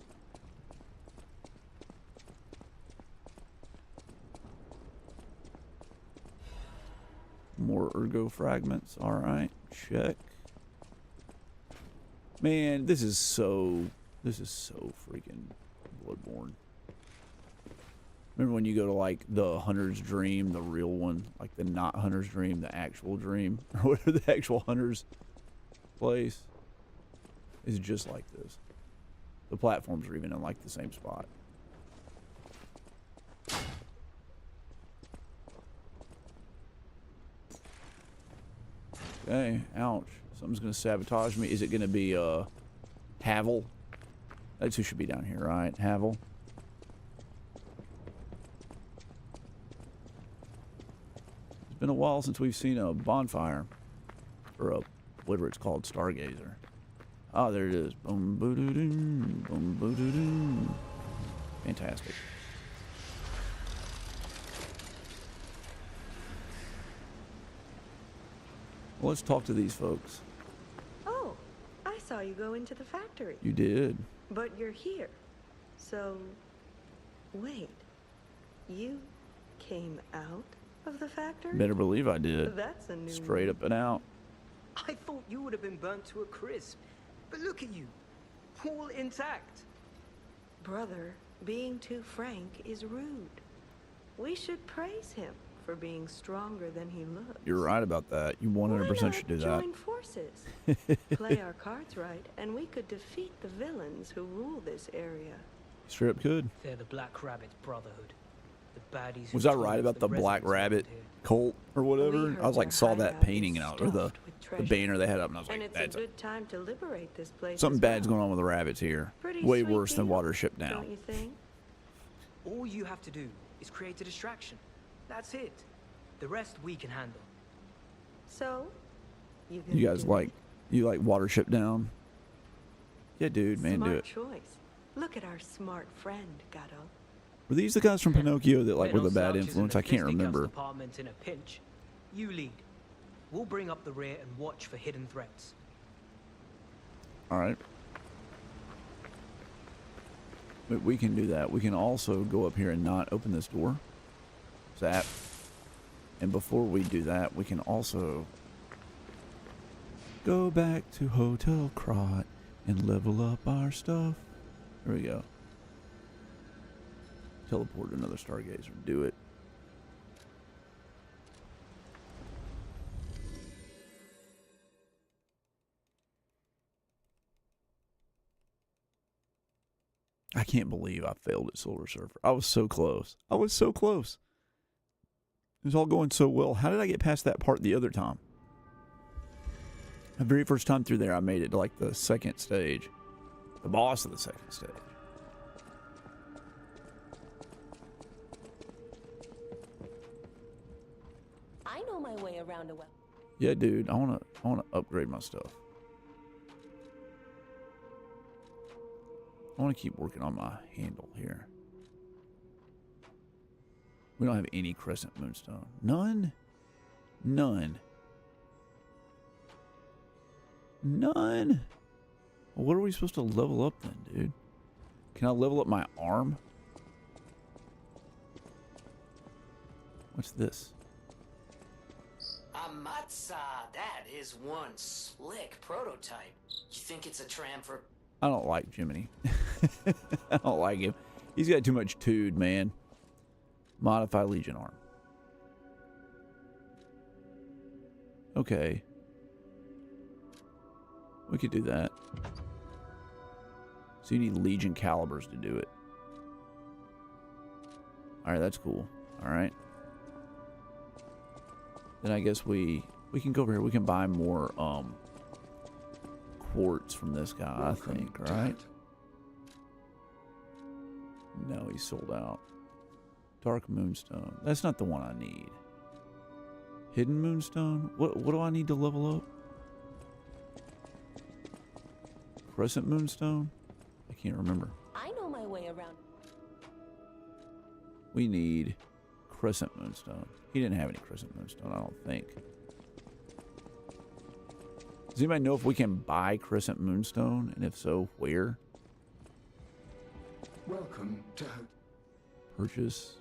More ergo fragments. All right, check. Man, this is so freaking Bloodborne. Remember when you go to like the Hunter's Dream, the real one, like the not Hunter's Dream, the actual dream, or whatever the actual Hunter's place is just like this. The platforms are even in like the same spot. Okay, ouch. Something's gonna sabotage me. Is it gonna be Havel? That's who should be down here, right? Havel. It's been a while since we've seen a bonfire. Or a, whatever it's called, stargazer. Oh, there it is. Boom, boo-doo-doo. Boom, boo-doo-doo. Fantastic. Well, let's talk to these folks. Oh, I saw you go into the factory. You did. But you're here. So, wait. You came out of the factory? Better believe I did. That's a new Straight up and out. I thought you would have been burnt to a crisp. But look at you. All intact. Brother, being too frank is rude. We should praise him for being stronger than he looks. You're right about that. You 100% should do that. Join forces. Play our cards right, and we could defeat the villains who rule this area. Straight up could. They're the Black Rabbit Brotherhood. The baddies. Was I right about the Black Rabbit cult or whatever? I was like, saw that painting and or the banner they had up, and I was And like, it's that's a good time to liberate this place. something as bad's well. going on with the rabbits here. Pretty Way sweet worse than deal, Watership Down. Don't you think? All you have to do is create a distraction. That's it. The rest we can handle. So, You guys like Watership Down? Yeah, dude, man, smart do it. choice. Look at our smart friend, Gatto. Were these the guys from Pinocchio that like were the Little bad slouches in influence? the I can't fisticuffs remember. Department in a pinch. You lead. We'll bring up the rear and watch for hidden threats. All right. But we can do that. We can also go up here and not open this door. Zap. And before we do that, we can also go back to Hotel Crot and level up our stuff. There we go. Teleport another Stargazer. Do it. I can't believe I failed at Silver Surfer. I was so close. I was so close. It was all going so well. How did I get past that part the other time? The very first time through there, I made it to like the second stage. The boss of the second stage. I know my way around a well. Yeah, dude. I wanna upgrade my stuff. I want to keep working on my handle here. We don't have any Crescent Moonstone. None? None. None? Well, what are we supposed to level up then, dude? Can I level up my arm? What's this? Amatsa, that is one slick prototype. You think it's a tram for... I don't like Jiminy. I don't like him. He's got too much tood, man. Modify Legion arm. Okay. We could do that. So you need Legion calibers to do it. Alright, that's cool. Alright. Then I guess we can go over here. We can buy more quartz from this guy, I think, right? No, he's sold out. Dark Moonstone. That's not the one I need. Hidden Moonstone? What do I need to level up? Crescent Moonstone? I can't remember. I know my way around. We need Crescent Moonstone. He didn't have any Crescent Moonstone, I don't think. Does anybody know if we can buy Crescent Moonstone? And if so, where? Welcome to Purchase.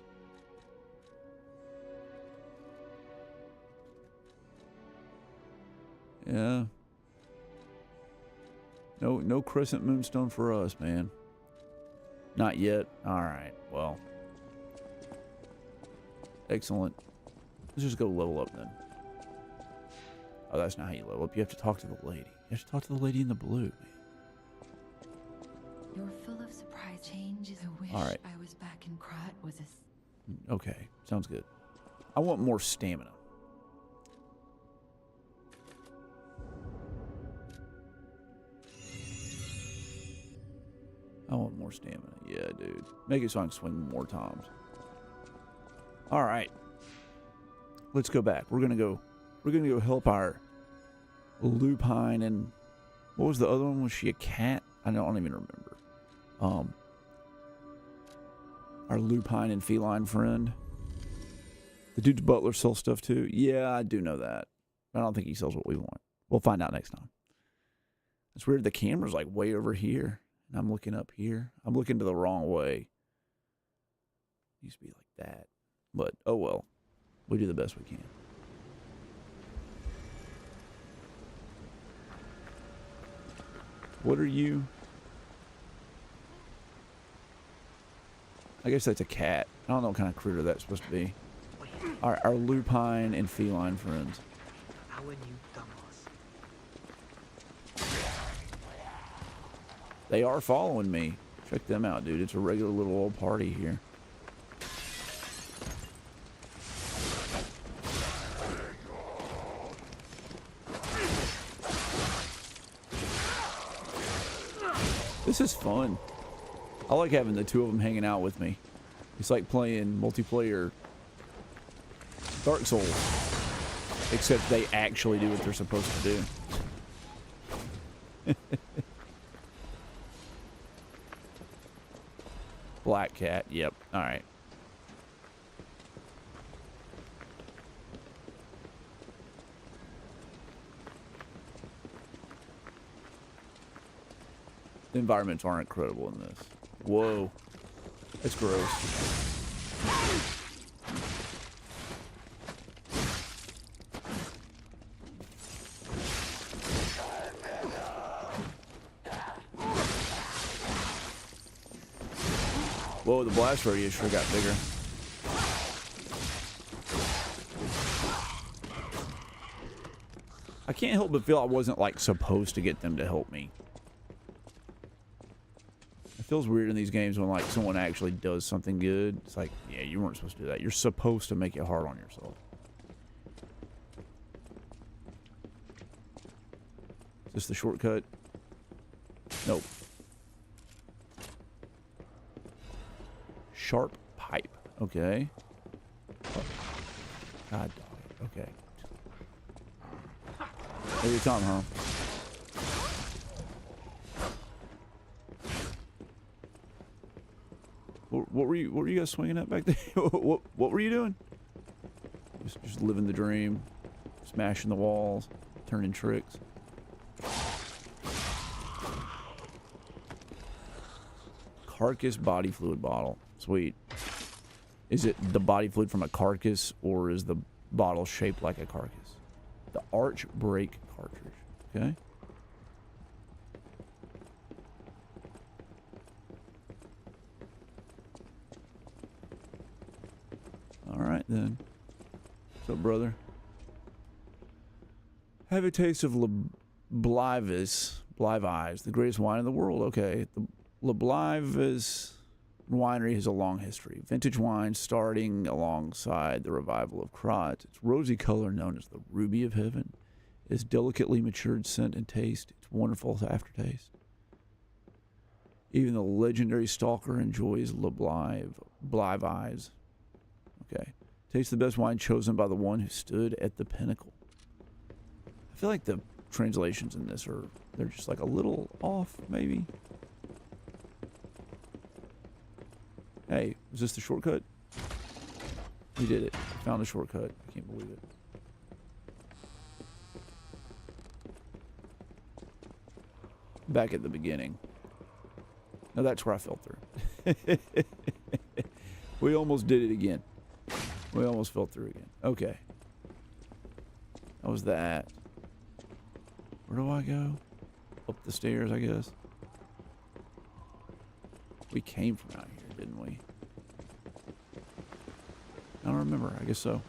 Yeah. No Crescent Moonstone for us, man. Not yet. Alright, well. Excellent. Let's just go level up then. Oh, that's not how you level up. You have to talk to the lady. You have to talk to the lady in the blue, man. You're full of surprise changes. I wish All right. I was back in Krot was a... Okay, sounds good. I want more stamina. I want more stamina. Yeah, dude. Make it so I can swing more times. Alright. let's go back. We're gonna go help our lupine and what was the other one? Was she a cat? I don't even remember. Our lupine and feline friend. The dude's butler sells stuff too. Yeah, I do know that. I don't think he sells what we want. We'll find out next time. It's weird. The camera's like way over here, and I'm looking up here. I'm looking to the wrong way. It used to be like that, but oh well. We do the best we can. What are you? I guess that's a cat. I don't know what kind of critter that's supposed to be. Our lupine and feline friends. How are you, dumbass? They are following me. Check them out, dude. It's a regular little old party here. This is fun. I like having the two of them hanging out with me. It's like playing multiplayer Dark Souls, except they actually do what they're supposed to do. Black cat, yep, alright. The environments aren't incredible in this. Whoa. That's gross. Whoa, the blast radius sure got bigger. I can't help but feel I wasn't like supposed to get them to help me. It feels weird in these games when like someone actually does something good. It's like, yeah, you weren't supposed to do that. You're supposed to make it hard on yourself. Is this the shortcut? Nope. Sharp pipe. Okay. Oh. God dog. Okay. Every time, huh? What were you guys swinging at back there? what were you doing? Just living the dream, smashing the walls, turning tricks. Carcass body fluid bottle. Sweet. Is it the body fluid from a carcass, or is the bottle shaped like a carcass? The arch brake cartridge. Okay. Alright then. What's up, brother? Have a taste of Leblivis Eyes, the greatest wine in the world. Okay. The Leblivis winery has a long history. Vintage wine starting alongside the revival of Krat. Its rosy color, known as the ruby of heaven, its delicately matured scent and taste, its wonderful aftertaste. Even the legendary stalker enjoys Leblive Eyes. Okay. Taste the best wine chosen by the one who stood at the pinnacle. I feel like the translations in this they're just like a little off, maybe. Hey, is this the shortcut? We did it. We found a shortcut. I can't believe it. Back at the beginning. Now that's where I fell through. We almost did it again. We almost fell through again. Okay. That was that. Where do I go? Up the stairs, I guess. We came from out here, didn't we? I don't remember. I guess so.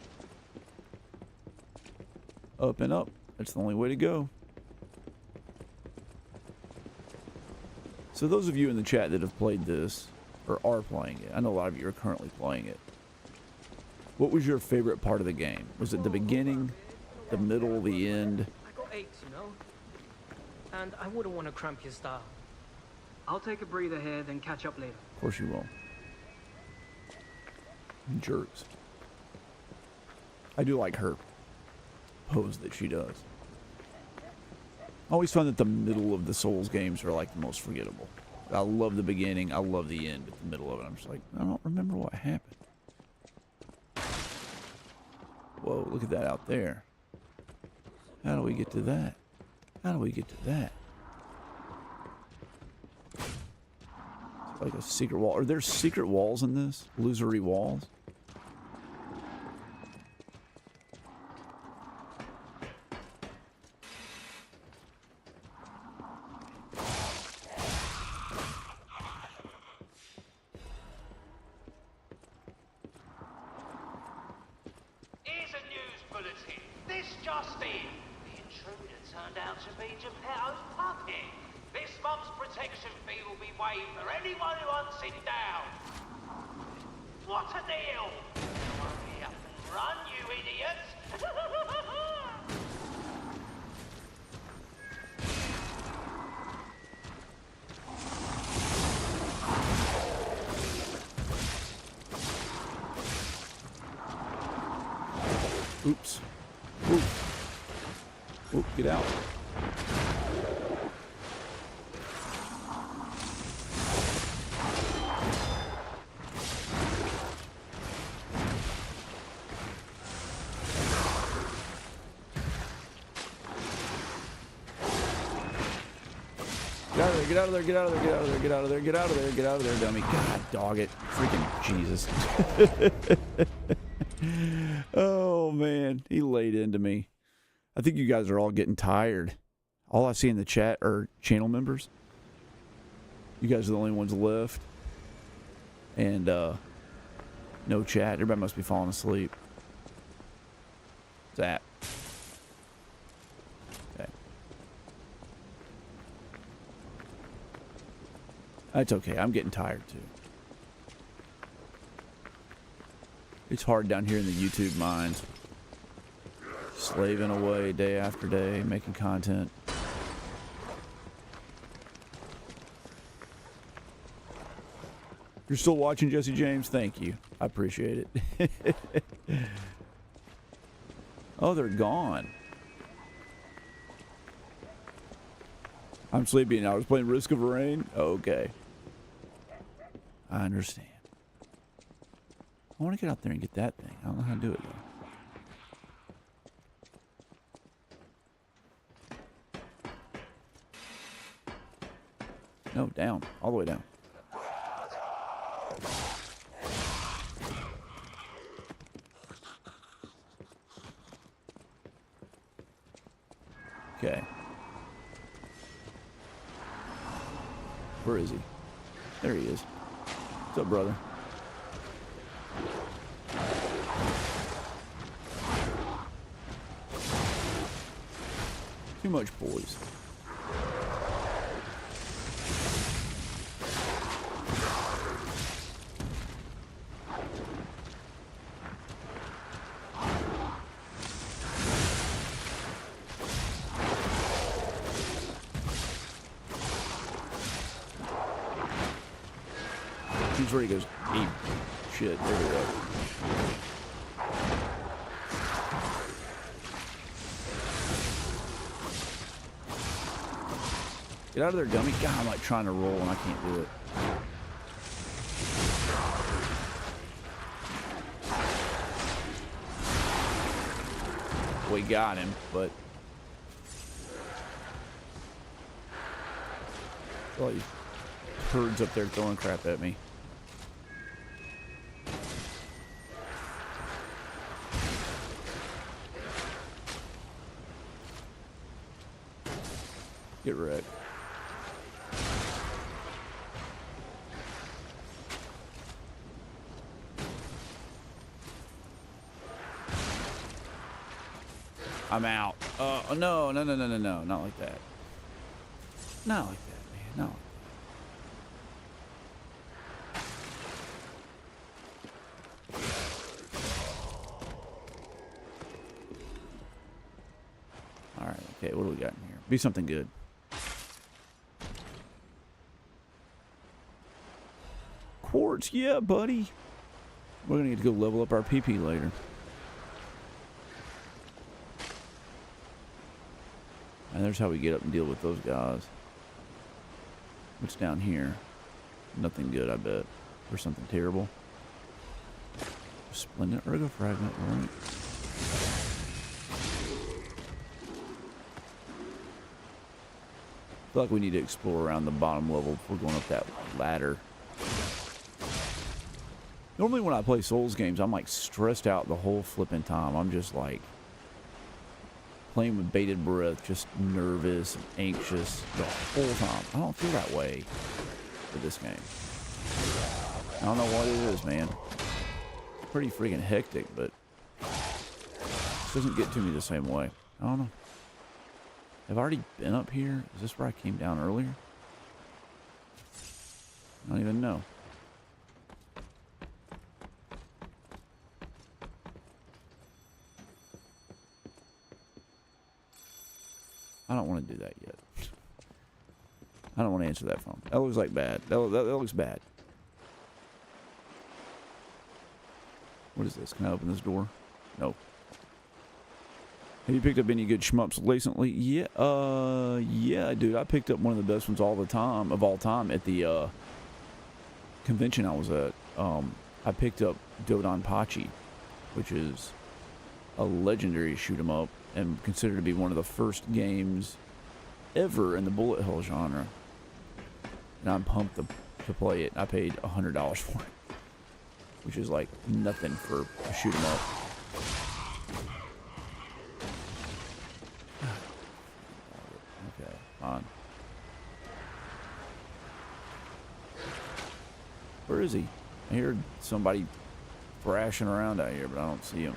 Up and up. That's the only way to go. So those of you in the chat that have played this, or are playing it, I know a lot of you are currently playing it. What was your favorite part of the game? Was it the beginning, the middle, the end? I got aches, you know? And I wouldn't want to cramp your style. I'll take a breather here, then catch up later. Of course you will. Jerks. I do like her pose that she does. I always find that the middle of the Souls games are like the most forgettable. I love the beginning. I love the end. At the middle of it, I'm just like, I don't remember what happened. Whoa, look at that out there. How do we get to that? How do we get to that? It's like a secret wall. Are there secret walls in this? Illusory walls? Here's a news bulletin. This just in. The intruder turned out to be Geppetto's puppet. This month's protection fee will be waived for anyone who hunts him down. What a deal! Now hurry up and run, you idiots! Oops. Ooh. Ooh, get out. Get out of there, get out of there, get out of there, get out of there, get out of there, get out of there, dummy. God dog it. Freaking Jesus. Oh man, he laid into me. I think you guys are all getting tired. All I see in the chat are channel members. You guys are the only ones left. And no chat. Everybody must be falling asleep. Zap. Okay. That's okay. I'm getting tired too. It's hard down here in the YouTube mines. Slaving away day after day, making content. You're still watching, Jesse James? Thank you. I appreciate it. Oh, they're gone. I'm sleepy now. I was playing Risk of Rain. Okay. I understand. I want to get out there and get that thing. I don't know how to do it though. No, down. All the way down. Okay. Where is he? There he is. What's up, brother? Too much boys. He's where he goes, eat shit. There we go. Get out of there, dummy. God, I'm like trying to roll and I can't do it. We got him, but all these herds up there throwing crap at me. Get wrecked. I'm out. No, not like that. Not like that, man. No. All right. Okay. What do we got in here? Be something good. Quartz, yeah, buddy. We're gonna get to go level up our PP later. And there's how we get up and deal with those guys. What's down here? Nothing good, I bet. Or something terrible. Splendid ergo fragment, alright. I feel like we need to explore around the bottom level before going up that ladder. Normally when I play Souls games, I'm like stressed out the whole flipping time. I'm just like playing with bated breath, just nervous and anxious the whole time. I don't feel that way with this game. I don't know what it is, man. It's pretty freaking hectic, but it doesn't get to me the same way. I don't know. Have I already been up here? Is this where I came down earlier? I don't even know. I don't want to do that yet. I don't want to answer that phone. That looks like bad. That looks bad. What is this? Can I open this door? No. Have you picked up any good shmups recently? Yeah, yeah, dude. I picked up one of the best ones of all time at the convention I was at. I picked up Dodonpachi, which is a legendary shoot 'em up and considered to be one of the first games ever in the bullet hell genre. And I'm pumped to play it. I paid $100 for it, which is like nothing for a shoot 'em up. Okay, fine. Where is he? I hear somebody thrashing around out here, but I don't see him.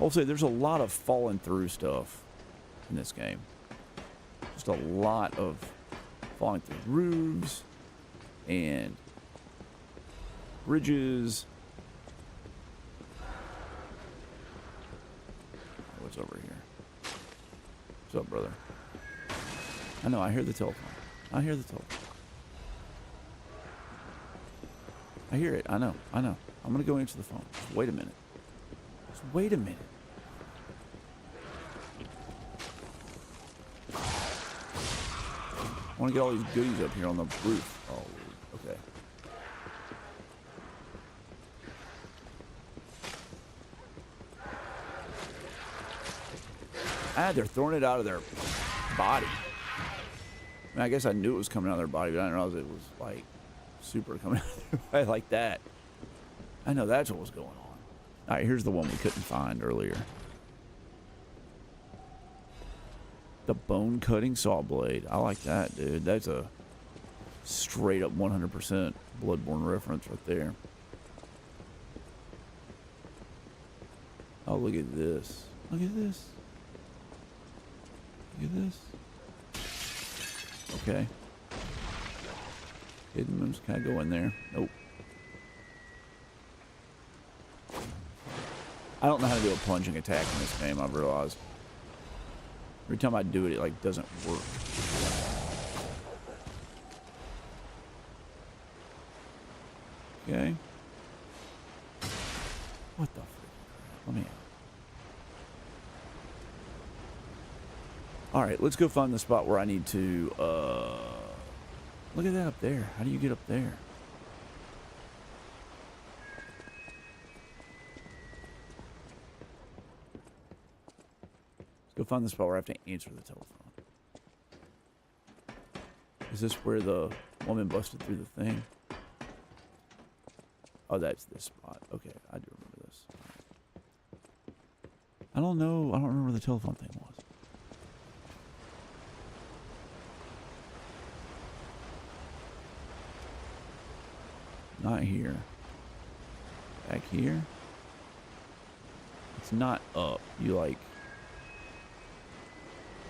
I'll say there's a lot of falling through stuff in this game. Just a lot of falling through roofs and bridges. What's over here? What's up, brother? I know, I hear the telephone. I hear the telephone. I hear it. I know. I'm going to go answer the phone. Just wait a minute. Just wait a minute. I want to get all these goodies up here on the roof. Oh, okay. They're throwing it out of their body. I mean, I guess I knew it was coming out of their body, but I didn't realize it was like super coming out of their body like that. I know that's what was going on. All right, here's the one we couldn't find earlier. The bone cutting saw blade. I like that, dude. That's a straight up 100% Bloodborne reference right there. Oh, look at this. Look at this. Look at this. Okay. Hidden rooms. Can I go in there? Nope. I don't know how to do a plunging attack in this game, I've realized. Every time I do it, it like doesn't work. Okay. What the frick? Let me out. Alright, let's go find the spot where I need to, look at that up there. How do you get up there? Go find the spot where I have to answer the telephone. Is this where the woman busted through the thing? Oh, that's this spot. Okay, I do remember this. I don't know. I don't remember where the telephone thing was. Not here. Back here? It's not up. You like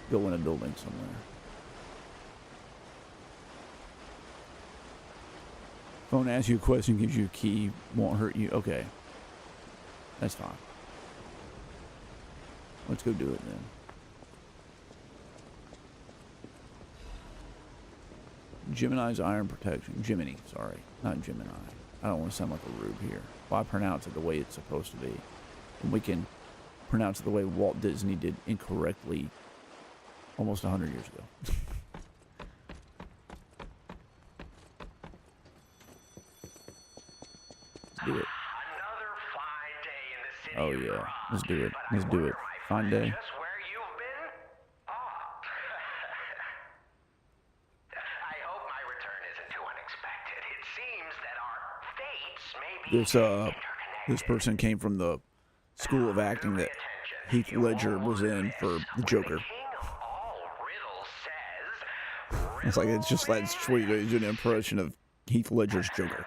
go in a building somewhere. Phone asks you a question, gives you a key, won't hurt you. Okay. That's fine. Let's go do it then. Gemini's iron protection. Gemini, sorry. Not Gemini. I don't want to sound like a rube here. Well, I pronounce it the way it's supposed to be. And we can pronounce it the way Walt Disney did incorrectly almost 100 years ago. Let's do it. Another fine day in the city Oh of yeah, Prague. let's do it. But Let's I do wonder, it. my Fine friend, day. just where you've been? Oh. I hope my return isn't too unexpected. It seems that our fates may be This person came from the school of acting that Heath Ledger was in for the Joker. King of all riddles says, It's like it's just that sweet. It's an impression of Heath Ledger's Joker.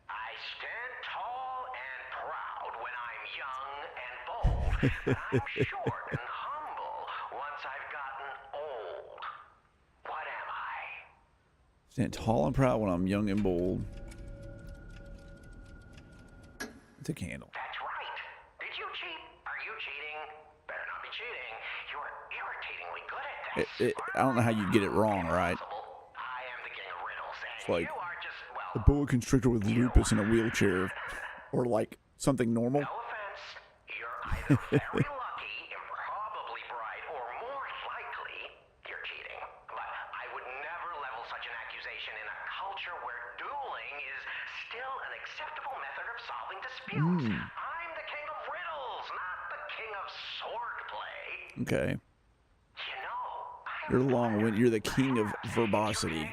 I stand tall and proud when I'm young and bold, but I'm short and humble once I've gotten old. What am I? Stand tall and proud when I'm young and bold. It's a candle. That's right. Did you cheat? Are you cheating? Better not be cheating. You're irritatingly good at this. I don't know how you get it wrong, right? I am the king of riddles, and It's like you are just, a well, boa constrictor with lupus in a wheelchair, or like something normal. no offense. You're either very lucky, improbably bright, or more likely, you're cheating. But I would never level such an accusation in a culture where dueling is still an acceptable method of solving disputes. I'm the king of riddles, not the king of swordplay. Okay, You know, you're long-winded. You're the king of verbosity.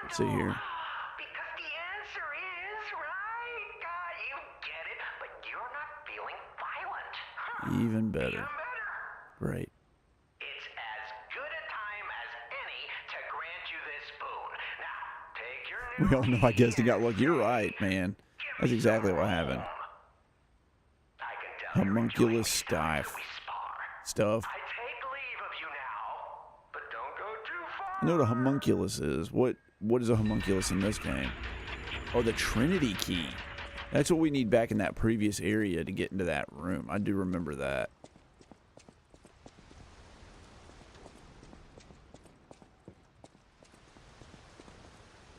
Let's see here. Because the answer is, right? You get it, but you're not feeling violent. Even better. Even better. Great. It's as good a time as any to grant you this boon. Now, take your new We all know I key guessed he got and lucky. You're right, man. That's exactly what happened. I can tell you're enjoying Homunculus each time stuff. we spar. Stuff. I take leave of you now, but don't go too far. I know what a homunculus is. What is a homunculus in this game? Oh, the Trinity key. That's what we need back in that previous area to get into that room. I do remember that.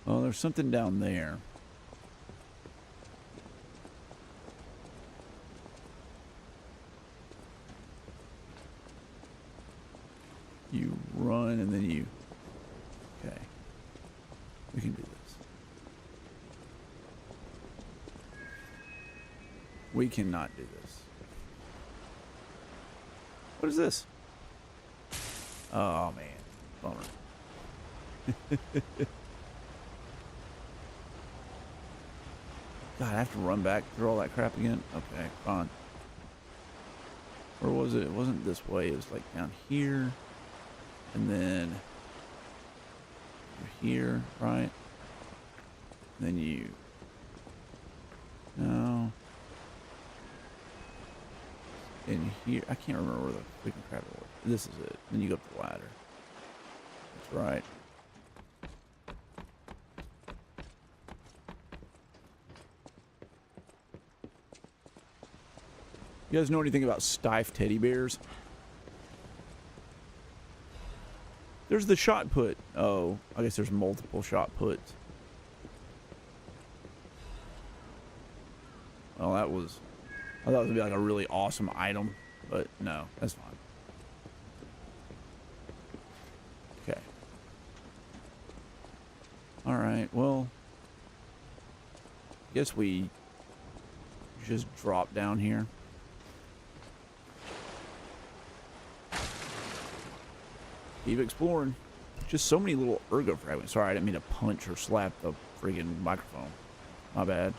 Oh, there's something down there. You run and then you... Okay. We can do this. We cannot do this. What is this? Oh, man. Bummer. God, I have to run back through all that crap again? Okay, fine. Where was it? It wasn't this way. It was like down here. And then here, right? Then you... No. In here. I can't remember where the freaking crap it was. This is it. Then you go up the ladder. That's right. You guys know anything about stiff teddy bears? There's the shot put. Oh, I guess there's multiple shot puts. Well, that was... I thought it was going to be like a really awesome item, but no, that's fine. Okay. Alright, well... I guess we just drop down here. Keep exploring. Just so many little ergo fragments. Sorry, I didn't mean to punch or slap the friggin' microphone. My bad.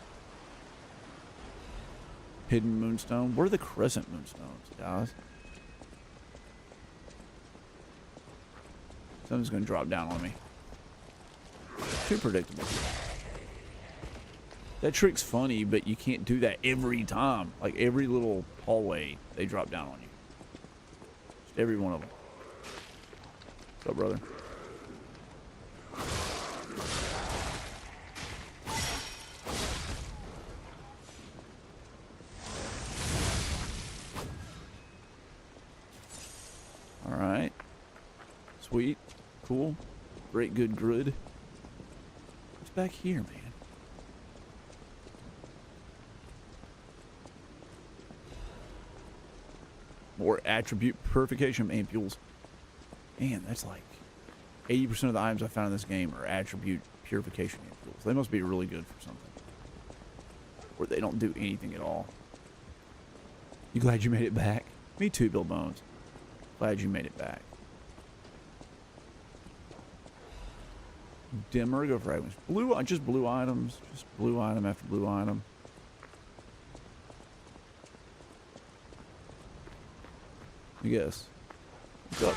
Hidden moonstone. Where are the crescent moonstones, guys? Something's gonna drop down on me. Too predictable. That trick's funny, but you can't do that every time. Like every little hallway, they drop down on you. Just every one of them. What's up, brother? Alright. Sweet. Cool. Great good grid. What's back here, man? More attribute purification ampules. Man, that's like 80% of the items I found in this game are attribute purification ampules. They must be really good for something. Or they don't do anything at all. You glad you made it back? Me too, Bill Bones. Glad you made it back. Dimmer, go fragments. Blue, just blue items. Just blue item after blue item. I guess. What's up?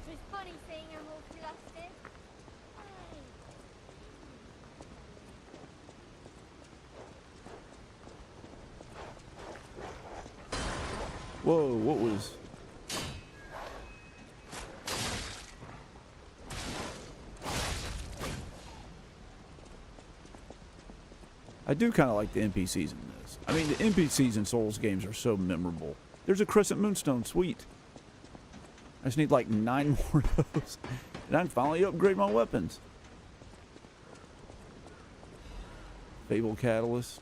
It's funny seeing them all flustered. Whoa, what was... I do kind of like the NPCs in this. I mean, the NPCs in Souls games are so memorable. There's a Crescent Moonstone, sweet. I just need like 9 more of those. And I can finally upgrade my weapons. Fable Catalyst.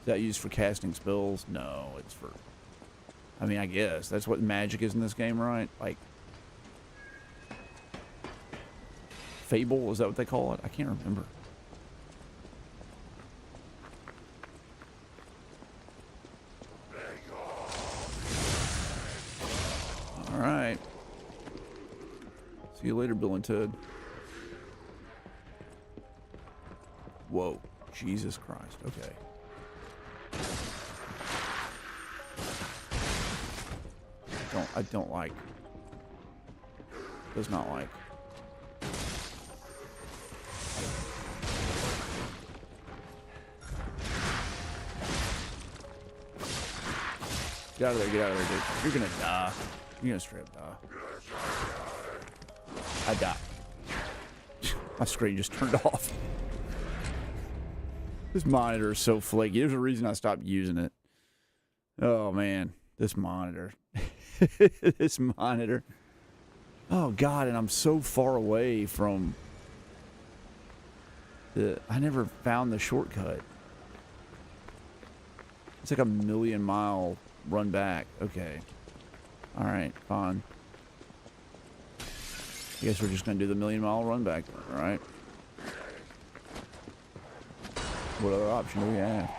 Is that used for casting spells? No, it's for... I mean, I guess. That's what magic is in this game, right? Like... Fable, is that what they call it? I can't remember. Alright. See you later, Bill and Ted. Whoa. Jesus Christ. Okay. I don't like. Does not like. Get out of there, get out of there, dude. You're gonna die. You're gonna straight up die. I died. My screen just turned off. This monitor is so flaky. There's a reason I stopped using it. Oh man, this monitor. This monitor. Oh god, and I'm so far away from the... I never found the shortcut. It's like a 1,000,000-mile run back. Okay. Alright, fine. I guess we're just gonna do the 1,000,000-mile run back, alright? What other option do we have?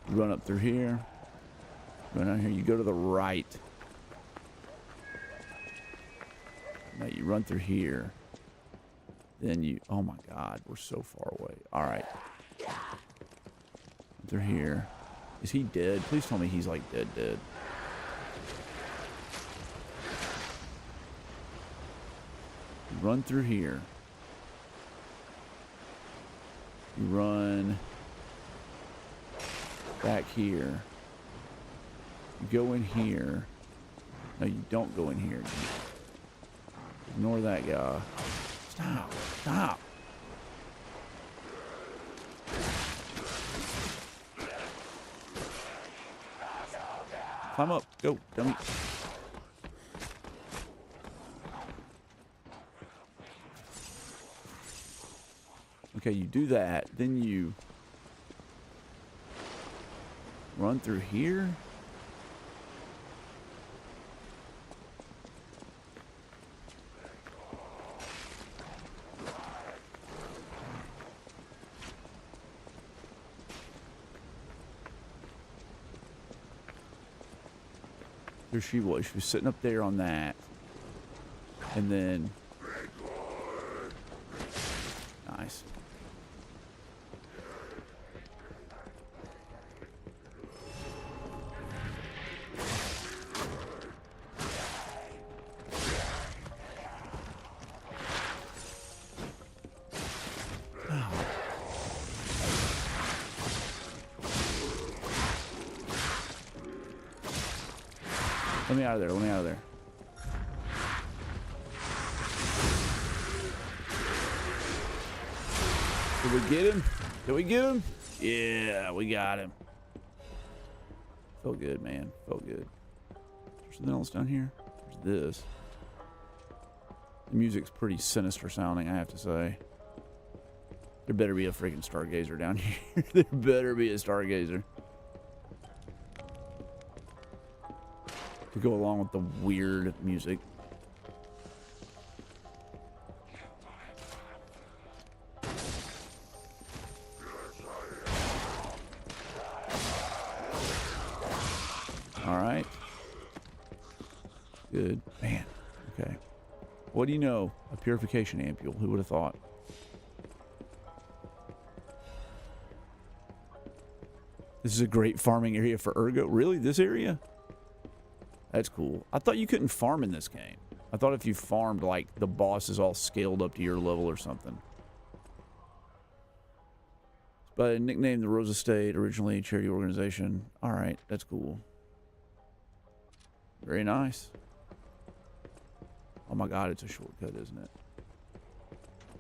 Run up through here. Run out here. You go to the right. Now you run through here. Then you... Oh my god, we're so far away. Alright. Through here. Is he dead? Please tell me he's like dead. You run through here. You run back here. You go in here. No, you don't go in here. Ignore that guy. Stop. Stop. Climb up. Go, dummy. Okay, you do that. Then you run through here. There she was. She was sitting up there on that. And then... Nice. Let me out of there. Let me out of there. Did we get him? Did we get him? Yeah, we got him. Felt good, man. Felt good. There's something else down here. There's this. The music's pretty sinister sounding, I have to say. There better be a freaking stargazer down here. There better be a stargazer. To go along with the weird music. All right. Good. Man. Okay. What do you know? A purification ampule. Who would have thought? This is a great farming area for Ergo. Really? This area? That's cool. I thought you couldn't farm in this game. I thought if you farmed, like, the boss is all scaled up to your level or something. But nicknamed the Rose Estate, originally a charity organization. Alright, that's cool. Very nice. Oh my god, it's a shortcut, isn't it?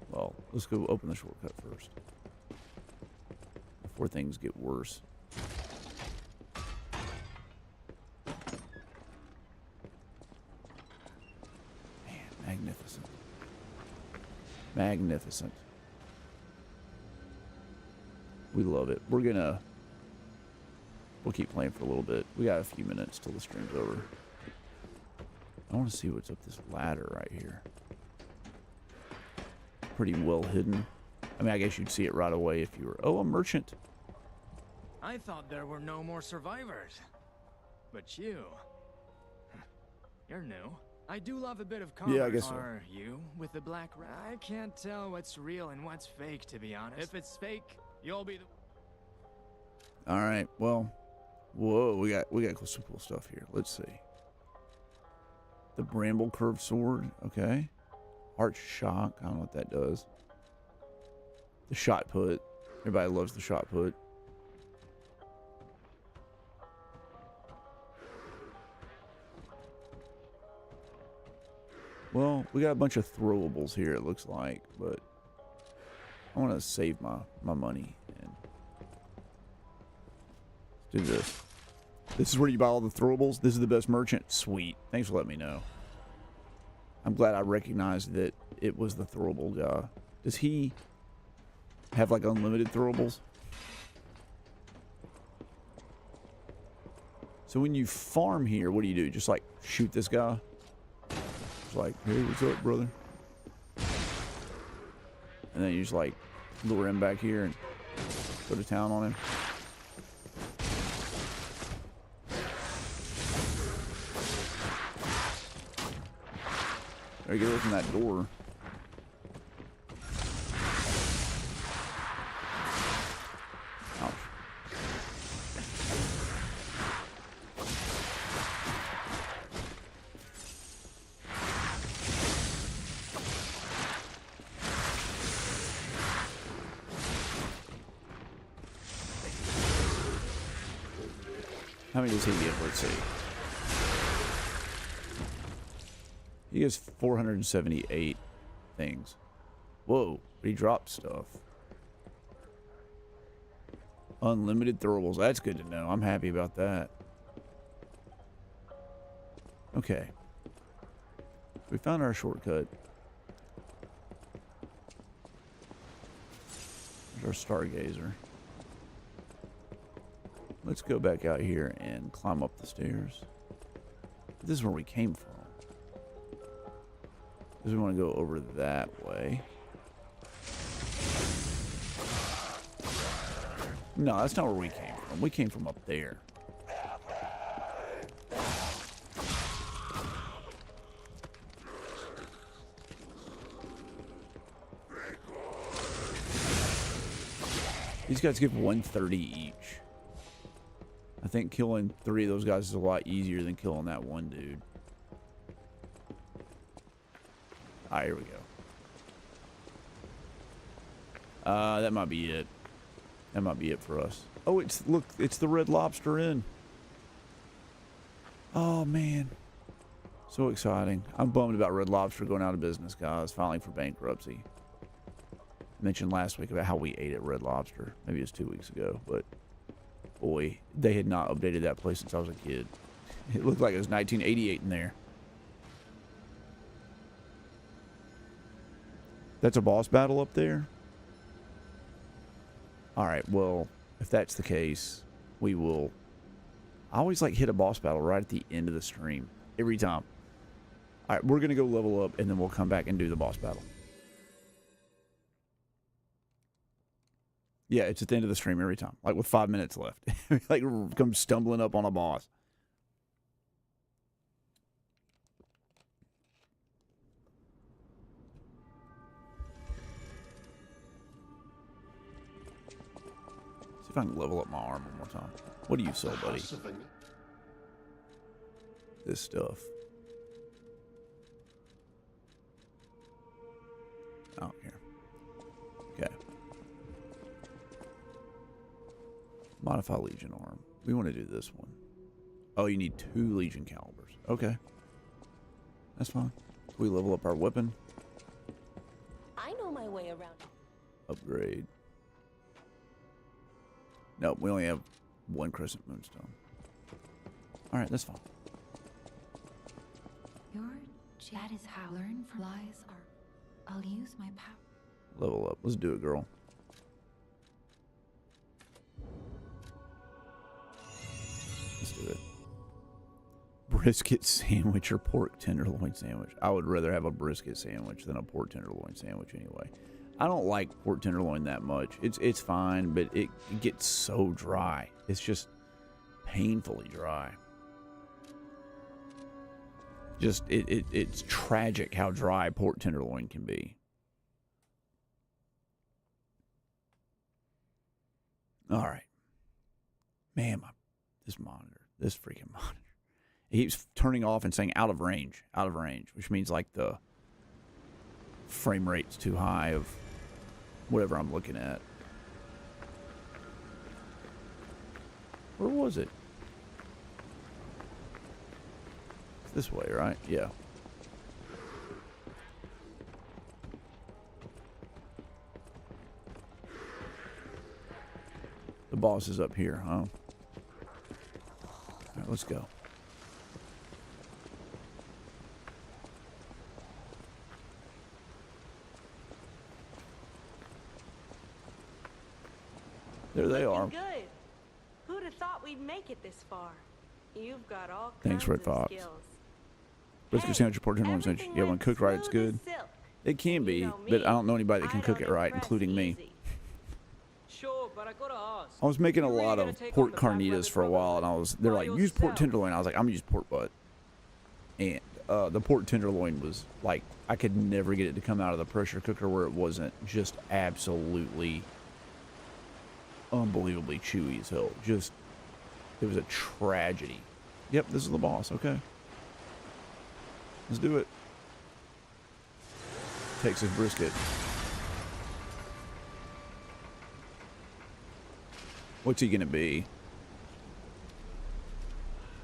Well, let's go open the shortcut first. Before things get worse. Man, magnificent. Magnificent. We love it. We'll keep playing for a little bit. We got a few minutes till the stream's over. I want to see what's up this ladder right here. Pretty well hidden. I mean, I guess you'd see it right away if you were... Oh, a merchant. I thought there were no more survivors. But you... You're new. I do love a bit of commerce. Yeah, I guess so. Are you with the black rat? I can't tell what's real and what's fake, to be honest. If it's fake, you'll be the... All right. Well, whoa, we got some cool stuff here. Let's see. The bramble curved sword. Okay. Arch shock. I don't know what that does. The shot put. Everybody loves the shot put. Well, we got a bunch of throwables here, it looks like, but I want to save my money and do this. This is where you buy all the throwables. This is the best merchant. Sweet. Thanks for letting me know. I'm glad I recognized that it was the throwable guy. Does he have like unlimited throwables? So when you farm here, what do? Just like shoot this guy? It's like, hey, what's up, brother? And then you just like lure him back here and go to town on him. There you go, open that door. Ouch. How many does he get? Let's see. He has 478 things. Whoa, but he dropped stuff. Unlimited throwables. That's good to know. I'm happy about that. Okay. We found our shortcut. There's our stargazer. Let's go back out here and climb up the stairs. This is where we came from. Because we want to go over that way. No, that's not where we came from. We came from up there. These guys give 130 each. I think killing 3 of those guys is a lot easier than killing that one dude. Ah, here we go. That might be it. That might be it for us. Oh, look, it's the Red Lobster Inn. Oh, man. So exciting. I'm bummed about Red Lobster going out of business, guys. Filing for bankruptcy. I mentioned last week about how we ate at Red Lobster. Maybe it was 2 weeks ago, but boy, they had not updated that place since I was a kid. It looked like it was 1988 in there. That's a boss battle up there? All right, well, if that's the case, we will... I always like hit a boss battle right at the end of the stream. Every time. All right, we're going to go level up, and then we'll come back and do the boss battle. Yeah, it's at the end of the stream every time. Like with 5 minutes left. Like come stumbling up on a boss. See if I can level up my arm one more time. What do you sell, buddy? This stuff. I don't care. Okay. Modify Legion arm. We want to do this one. Oh, you need 2 Legion calibers. Okay. That's fine. We level up our weapon. I know my way around. Upgrade. Nope, we only have 1 Crescent Moonstone. Alright, that's fine. That is how learn from lies are. I'll use my power. Level up. Let's do it, girl. Let's do it. Brisket sandwich or pork tenderloin sandwich? I would rather have a brisket sandwich than a pork tenderloin sandwich anyway. I don't like pork tenderloin that much. It's fine, but it gets so dry. It's just painfully dry. Just it's tragic how dry pork tenderloin can be. All right, man, this freaking monitor, it keeps turning off and saying out of range, which means like the frame rate's too high of whatever I'm looking at. Where was it? This way, right? Yeah. The boss is up here, huh? All right, let's go. There they are. Good. Who'd have thought we'd make it this far? You've got all Thanks, kinds Red of Fox. skills. Brisket sandwich or pork tenderloin sandwich. Everything Yeah, when went cooked right, it's smooth good. as silk. It can be, You know but me. I don't know anybody that can I cook don't it right, impress including me. easy. Sure, but I gotta ask. I was making a You really lot gonna of take pork on the bad carnitas weather for a while, and they're by like, use pork yourself? tenderloin. I was like, I'm gonna use pork butt. And the pork tenderloin was like, I could never get it to come out of the pressure cooker where it wasn't just absolutely unbelievably chewy as hell. Just, it was a tragedy. Yep, this is the boss. Okay. Let's do it. Texas brisket. What's he gonna be?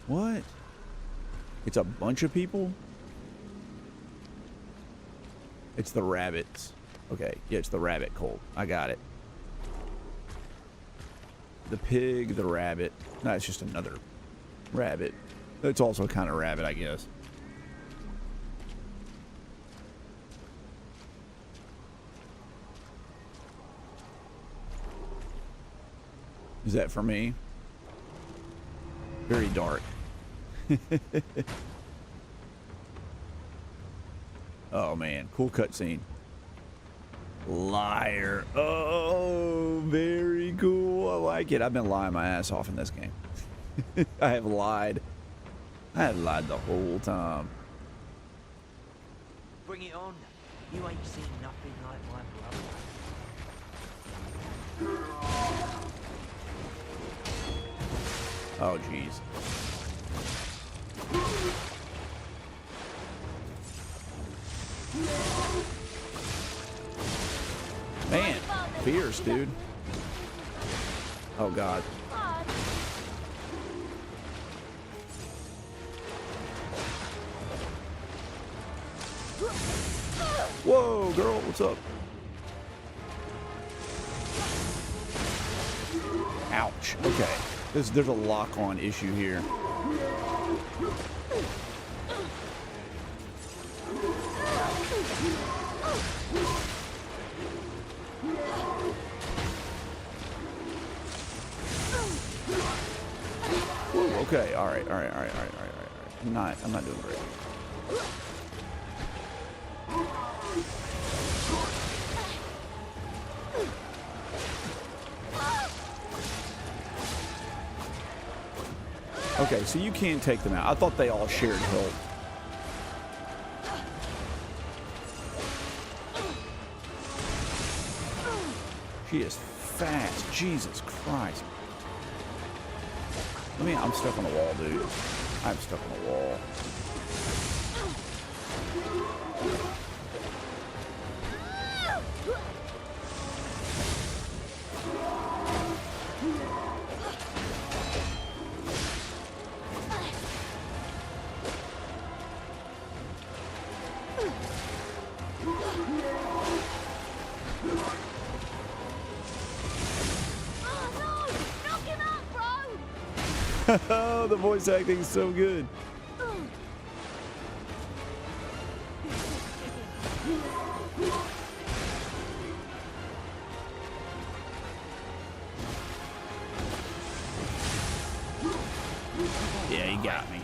What? It's a bunch of people? It's the rabbits. Okay, yeah, it's the rabbit cult. I got it. The pig, the rabbit. No, it's just another rabbit. It's also kind of rabbit, I guess. Is that for me? Very dark. Oh man, cool cutscene. Liar. Oh, very cool. I like it. I've been lying my ass off in this game. I have lied. I have lied the whole time. Bring it on. You ain't seen nothing like my brother. Oh, jeez. Man, fierce, dude. Oh, God. Whoa, girl, what's up? Ouch. Okay. There's a lock-on issue here. Okay, all right. I'm not doing great. Okay, so you can take them out. I thought they all shared health. She is fast. Jesus Christ. I'm stuck on the wall, dude. I'm stuck on the wall. Oh, the voice acting is so good. Yeah, he got me.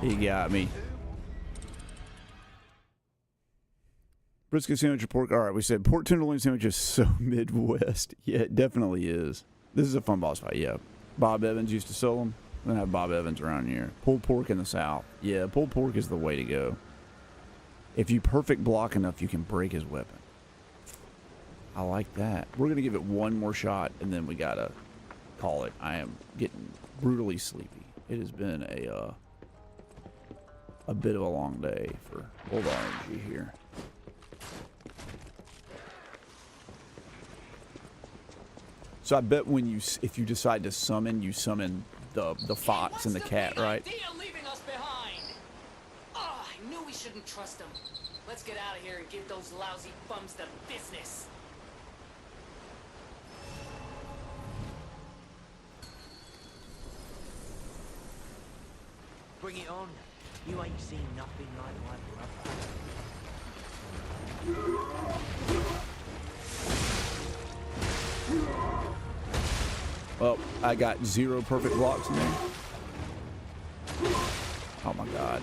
He got me. Brisket sandwich or pork? All right, we said pork tenderloin sandwich is so Midwest. Yeah, it definitely is. This is a fun boss fight, yeah. Bob Evans used to sell them. We don't have Bob Evans around here. Pulled pork in the South. Yeah, pulled pork is the way to go. If you perfect block enough, you can break his weapon. I like that. We're going to give it one more shot, and then we got to call it. I am getting brutally sleepy. It has been a bit of a long day for old RNG here. So I bet if you decide to summon, you summon the fox and the cat, right? Leaving us behind. Oh, I knew we shouldn't trust them. Let's get out of here and give those lousy bums the business. Bring it on. You ain't seen nothing like my brother. Well, I got 0 perfect blocks in there. Oh my god.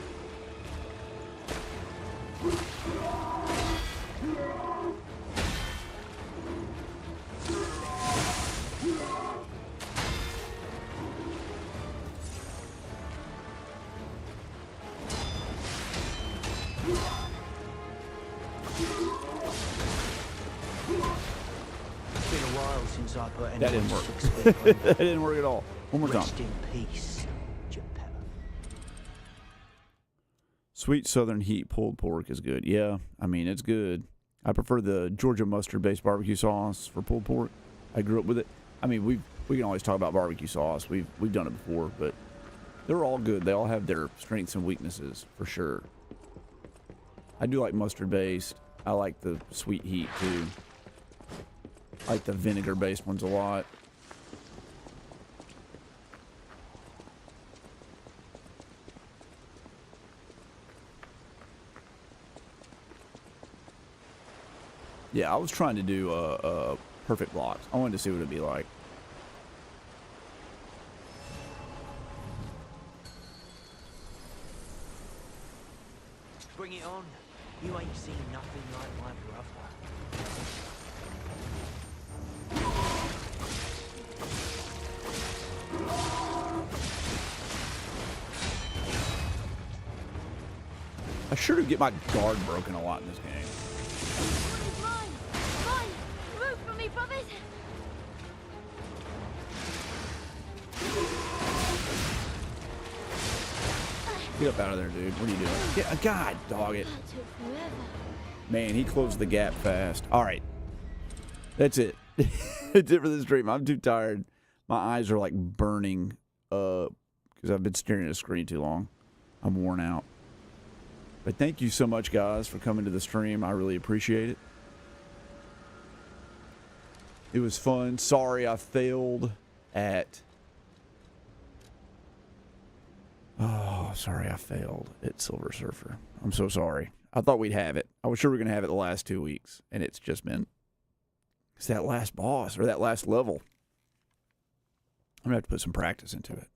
That didn't work. That didn't work at all. One more time. Rest in peace, Geppetto. Sweet Southern Heat pulled pork is good. Yeah, I mean, it's good. I prefer the Georgia mustard-based barbecue sauce for pulled pork. I grew up with it. I mean, we can always talk about barbecue sauce. We've done it before, but they're all good. They all have their strengths and weaknesses for sure. I do like mustard-based. I like the sweet heat too. I like the vinegar-based ones a lot. Yeah, I was trying to do perfect blocks. I wanted to see what it'd be like. Bring it on. You ain't seen nothing like my brother. I sure do get my guard broken a lot in this game. Mine! Move for me, brothers! Get up out of there, dude. What are you doing? Get, God, dog it. Man, he closed the gap fast. All right. That's it. That's it for this stream. I'm too tired. My eyes are like burning because I've been staring at a screen too long. I'm worn out. But thank you so much, guys, for coming to the stream. I really appreciate it. It was fun. Sorry I failed at... Oh, sorry I failed at Silver Surfer. I'm so sorry. I thought we'd have it. I was sure we were going to have it the last 2 weeks, and it's just been... It's that last boss, or that last level. I'm going to have to put some practice into it.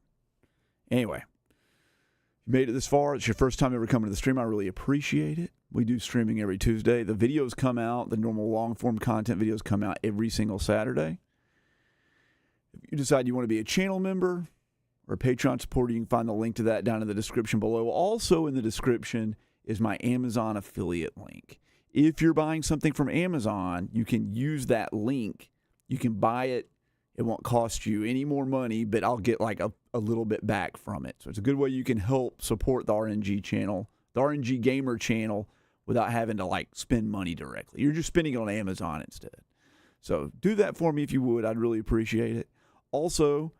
Anyway, if you made it this far, it's your first time ever coming to the stream. I really appreciate it. We do streaming every Tuesday. The videos come out, the normal long-form content videos come out every single Saturday. If you decide you want to be a channel member or a Patreon supporter, you can find the link to that down in the description below. Also in the description is my Amazon affiliate link. If you're buying something from Amazon, you can use that link. You can buy it. It won't cost you any more money, but I'll get like a little bit back from it. So it's a good way you can help support the RNG channel, the RNG Gamer channel, without having to like spend money directly. You're just spending it on Amazon instead. So do that for me if you would. I'd really appreciate it. Also,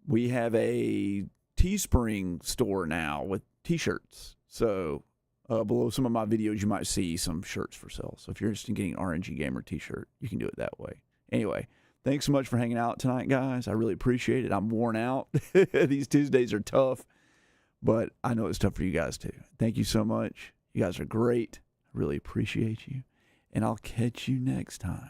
we have a Teespring store now with t-shirts. So below some of my videos, you might see some shirts for sale. So if you're interested in getting an RNG Gamer t-shirt, you can do it that way. Anyway, thanks so much for hanging out tonight, guys. I really appreciate it. I'm worn out. These Tuesdays are tough, but I know it's tough for you guys too. Thank you so much. You guys are great. I really appreciate you. And I'll catch you next time.